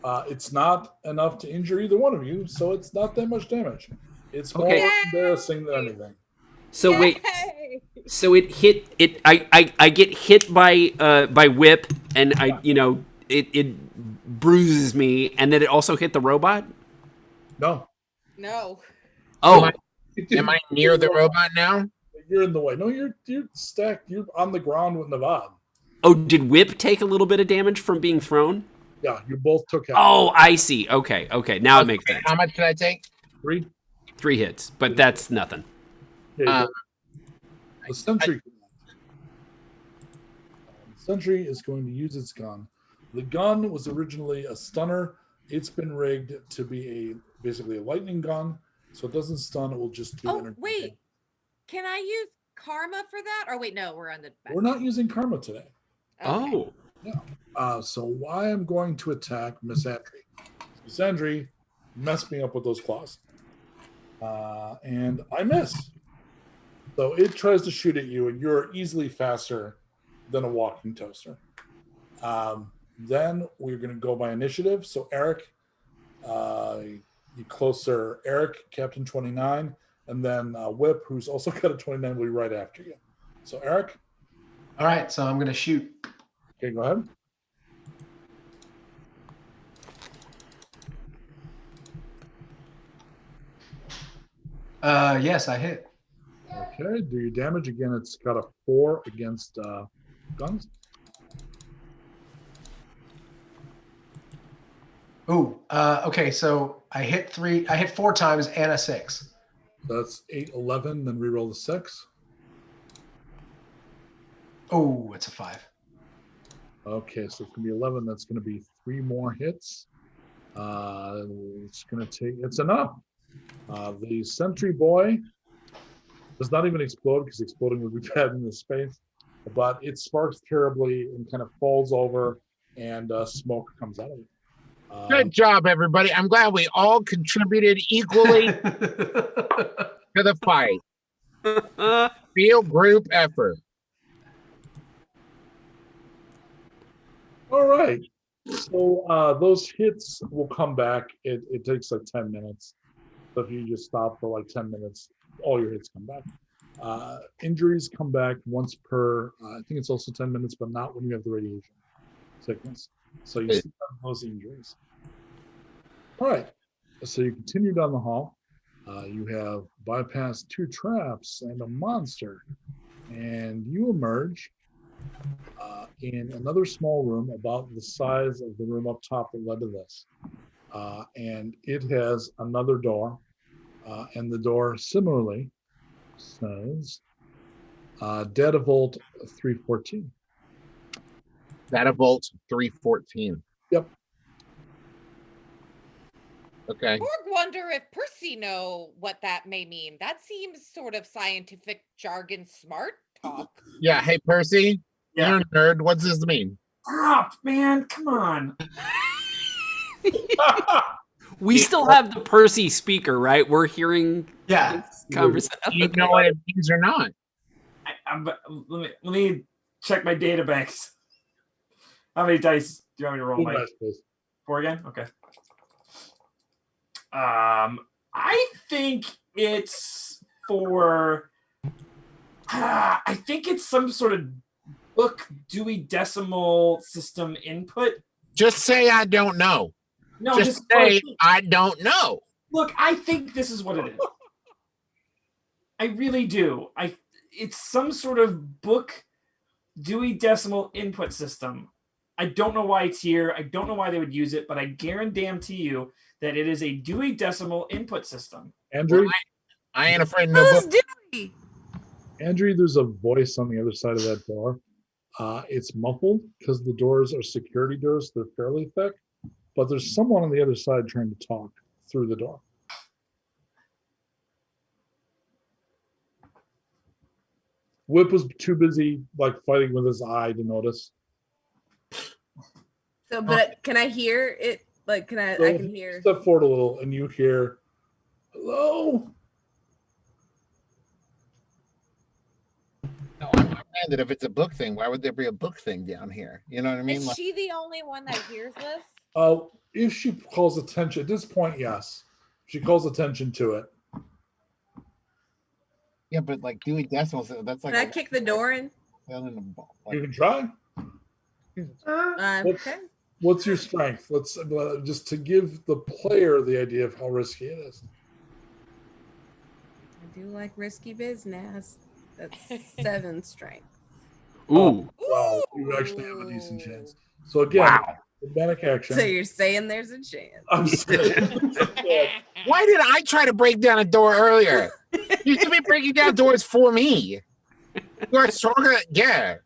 It's not enough to injure either one of you, so it's not that much damage. It's more embarrassing than anything. So wait. So it hit it. I get hit by Whip, and it bruises me, and then it also hit the robot. No. Oh. Am I near the robot now? You're in the way. No, you're stacked. You're on the ground with Navad. Oh, did Whip take a little bit of damage from being thrown? Yeah, you both took out. Oh, I see. Okay. Now it makes sense. How much did I take? 3. 3 hits, but that's nothing. The sentry. The sentry is going to use its gun. The gun was originally a stunner. It's been rigged to be basically a lightning gun, so it doesn't stun. It will just do energy. Wait. Can I use karma for that? Or wait, no, we're on the back. We're not using karma today. Okay. Oh. Yeah. So I am going to attack Miss Andry. Miss Andry messed me up with those claws. And I miss. So it tries to shoot at you, and you're easily faster than a walking toaster. Then we're going to go by initiative. So Erik, you closer. Erik, Captain 29, and then Whip, who's also got a 29, will be right after you. So Erik. All right, so I'm going to shoot. Okay, go ahead. Yes, I hit. Okay, do your damage again. It's got a 4 against guns. Ooh, okay, so I hit 4 times and a 6. That's 8, 11, then reroll the 6. Oh, it's a 5. Okay, so it's going to be 11. That's going to be 3 more hits. It's going to take, it's enough. The sentry boy does not even explode because exploding would be bad in this space, but it sparks terribly and kind of falls over, and smoke comes out of it. Good job, everybody. I'm glad we all contributed equally to the fight. Field group effort. All right. So those hits will come back. It takes like 10 minutes. So if you just stop for like 10 minutes, all your hits come back. Injuries come back once per, I think it's also 10 minutes, but not when you have the radiation sickness. So you still have those injuries. All right. So you continue down the hall. You have bypassed 2 traps and a monster. And you emerge in another small room about the size of the room up top that led to this. And it has another door. And the door similarly says Data Vault 314. Data Vault 314. Yep. Okay. Torg wonder if Percy know what that may mean. That seems sort of scientific jargon smart talk. Yeah. Hey, Percy. Yeah. You're a nerd. What's this mean? Stop, man. Come on. We still have the Percy speaker, right? We're hearing this conversation. Do you know what it means or not? Let me check my data banks. How many dice do you want me to roll? Mike? 4 again? Okay. I think it's for. I think it's some sort of book Dewey Decimal System input Just say I don't know. No, just say I don't know. Look, I think this is what it is. I really do. It's some sort of book Dewey Decimal input system. I don't know why it's here. I don't know why they would use it, but I guarantee you that it is a Dewey Decimal input system. Andrew? Well, I ain't afraid of no book. Dewey? Andrew, there's a voice on the other side of that door. It's muffled because the doors are security doors. They're fairly thick, but there's someone on the other side trying to talk through the door. Whip was too busy fighting with his eye to notice. So, but can I hear it? I can hear. Step forward a little, and you hear, "Hello." No, I'm that if it's a book thing, why would there be a book thing down here? You know what I mean? Is she the only one that hears this? If she calls attention at this point, yes, she calls attention to it. Yeah, but Dewey Decimals, that's Can I kick the door in? You can try. Okay. What's your strength? Let's just to give the player the idea of how risky it is. I do like risky business. That's 7 strength. Ooh. Wow, you actually have a decent chance. So again, dramatic action. So you're saying there's a chance? I'm saying. Why did I try to break down a door earlier? You should be breaking down doors for me. You are stronger. Yeah.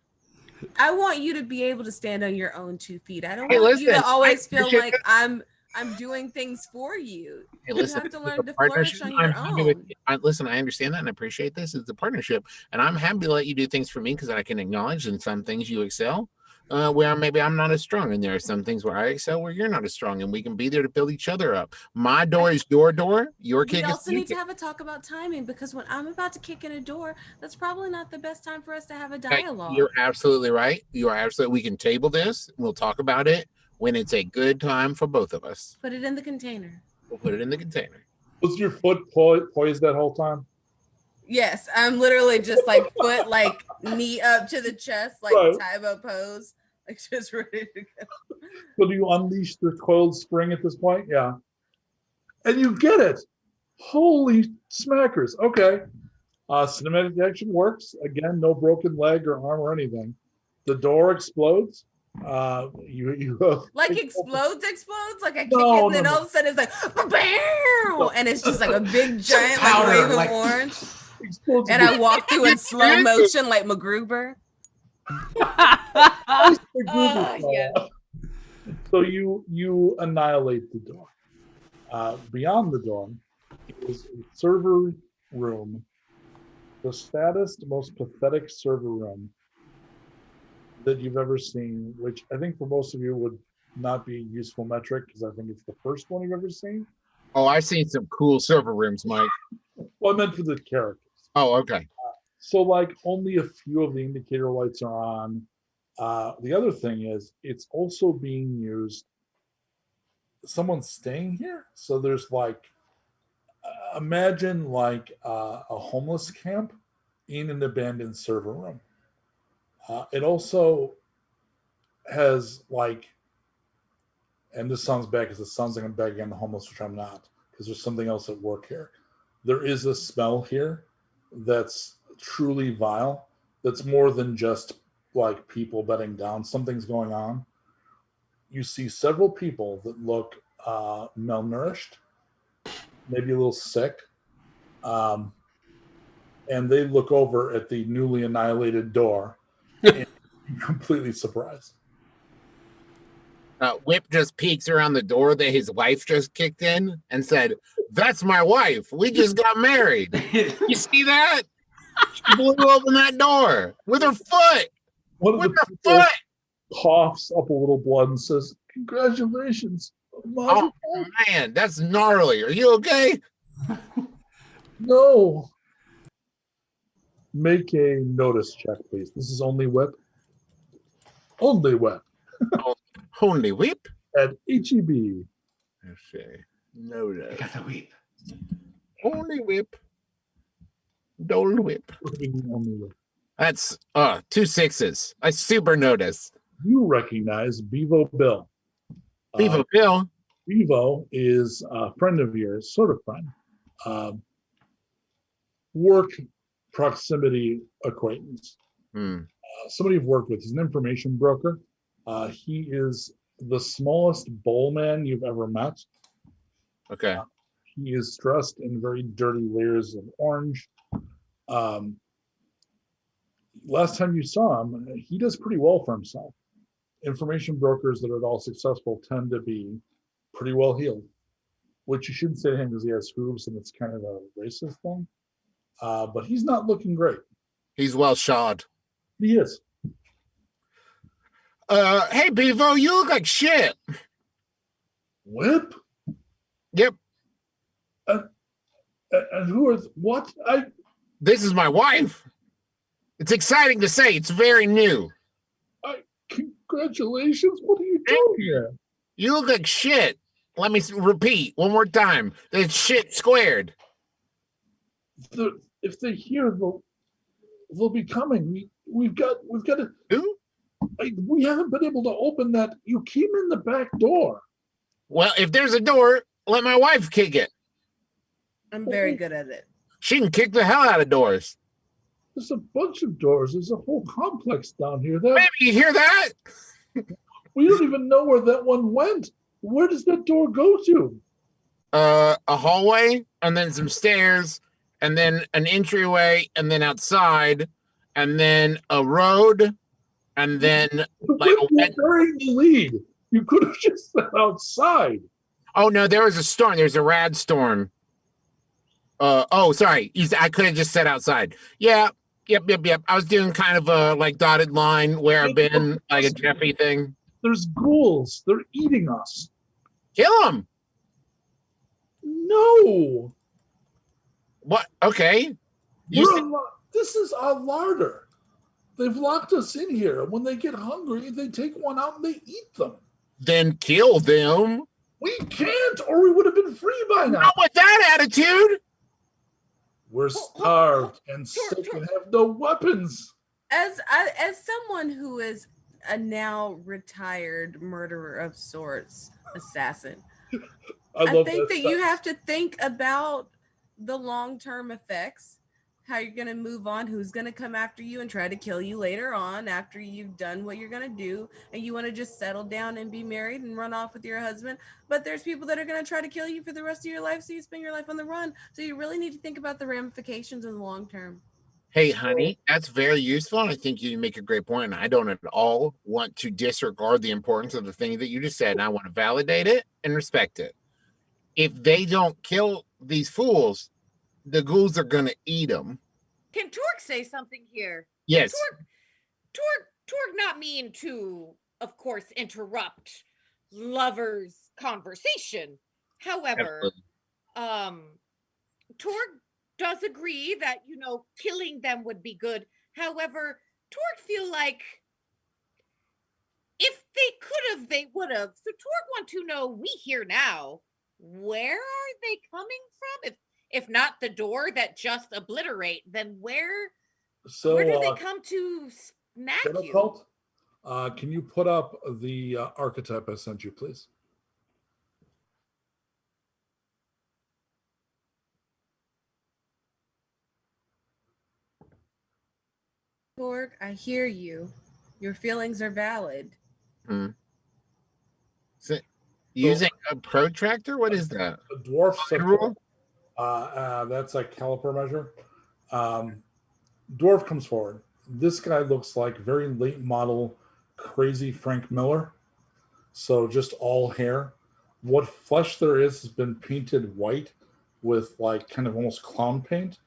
I want you to be able to stand on your own 2 feet. I don't Hey, want you listen, to always I feel appreciate like I'm doing things for you. Hey, listen, you have to it's learn a to flourish partnership. on your own. Listen, I understand that and appreciate this. It's a partnership, and I'm happy to let you do things for me because I can acknowledge in some things you excel, where maybe I'm not as strong, and there are some things where I excel where you're not as strong, and we can be there to build each other up. My door is your door. Your kick We is also need to have a talk about timing because when I'm about to kick in a door, that's probably not the best time for us to have a dialogue. You're absolutely right. You are absolutely. We can table this. We'll talk about it when it's a good time for both of us. Put it in the container. We'll put it in the container. Was your foot poised that whole time? Yes, I'm literally just foot knee up to the chest, Right. Taibo pose, just ready to go. So do you unleash the coiled spring at this point? Yeah. And you get it. Holy smackers. Okay. Cinematic action works. Again, no broken leg or arm or anything. The door explodes. You explodes. I kick it, and then all of a sudden it's bam, and it's just a big giant wave of orange. And I walk through in slow motion like MacGruber. Yes. So you annihilate the door. Beyond the door is a server room, the saddest, most pathetic server room that you've ever seen, which I think for most of you would not be a useful metric because I think it's the first one you've ever seen. Oh, I've seen some cool server rooms, Mike. Well, I meant for the characters. Oh, okay. So only a few of the indicator lights are on. The other thing is it's also being used. Someone's staying here. So there's imagine a homeless camp in an abandoned server room. It also has and this sounds bad because it sounds like I'm bagging on the homeless, which I'm not, because there's something else at work here. There is a smell here that's truly vile. That's more than just people bedding down. Something's going on. You see several people that look malnourished, maybe a little sick, and they look over at the newly annihilated door and completely surprised. Whip just peeks around the door that his wife just kicked in and said, "That's my wife. We just got married." You see that? She blew open that door with her foot. One of with the her people foot. coughs up a little blood and says, "Congratulations." Oh, man, that's gnarly. Are you okay? No. Make a notice check, please. This is only Whip. Only Whip. Only Whip? At HEB. Let's see. Notice. I got the Whip. Only Whip. Dole Whip. Only Whip. That's 2 6s. I super notice. You recognize Bevo Bill. Bevo Bill. Bevo is a friend of yours, sort of friend. Work proximity acquaintance. Somebody you've worked with. He's an information broker. He is the smallest bowl man you've ever met. Okay. He is dressed in very dirty layers of orange. Last time you saw him, he does pretty well for himself. Information brokers that are at all successful tend to be pretty well heeled, which you shouldn't say to him because he has hooves and it's kind of a racist thing. But he's not looking great. He's well shod. He is. Hey, Bevo, you look like shit. Whip? Yep. And who is what? This is my wife. It's exciting to say. It's very new. Congratulations. What are you doing here? You look like shit. Let me repeat one more time. The shit squared. If they hear, they'll be coming. We've got to. Who? We haven't been able to open that. You came in the back door. Well, if there's a door, let my wife kick it. I'm very good at it. She can kick the hell out of doors. There's a bunch of doors. There's a whole complex down here. Maybe you hear that? We don't even know where that one went. Where does that door go to? A hallway, and then some stairs, and then an entryway, and then outside, and then a road, and then like you're burying the lead. You could have just said outside. Oh no, there was a storm. There's a rad storm. Sorry. I could have just said outside. Yeah. Yep. I was doing kind of a like dotted line where I've been, like a Jeffy thing. There's ghouls. They're eating us. Kill them. No. What? Okay. This is our larder. They've locked us in here. When they get hungry, they take one out and they eat them. Then kill them. We can't, or we would have been free by now. Not with that attitude. We're starved and sick and have no weapons. As someone who is a now retired murderer of sorts, assassin, I think that you have to think about the long-term effects, how you're going to move on, who's going to come after you and try to kill you later on after you've done what you're going to do, and you want to just settle down and be married and run off with your husband. But there's people that are going to try to kill you for the rest of your life, so you spend your life on the run. So you really need to think about the ramifications in the long term. Hey, honey, that's very useful. And I think you make a great point. And I don't at all want to disregard the importance of the thing that you just said. And I want to validate it and respect it. If they don't kill these fools, the ghouls are going to eat them. Can Torg say something here? Yes. Torg not mean to, of course, interrupt lovers' conversation. However, Torg does agree that, killing them would be good. However, Torg feel like if they could have, they would have. So Torg want to know, we here now, where are they coming from? If not the door that just obliterate, then where do they come to smack you? Colt, can you put up the archetype I sent you, please? Torg, I hear you. Your feelings are valid. So, using a protractor? What is that? A dwarf rule? That's a caliper measure. Dwarf comes forward. This guy looks like very late model, crazy Frank Miller. So just all hair. What flesh there is has been painted white with like kind of almost clown paint,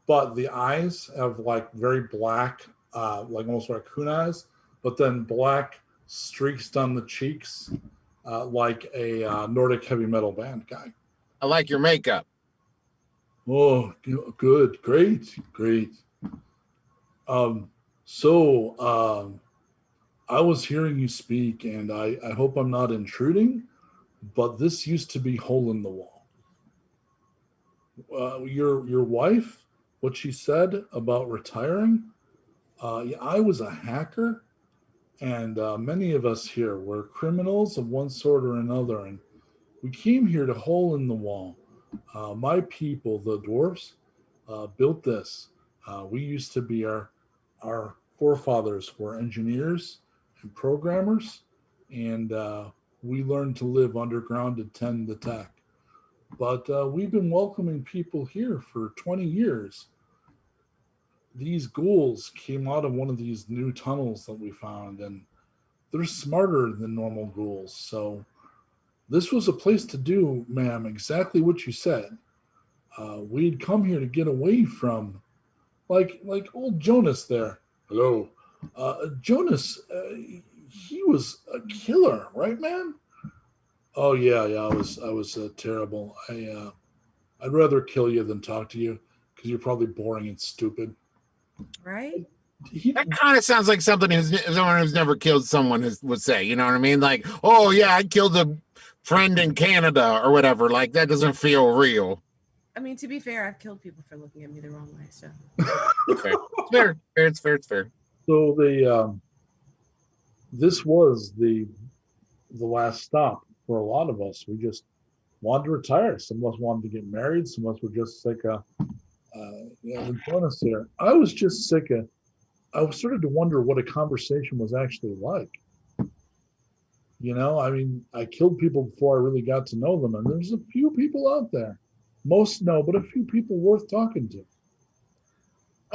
but the eyes have like very black, like almost raccoon eyes, but then black streaks down the cheeks, like a Nordic heavy metal band guy. I like your makeup. Oh, good, great. I was hearing you speak, and I hope I'm not intruding, but this used to be hole in the wall. Your wife, what she said about retiring, I was a hacker And many of us here were criminals of one sort or another, and we came here to hole in the wall. My people, the dwarves, built this. We used to be our forefathers were engineers and programmers, and we learned to live underground to tend the tech. But we've been welcoming people here for 20 years. These ghouls came out of one of these new tunnels that we found, and they're smarter than normal ghouls. So this was a place to do, ma'am, exactly what you said. We'd come here to get away from, like old Jonas there. Hello, Jonas. He was a killer, right, man? Oh yeah, yeah. I was terrible. I'd rather kill you than talk to you because you're probably boring and stupid. Right? That kind of sounds like something someone who's never killed someone would say. You know what I mean? Like, oh yeah, I killed a friend in Canada or whatever. Like that doesn't feel real. I mean, to be fair, I've killed people for looking at me the wrong way. So Fair. It's fair. So this was the last stop for a lot of us. We just wanted to retire. Some of us wanted to get married. Some of us were just sick of join us here. I was just sick of. I was started to wonder what a conversation was actually like. You know, I mean, I killed people before I really got to know them, and there's a few people out there. Most know, but a few people worth talking to.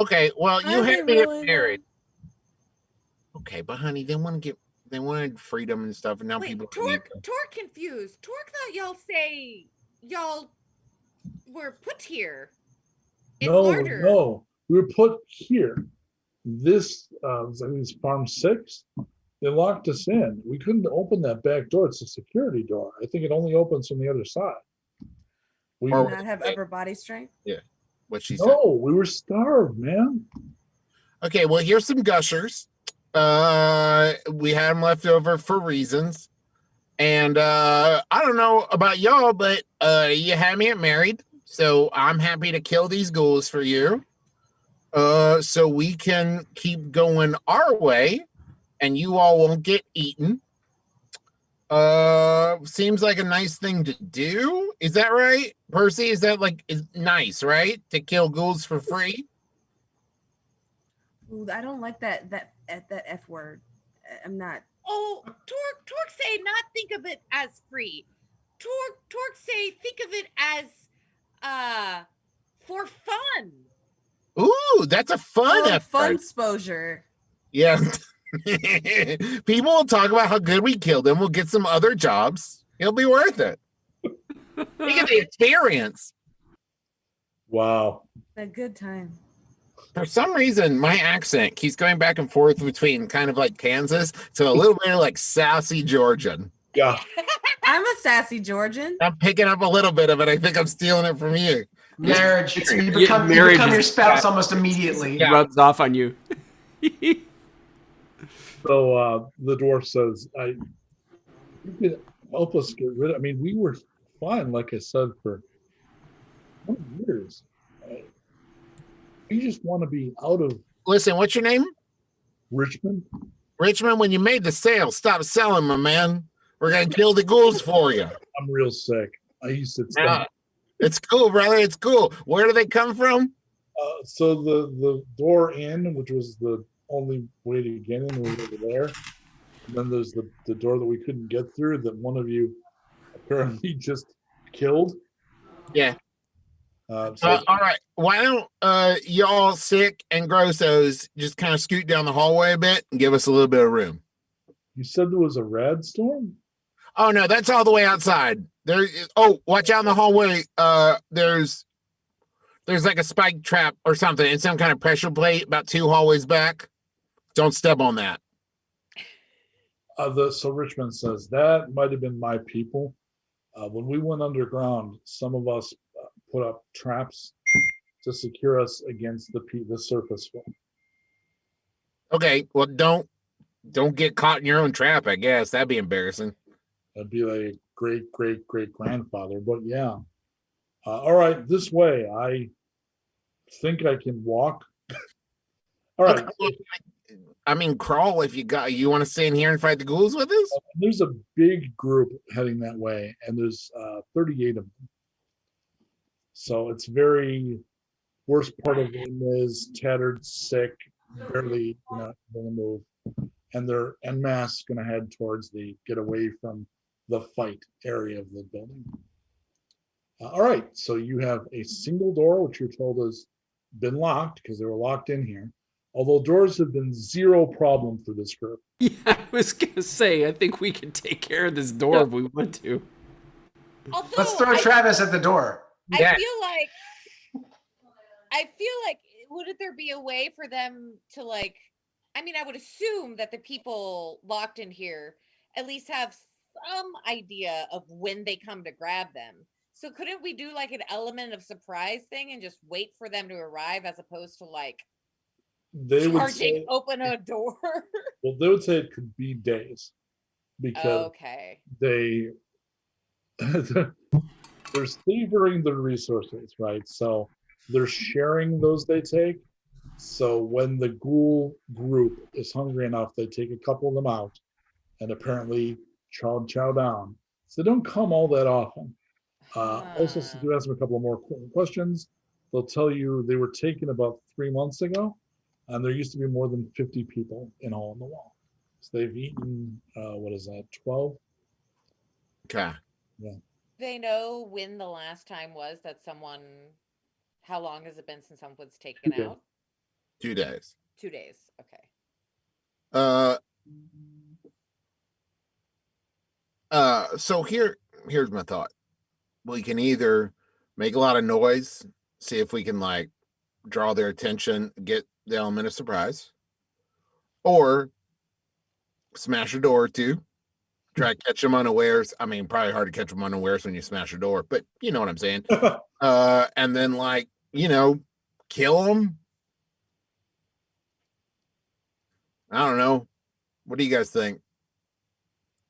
Okay, well, you Are they had me get really, married. Okay, but honey, they wanted freedom and stuff, and now Wait, people Torg confused. Torg thought y'all were put here in larder. No, we were put here. This I think it's Farm 6. They locked us in. We couldn't open that back door. It's a security door. I think it only opens from the other side. We do Or- not have upper body strength. what she said. no, we were starved, man. Okay, well, here's some gushers. We had them left over for reasons. And I don't know about y'all, but you had me at married. So I'm happy to kill these ghouls for you. So we can keep going our way and you all won't get eaten. Seems like a nice thing to do. Is that right? Percy, is that is nice, right? To kill ghouls for free? Ooh, I don't like that F word. I'm not. Oh, Torg say not think of it as free. Torg say think of it as for fun. Ooh, that's a fun effort. Fun exposure. Yeah. People will talk about how good we killed them. We'll get some other jobs. It'll be worth it. We get the experience. Wow. A good time. For some reason, my accent keeps going back and forth between kind of like Kansas to a little bit of like sassy Georgian. Yeah. I'm a sassy Georgian. I'm picking up a little bit of it. I think I'm stealing it from you. Marriage. You Yeah, become marriage your is- spouse almost immediately. Yeah. Rubs off on you. So the dwarf says, you could help us get rid of, I mean, we were fine, like I said, for 20 years. We just want to be out of Listen, what's your name? Richmond. Richmond, when you made the sale, stop selling, my man. We're going to kill the ghouls for you. I'm real sick. I used to. It's cool, brother. It's cool. Where do they come from? So the door in, which was the only way to get in, was over there. And then there's the door that we couldn't get through that one of you apparently just killed. Yeah. So All right. Why don't y'all sick and grossos just kind of scoot down the hallway a bit and give us a little bit of room? you said there was a rad storm? Oh no, that's all the way outside. Watch out in the hallway. There's like a spike trap or something and some kind of pressure plate about 2 hallways back. Don't step on that. So Richmond says that might have been my people. When we went underground, some of us put up traps to secure us against the surface. Okay, well don't get caught in your own trap, I guess. That'd be embarrassing. That'd be like great grandfather, but yeah. All right, this way. I think I can walk. All right. Okay. I mean, crawl if you want to stay in here and fight the ghouls with us? There's a big group heading that way, and there's 38 of them. So it's very worst part of them is tattered, sick, barely not going to move, and they're en masse going to head towards get away from the fight area of the building. All right, so you have a single door, which you're told has been locked because they were locked in here. Although doors have been zero problem for this group. Yeah, I was gonna say, I think we can take care of this door if we want to. Although Let's throw Travis at the door. I Yeah. feel like wouldn't there be a way for them to like, I mean, I would assume that the people locked in here at least have some idea of when they come to grab them. So couldn't we do like an element of surprise thing and just wait for them to arrive as opposed to like They would charging say, open a door? well, they would say it could be days because Okay. they're savoring the resources, right? So they're sharing those they take. So when the ghoul group is hungry enough, they take a couple of them out and apparently chow down. So they don't come all that often. Also, since you asked them a couple of more questions, they'll tell you they were taken about 3 months ago, and there used to be more than 50 people in Hole in the Wall. So they've eaten, 12? Okay. Yeah. They know when the last time was that someone, how long has it been since someone's taken 2 days. out? 2 days. 2 days. Okay. So here's my thought. We can either make a lot of noise, see if we can like draw their attention, get the element of surprise, or smash a door or two, try to catch them unawares. I mean, probably hard to catch them unawares when you smash a door, but you know what I'm saying. And then like, kill them. I don't know. What do you guys think?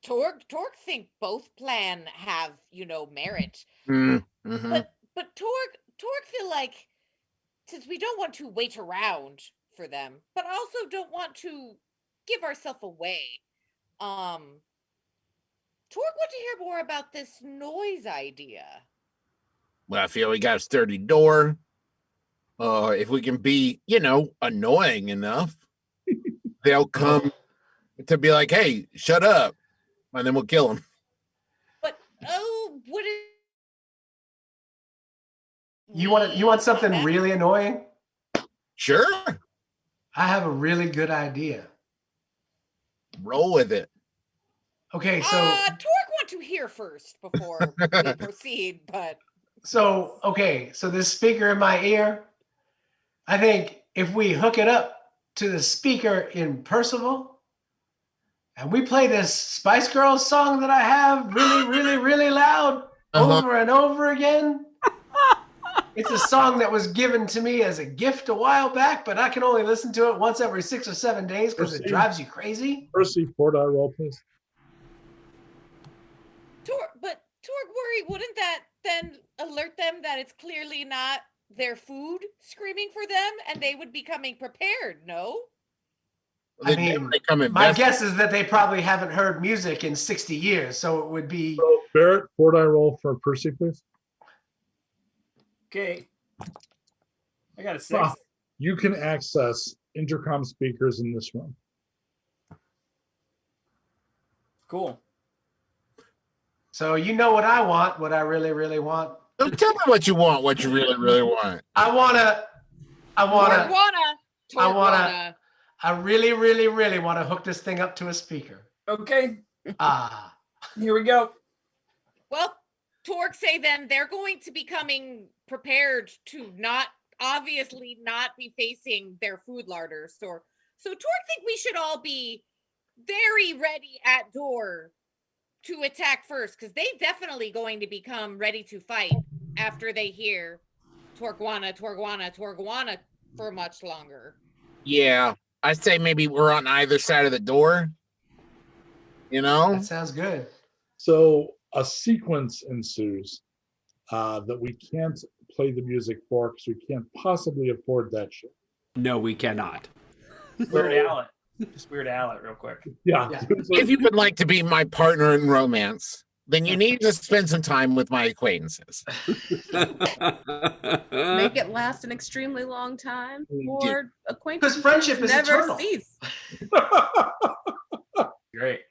Torg think both plan have, merit. Mm-hmm. But Torg feel like, since we don't want to wait around for them, but also don't want to give ourselves away, Torg want to hear more about this noise idea. Well, I feel we got a sturdy door. If we can be, annoying enough, they'll come to be like, hey, shut up. And then we'll kill them. But, what is... You want something really annoying? Sure. I have a really good idea. Roll with it. Okay, so Torg want to hear first before we proceed, but... So this speaker in my ear, I think if we hook it up to the speaker in Percival, and we play this Spice Girls song that I have really, really, really loud over and over again. It's a song that was given to me as a gift a while back, but I can only listen to it once every 6 or 7 days because it drives you crazy. Percy, 4-die roll, please. Torg worry, wouldn't that then alert them that it's clearly not their food screaming for them and they would be coming prepared, no? I mean, my guess is that they probably haven't heard music in 60 years, so it would be... So, Barrett, 4-die roll for Percy, please. Okay. I got a 6. You can access intercom speakers in this room. Cool. So you know what I want, what I really, really want. Don't tell me what you want, what you really, really want. I really, really, really want to hook this thing up to a speaker. Okay. Here we go. Well, Torg say then they're going to be coming prepared to obviously not be facing their food larders. So Torg think we should all be very ready at door to attack first, because they definitely going to become ready to fight after they hear Torguana for much longer. Yeah, I'd say maybe we're on either side of the door. That sounds good. So a sequence ensues that we can't play the music for because we can't possibly afford that shit. No, we cannot. Weird Al. Just Weird Al it real quick. Yeah. Yeah. If you would like to be my partner in romance, then you need to spend some time with my acquaintances. Make it last an extremely long time, or acquaintances friendship is never eternal. cease. Great.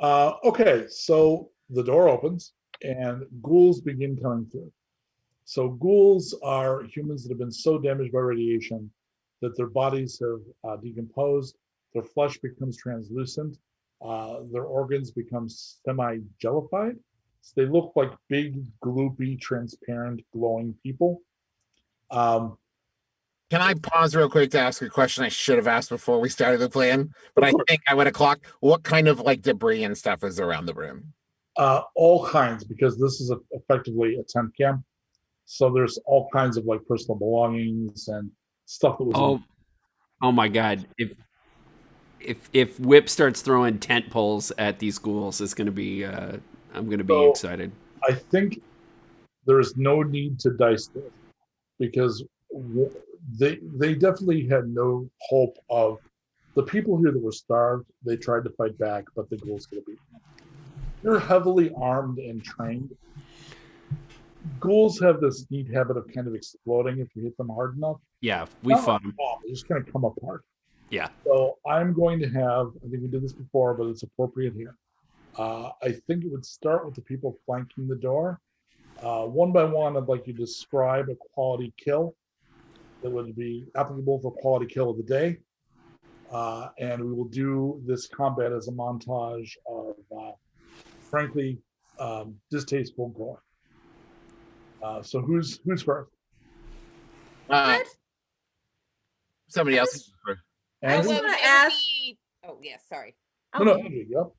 Okay, so the door opens and ghouls begin coming through. So ghouls are humans that have been so damaged by radiation that their bodies have decomposed, their flesh becomes translucent, their organs become semi-jellified. So they look like big, gloopy, transparent, glowing people. Can I pause real quick to ask a question I should have asked before we started the plan? But I think I would have clocked. What kind of like debris and stuff is around the room? All kinds, because this is effectively a tent camp. So there's all kinds of like personal belongings and stuff that was. Oh my God! If Whip starts throwing tent poles at these ghouls, it's gonna be. I'm gonna be excited. I think there is no need to dice this because they definitely had no hope of the people here that were starved. They tried to fight back, but the ghouls could have beaten them. They're heavily armed and trained. Ghouls have this neat habit of kind of exploding if you hit them hard enough. Yeah, we fought them. They're just going to come apart. Yeah. So I'm going to have, I think we did this before, but it's appropriate here. I think it would start with the people flanking the door. One by one, I'd like you to describe a quality kill that would be applicable for quality kill of the day. And we will do this combat as a montage of, frankly, distasteful gore. So who's first? Somebody else. I just Andrew? want to ask. Oh, yeah, sorry. No, Andrew, yep.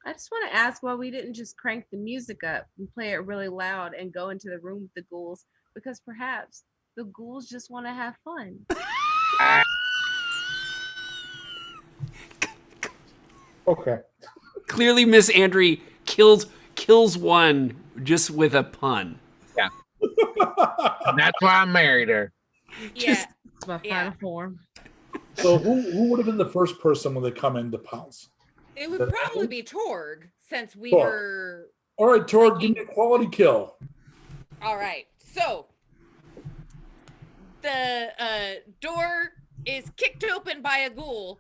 I just want to ask why we didn't just crank the music up and play it really loud and go into the room with the ghouls, because perhaps the ghouls just want to have fun. Okay. Clearly, Miss Andry kills one just with a pun. Yeah. That's why I married her. Yeah. It's my final form. So who would have been the first person when they come in to pounce? It would probably be Torg, since we Torg. were. All right, Torg, give me a quality kill. All right. So the door is kicked open by a ghoul,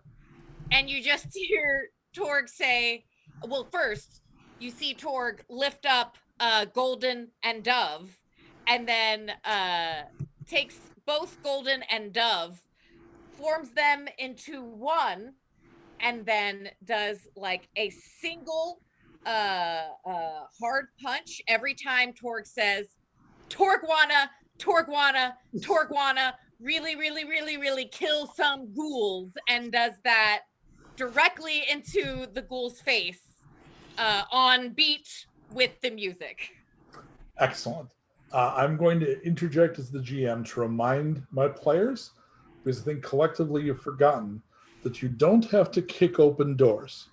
and you just hear Torg say, well, first you see Torg lift up Golden and Dove, and then takes both Golden and Dove, forms them into one, and then does like a single hard punch every time Torg says, Torgwana, really, really, really, really kill some ghouls, and does that directly into the ghoul's face on beat with the music. Excellent. I'm going to interject as the GM to remind my players, because I think collectively you've forgotten that you don't have to kick open doors.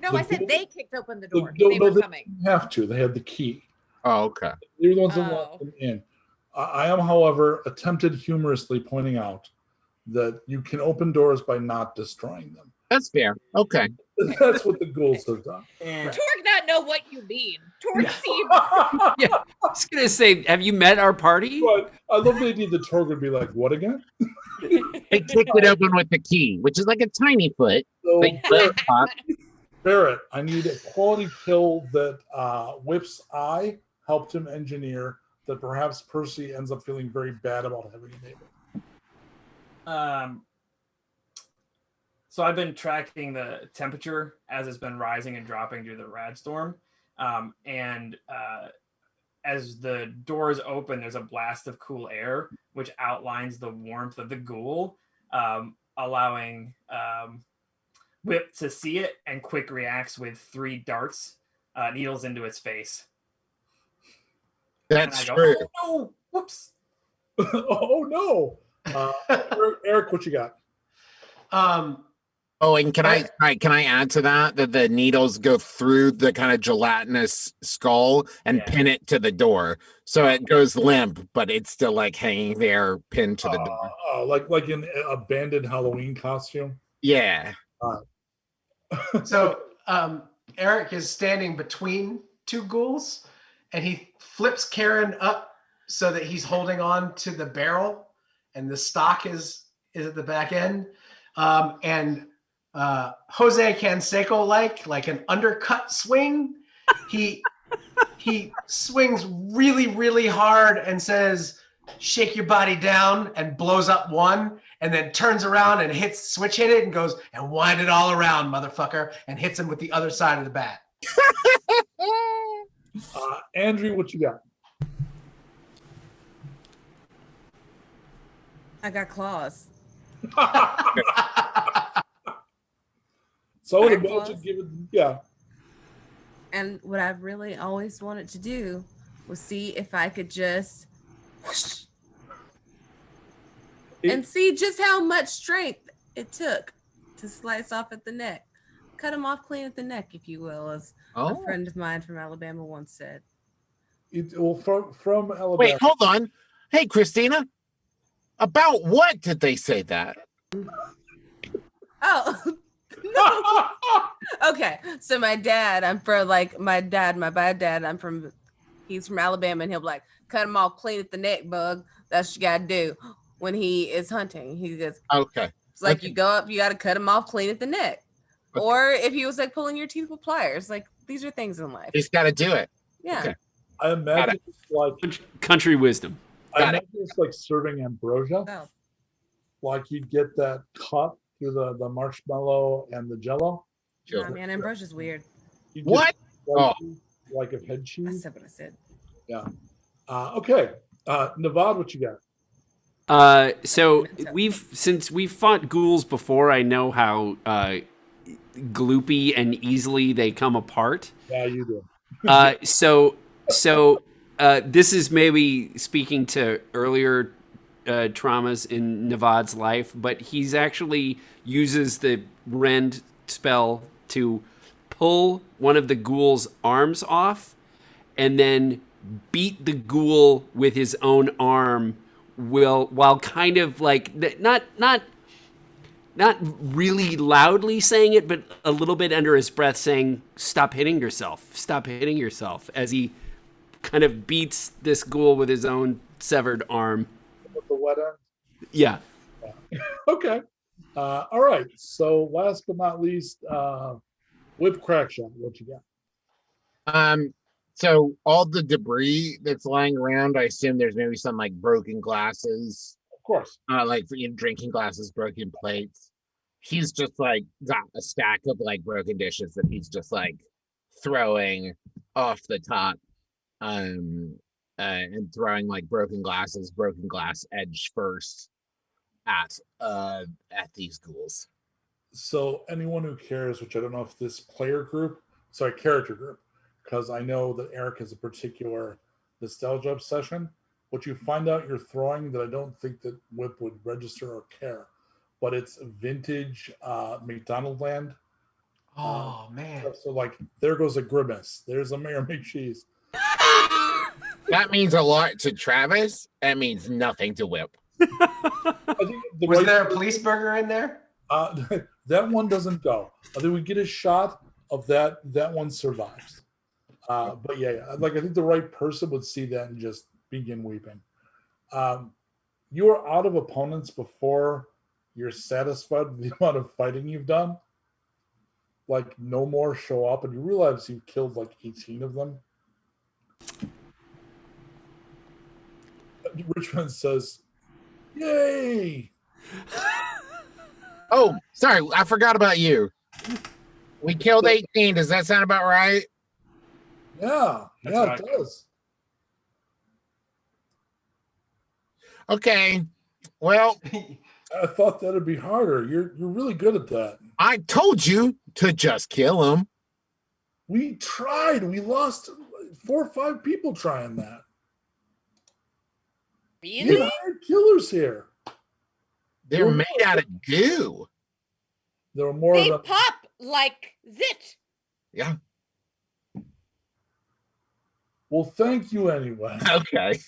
No, I said they kicked open the door. They They were coming. didn't have to. They had the key. Oh, okay. They were the ones that let them in. I am, however, attempted humorously pointing out that you can open doors by not destroying them. That's fair. Okay. That's what the ghouls have done. And Torg not know what you mean. Torg seems Yeah, I was gonna say, have you met our party? But I love the idea that Torg would be like, what again? They kicked it open with the key, which is like a tiny foot. So, Like, flip top. Barrett, I need a quality kill that Whip's eye helped him engineer, that perhaps Percy ends up feeling very bad about having enabled. So I've been tracking the temperature as it's been rising and dropping due to the rad storm. And as the doors open, there's a blast of cool air, which outlines the warmth of the ghoul, allowing Whip to see it, and quick reacts with 3 darts, needles into its face. That's and I true. go, oh no, whoops. Oh no. Erik, what you got? Oh, and can I add to that the needles go through the kind of gelatinous skull and pin it to the door, so it goes limp, but it's still like hanging there, pinned to the door. Like in an abandoned Halloween costume. Yeah. So Erik is standing between two ghouls, and he flips Karen up so that he's holding on to the barrel, and the stock is at the back end. And Jose Canseco like an undercut swing. He swings really, really hard and says, "Shake your body down," and blows up one, and then turns around and switch hit it and goes, "And wind it all around, motherfucker," and hits him with the other side of the bat. Andrew, what you got? I got claws. So I would Fire imagine claws. given, yeah. And what I really always wanted to do was see if I could just whoosh, and see just how much strength it took to slice off at the neck. Cut him off clean at the neck, if you will, as a friend of mine from Alabama once said. From Alabama. Wait, hold on. Hey, Krystina. About what did they say that? Oh, no. Okay. So my dad, my bad dad, he's from Alabama, and he'll be like, cut him off clean at the neck, bug. That's what you got to do when he is hunting. He goes, okay. It's like you go up, you got to cut him off clean at the neck. Okay. Or if he was like pulling your teeth with pliers, like these are things in life. He's got to do it. Yeah. Okay. I imagine it's like country wisdom. I imagine it's like serving ambrosia. Oh. Like you'd get that cut through the marshmallow and the jello. Nah, man, ambrosia's weird. What? Like a head cheese. I said what I said. Yeah. Okay. Nevada, what you got? So since we've fought ghouls before, I know how gloopy and easily they come apart. Yeah, you do. So this is maybe speaking to earlier traumas in Nevada's life, but he's actually uses the rend spell to pull one of the ghoul's arms off and then beat the ghoul with his own arm while kind of like not really loudly saying it, but a little bit under his breath saying, stop hitting yourself, as he kind of beats this ghoul with his own severed arm. With the wet end? Yeah. Okay. All right. So last but not least, Whip Crackshot, what you got? So all the debris that's lying around, I assume there's maybe some like broken glasses. Of course. Like drinking glasses, broken plates. He's just like got a stack of like broken dishes that he's just like throwing off the top. And throwing like broken glass edge first at these ghouls. So anyone who cares, which I don't know if this character group, because I know that Erik has a particular nostalgia obsession. What you find out you're throwing that I don't think that Whip would register or care, but it's vintage McDonald land. Oh man! So like there goes a grimace. There's a Mayor McCheese. That means a lot to Travis. That means nothing to Whip. Was there a police burger in there? That one doesn't go. I think we get a shot of that. That one survives. But yeah, like I think the right person would see that and just begin weeping. You are out of opponents before you're satisfied with the amount of fighting you've done. Like no more show up, and you realize you've killed like 18 of them. Richmond says, "Yay!" Oh, sorry, I forgot about you. We killed 18. Does that sound about right? Yeah, it does. Okay. Well, I thought that'd be harder. You're really good at that. I told you to just kill him. We tried. We lost 4 or 5 people trying that. Really? We hired killers here. They're made out of goo. There were more They of them. pop like zit. Yeah. Well, thank you anyway. Okay.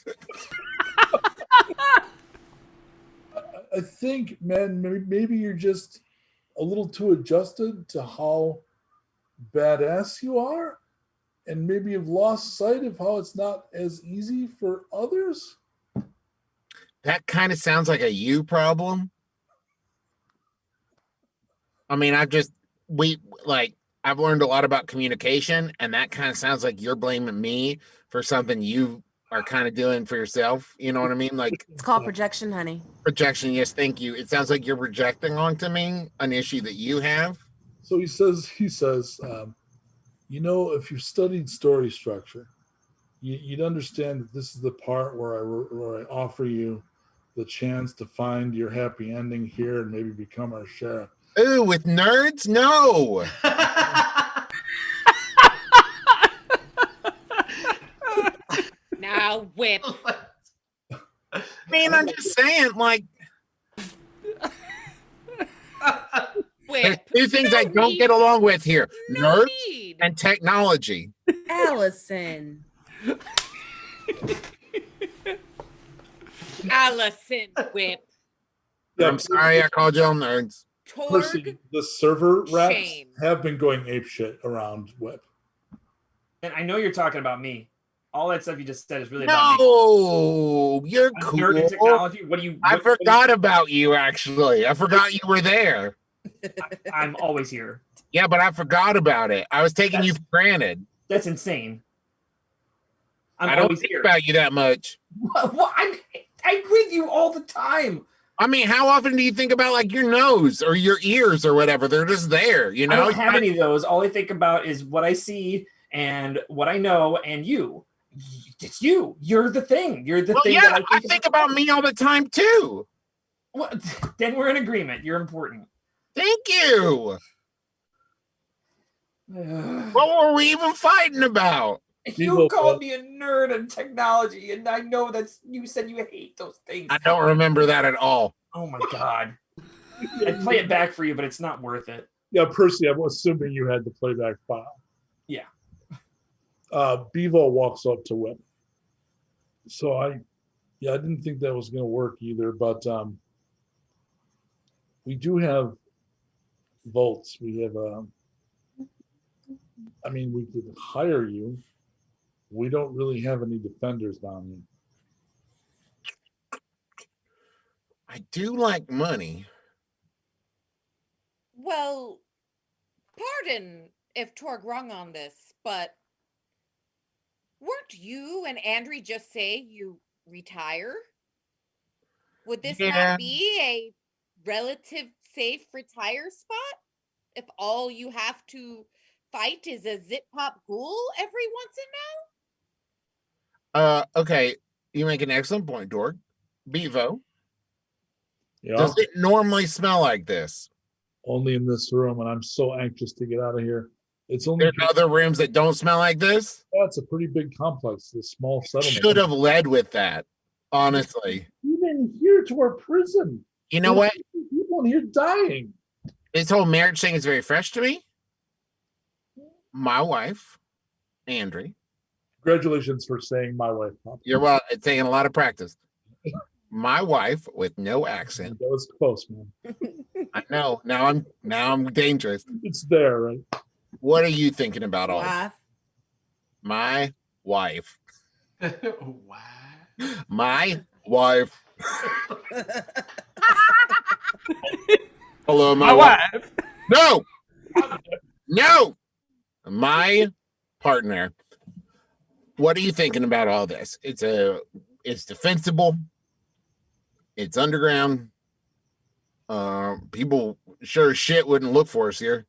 I think, man, maybe you're just a a little too adjusted to how badass you are, and maybe you've lost sight of how it's not as easy for others? That kind of sounds like a you problem. I mean, I've learned a lot about communication, and that kind of sounds like you're blaming me for something you are kind of doing for yourself. You know what I mean? Like, It's called projection, honey. projection. Yes, thank you. It sounds like you're projecting onto me an issue that you have. So he says, you know, if you studied story structure, you'd understand that this is the part where I offer you the chance to find your happy ending here and maybe become our sheriff. Ooh, with nerds? No. Now, Whip. I mean, I'm just saying, like, there's Whip. two things I don't get along with here: No nerds need. and technology. Allison. Allison, Whip. I'm sorry I called y'all nerds. Torg. Percy, the server rats Shame. have been going apeshit around Whip. And I know you're talking about me. All that stuff you just said is really about me. No, you're I'm cool. nerd in technology. What do you? I what- forgot about you, actually. I forgot you were there. I'm always here. Yeah, but I forgot about it. I was taking you for granted. That's insane. I'm I don't always think here. about you that much. What? I'm with you all the time. I mean, how often do you think about, like, your nose or your ears or whatever? They're just there, you know? I don't have any of those. All I think about is what I see and what I know, and you. It's you. You're the thing. You're the thing yeah, that I think about me all the time, too. Well, then we're in agreement. You're important. Thank you. What were we even fighting about? You called me a nerd in technology, and I know you said you hate those things. I don't remember that at all. Oh my god. I'd play it back for you, but it's not worth it. Yeah, Percy, I'm assuming you had the playback file. Yeah. Bevo walks up to Whip. So I didn't think that was going to work either, but we do have votes. We have, we could hire you. We don't really have any defenders down here. I do like money. Well, pardon if Torg wrong on this, but weren't you and Andry just say you retire? Would this not be a relative safe retire spot if all you have to fight is a zip pop ghoul every once in Okay, you make an excellent point, Torg. Bevo, Yeah. does it normally smell like this? Only in this room, and I'm so anxious to get out of here. It's only There's other rooms that don't smell like this? That's a pretty big complex, this small settlement. Should have led with that, honestly. Even here to our prison. You know what? People in here dying. This whole marriage thing is very fresh to me. My wife, Andry. Congratulations for saying my wife. You're well. It's taking a lot of practice. My wife with no accent. That was close, man. I know. Now I'm dangerous. It's there, right? What are you thinking about all? Wife. My wife. Wow. My wife. Hello, my wife. No. No. My partner. What are you thinking about all this? It's defensible. It's underground. People sure as shit wouldn't look for us here.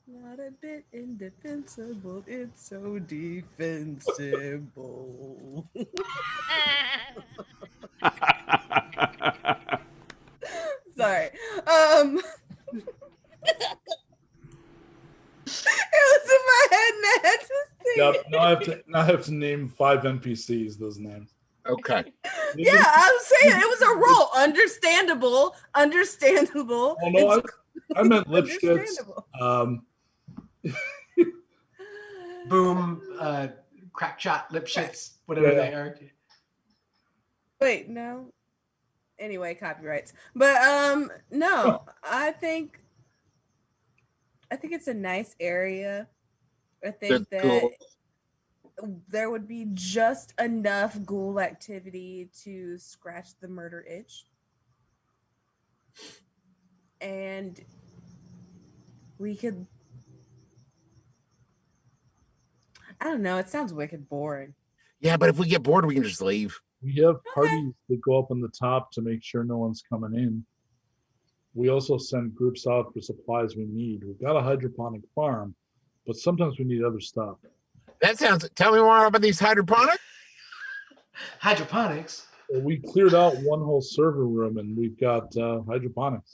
Not a bit indefensible. It's so defensible. Sorry. It was in my head and I had to sing. Yep. Now I have to name 5 NPCs. Those names. Okay. Yeah, I'm saying it was a role. Understandable. Oh no, I meant lipschitz. Boom, crackshot, lip shits, whatever they are. Wait, no. Anyway, copyrights. But no, I think it's a nice area. I think That's that cool. there would be just enough ghoul activity to scratch the murder itch. And we could, I don't know, it sounds wicked boring. Yeah, but if we get bored, we can just leave. We have parties that go up on the top to make sure no one's coming in. We also send groups out for supplies we need. We've got a hydroponic farm, but sometimes we need other stuff. That sounds. Tell me more about these hydroponics. Hydroponics. We cleared out one whole server room, and we've got hydroponics,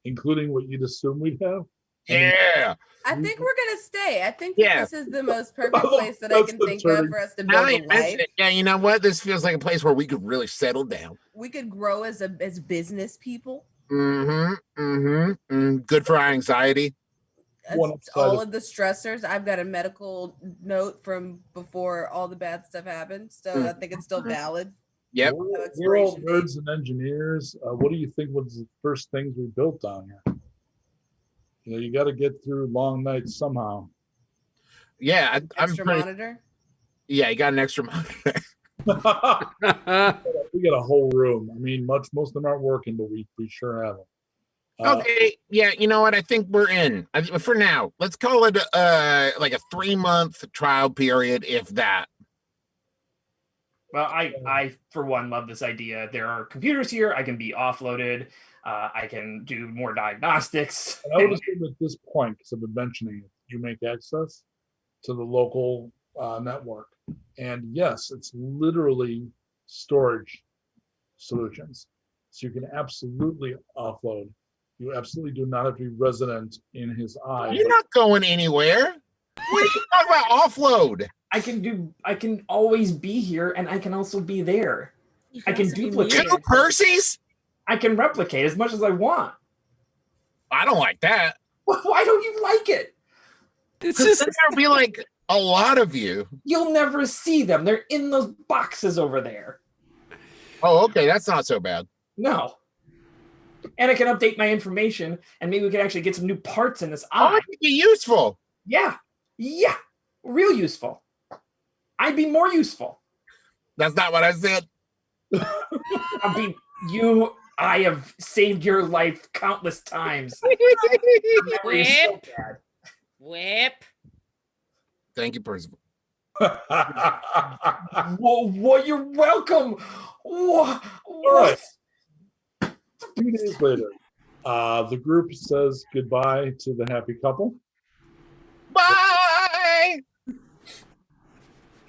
including what you'd assume we'd have. Yeah. I think we're gonna stay. I think Yeah. this is the most perfect place that I That's can the think turning. of for us to Now build that a you mention life. it, yeah, you know what? This feels like a place where we could really settle down. We could grow as business people. Good for our anxiety. One It's upside all of- of the stressors. I've got a medical note from before all the bad stuff happened, so I think it's still valid. Yep. We're all expiration nerds and engineers. What do you think was the first things we built down here? You know, you got to get through long nights somehow. Yeah, I'm Extra pretty. monitor. Yeah, you got an extra monitor. We got a whole room. I mean, most of them aren't working, but we sure have them. Okay, yeah, you know what? I think we're in. For now, let's call it like a 3-month trial period, if that. Well, I for one love this idea. There are computers here. I can be offloaded. I can do more diagnostics. And I would assume at this point, because I've been mentioning it, you make access to the local network. And yes, it's literally storage solutions. So you can absolutely offload. You absolutely do not have to be resident in his eye. You're not going anywhere. What are you talking about? Offload. I can always be here, and I can also be there. I can duplicate. Two Percy's? I can replicate as much as I want. I don't like that. Why don't you like it? It's Because just there'll be like a lot of you. You'll never see them. They're in those boxes over there. Oh, okay, that's not so bad. No. And I can update my information, and maybe we can actually get some new parts in this Oh, eye. it'd be useful. Yeah. Real useful. I'd be more useful. That's not what I said. I have saved your life countless times. Memory is so bad. Whip. Thank you, Percival. Whoa, you're welcome. What? right. 2 days later, the group says goodbye to the happy couple. Bye.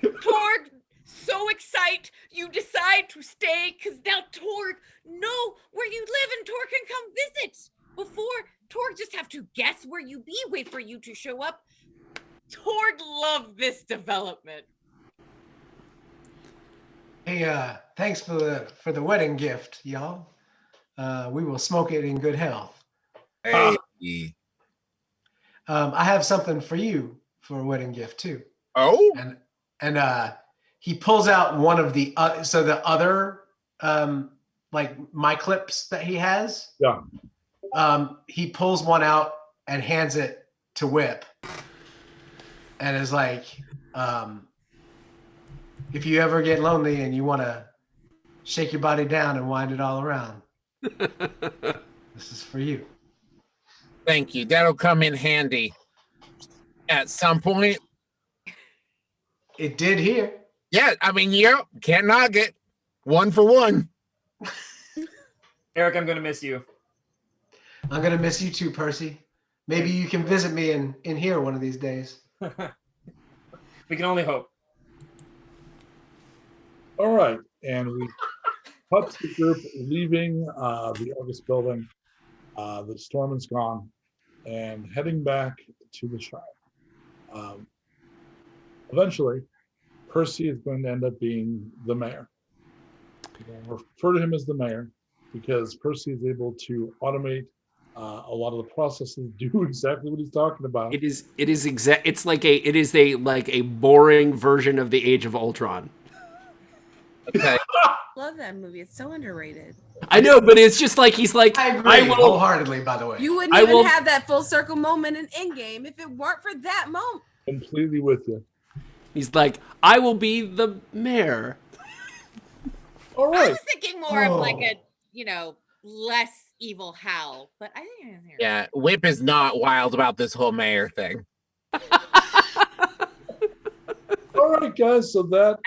Torg, so excited you decide to stay because now Torg know where you live and Torg can come visit. Before, Torg just have to guess where you be, wait for you to show up. Torg loved this development. Hey, thanks for the wedding gift, y'all. We will smoke it in good health. Hey. I have something for you for a wedding gift too. Oh. And he pulls out one of the the other like my clips that he has. Yeah. He pulls one out and hands it to Whip, and is like, if you ever get lonely and you want to shake your body down and wind it all around, this is for you. Thank you. That'll come in handy at some point. It did here. Yeah, I mean, can't knock it. 1 for 1. Erik, I'm going to miss you. I'm going to miss you too, Percy. Maybe you can visit me in here one of these days. We can only hope. All right. And we cut to the group leaving the August building. The storm is gone and heading back to the shrine. Eventually, Percy is going to end up being the mayor. We'll refer to him as the mayor because Percy is able to automate a lot of the processes, do exactly what he's talking about. It's like a boring version of the Age of Ultron. Okay. Love that movie. It's so underrated. I know, but it's just like he's like, I agree I will. wholeheartedly, by the way. You wouldn't I even will- have that full circle moment in Endgame if it weren't for that moment. Completely with you. He's like, I will be the mayor. All I right. was thinking more of like Oh. a, less evil Hal, but I think it's here. Yeah, Whip is not wild about this whole mayor thing. All right, guys. So that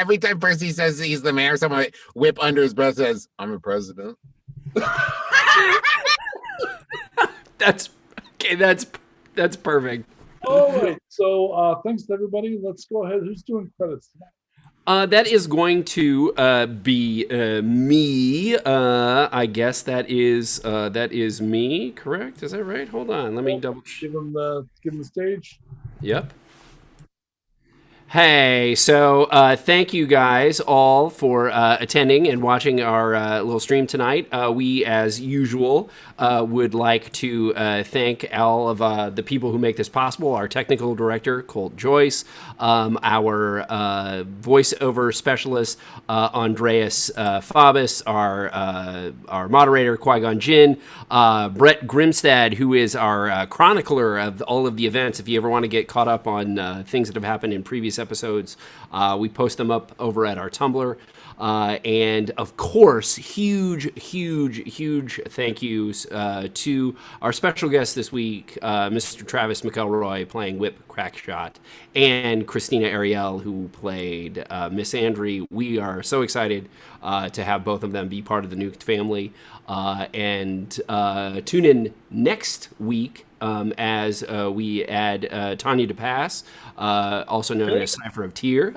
Every time Percy says he's the mayor, someone like Whip under his breath says, "I'm a president." That's okay. That's perfect. All right. So thanks to everybody. Let's go ahead. Who's doing credits tonight? That is going to be me. I guess that is me. Correct? Is that right? Hold on. Let me double. Give him the stage. Yep. Hey, so thank you guys all for attending and watching our little stream tonight. We, as usual, would like to thank all of the people who make this possible. Our technical director, Colt Joyce, our voiceover specialist, Andreas Fabus, our moderator, Qui-Gon Jinn, Brett Grimstad, who is our chronicler of all of the events. If you ever want to get caught up on things that have happened in previous episodes, we post them up over at our Tumblr. And of course, huge thank yous to our special guest this week, Mr. Travis McElroy playing Whip Crackshot, and Krystina Arielle, who played Miss Andry. We are so excited to have both of them be part of the Nuked family. And tune in next week as we add Tanya DePass, also known as Cypher of Tyr,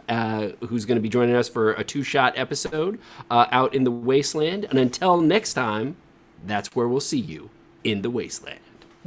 who's going to be joining us for a 2-shot episode out in the Wasteland. And until next time, that's where we'll see you, in the Wasteland.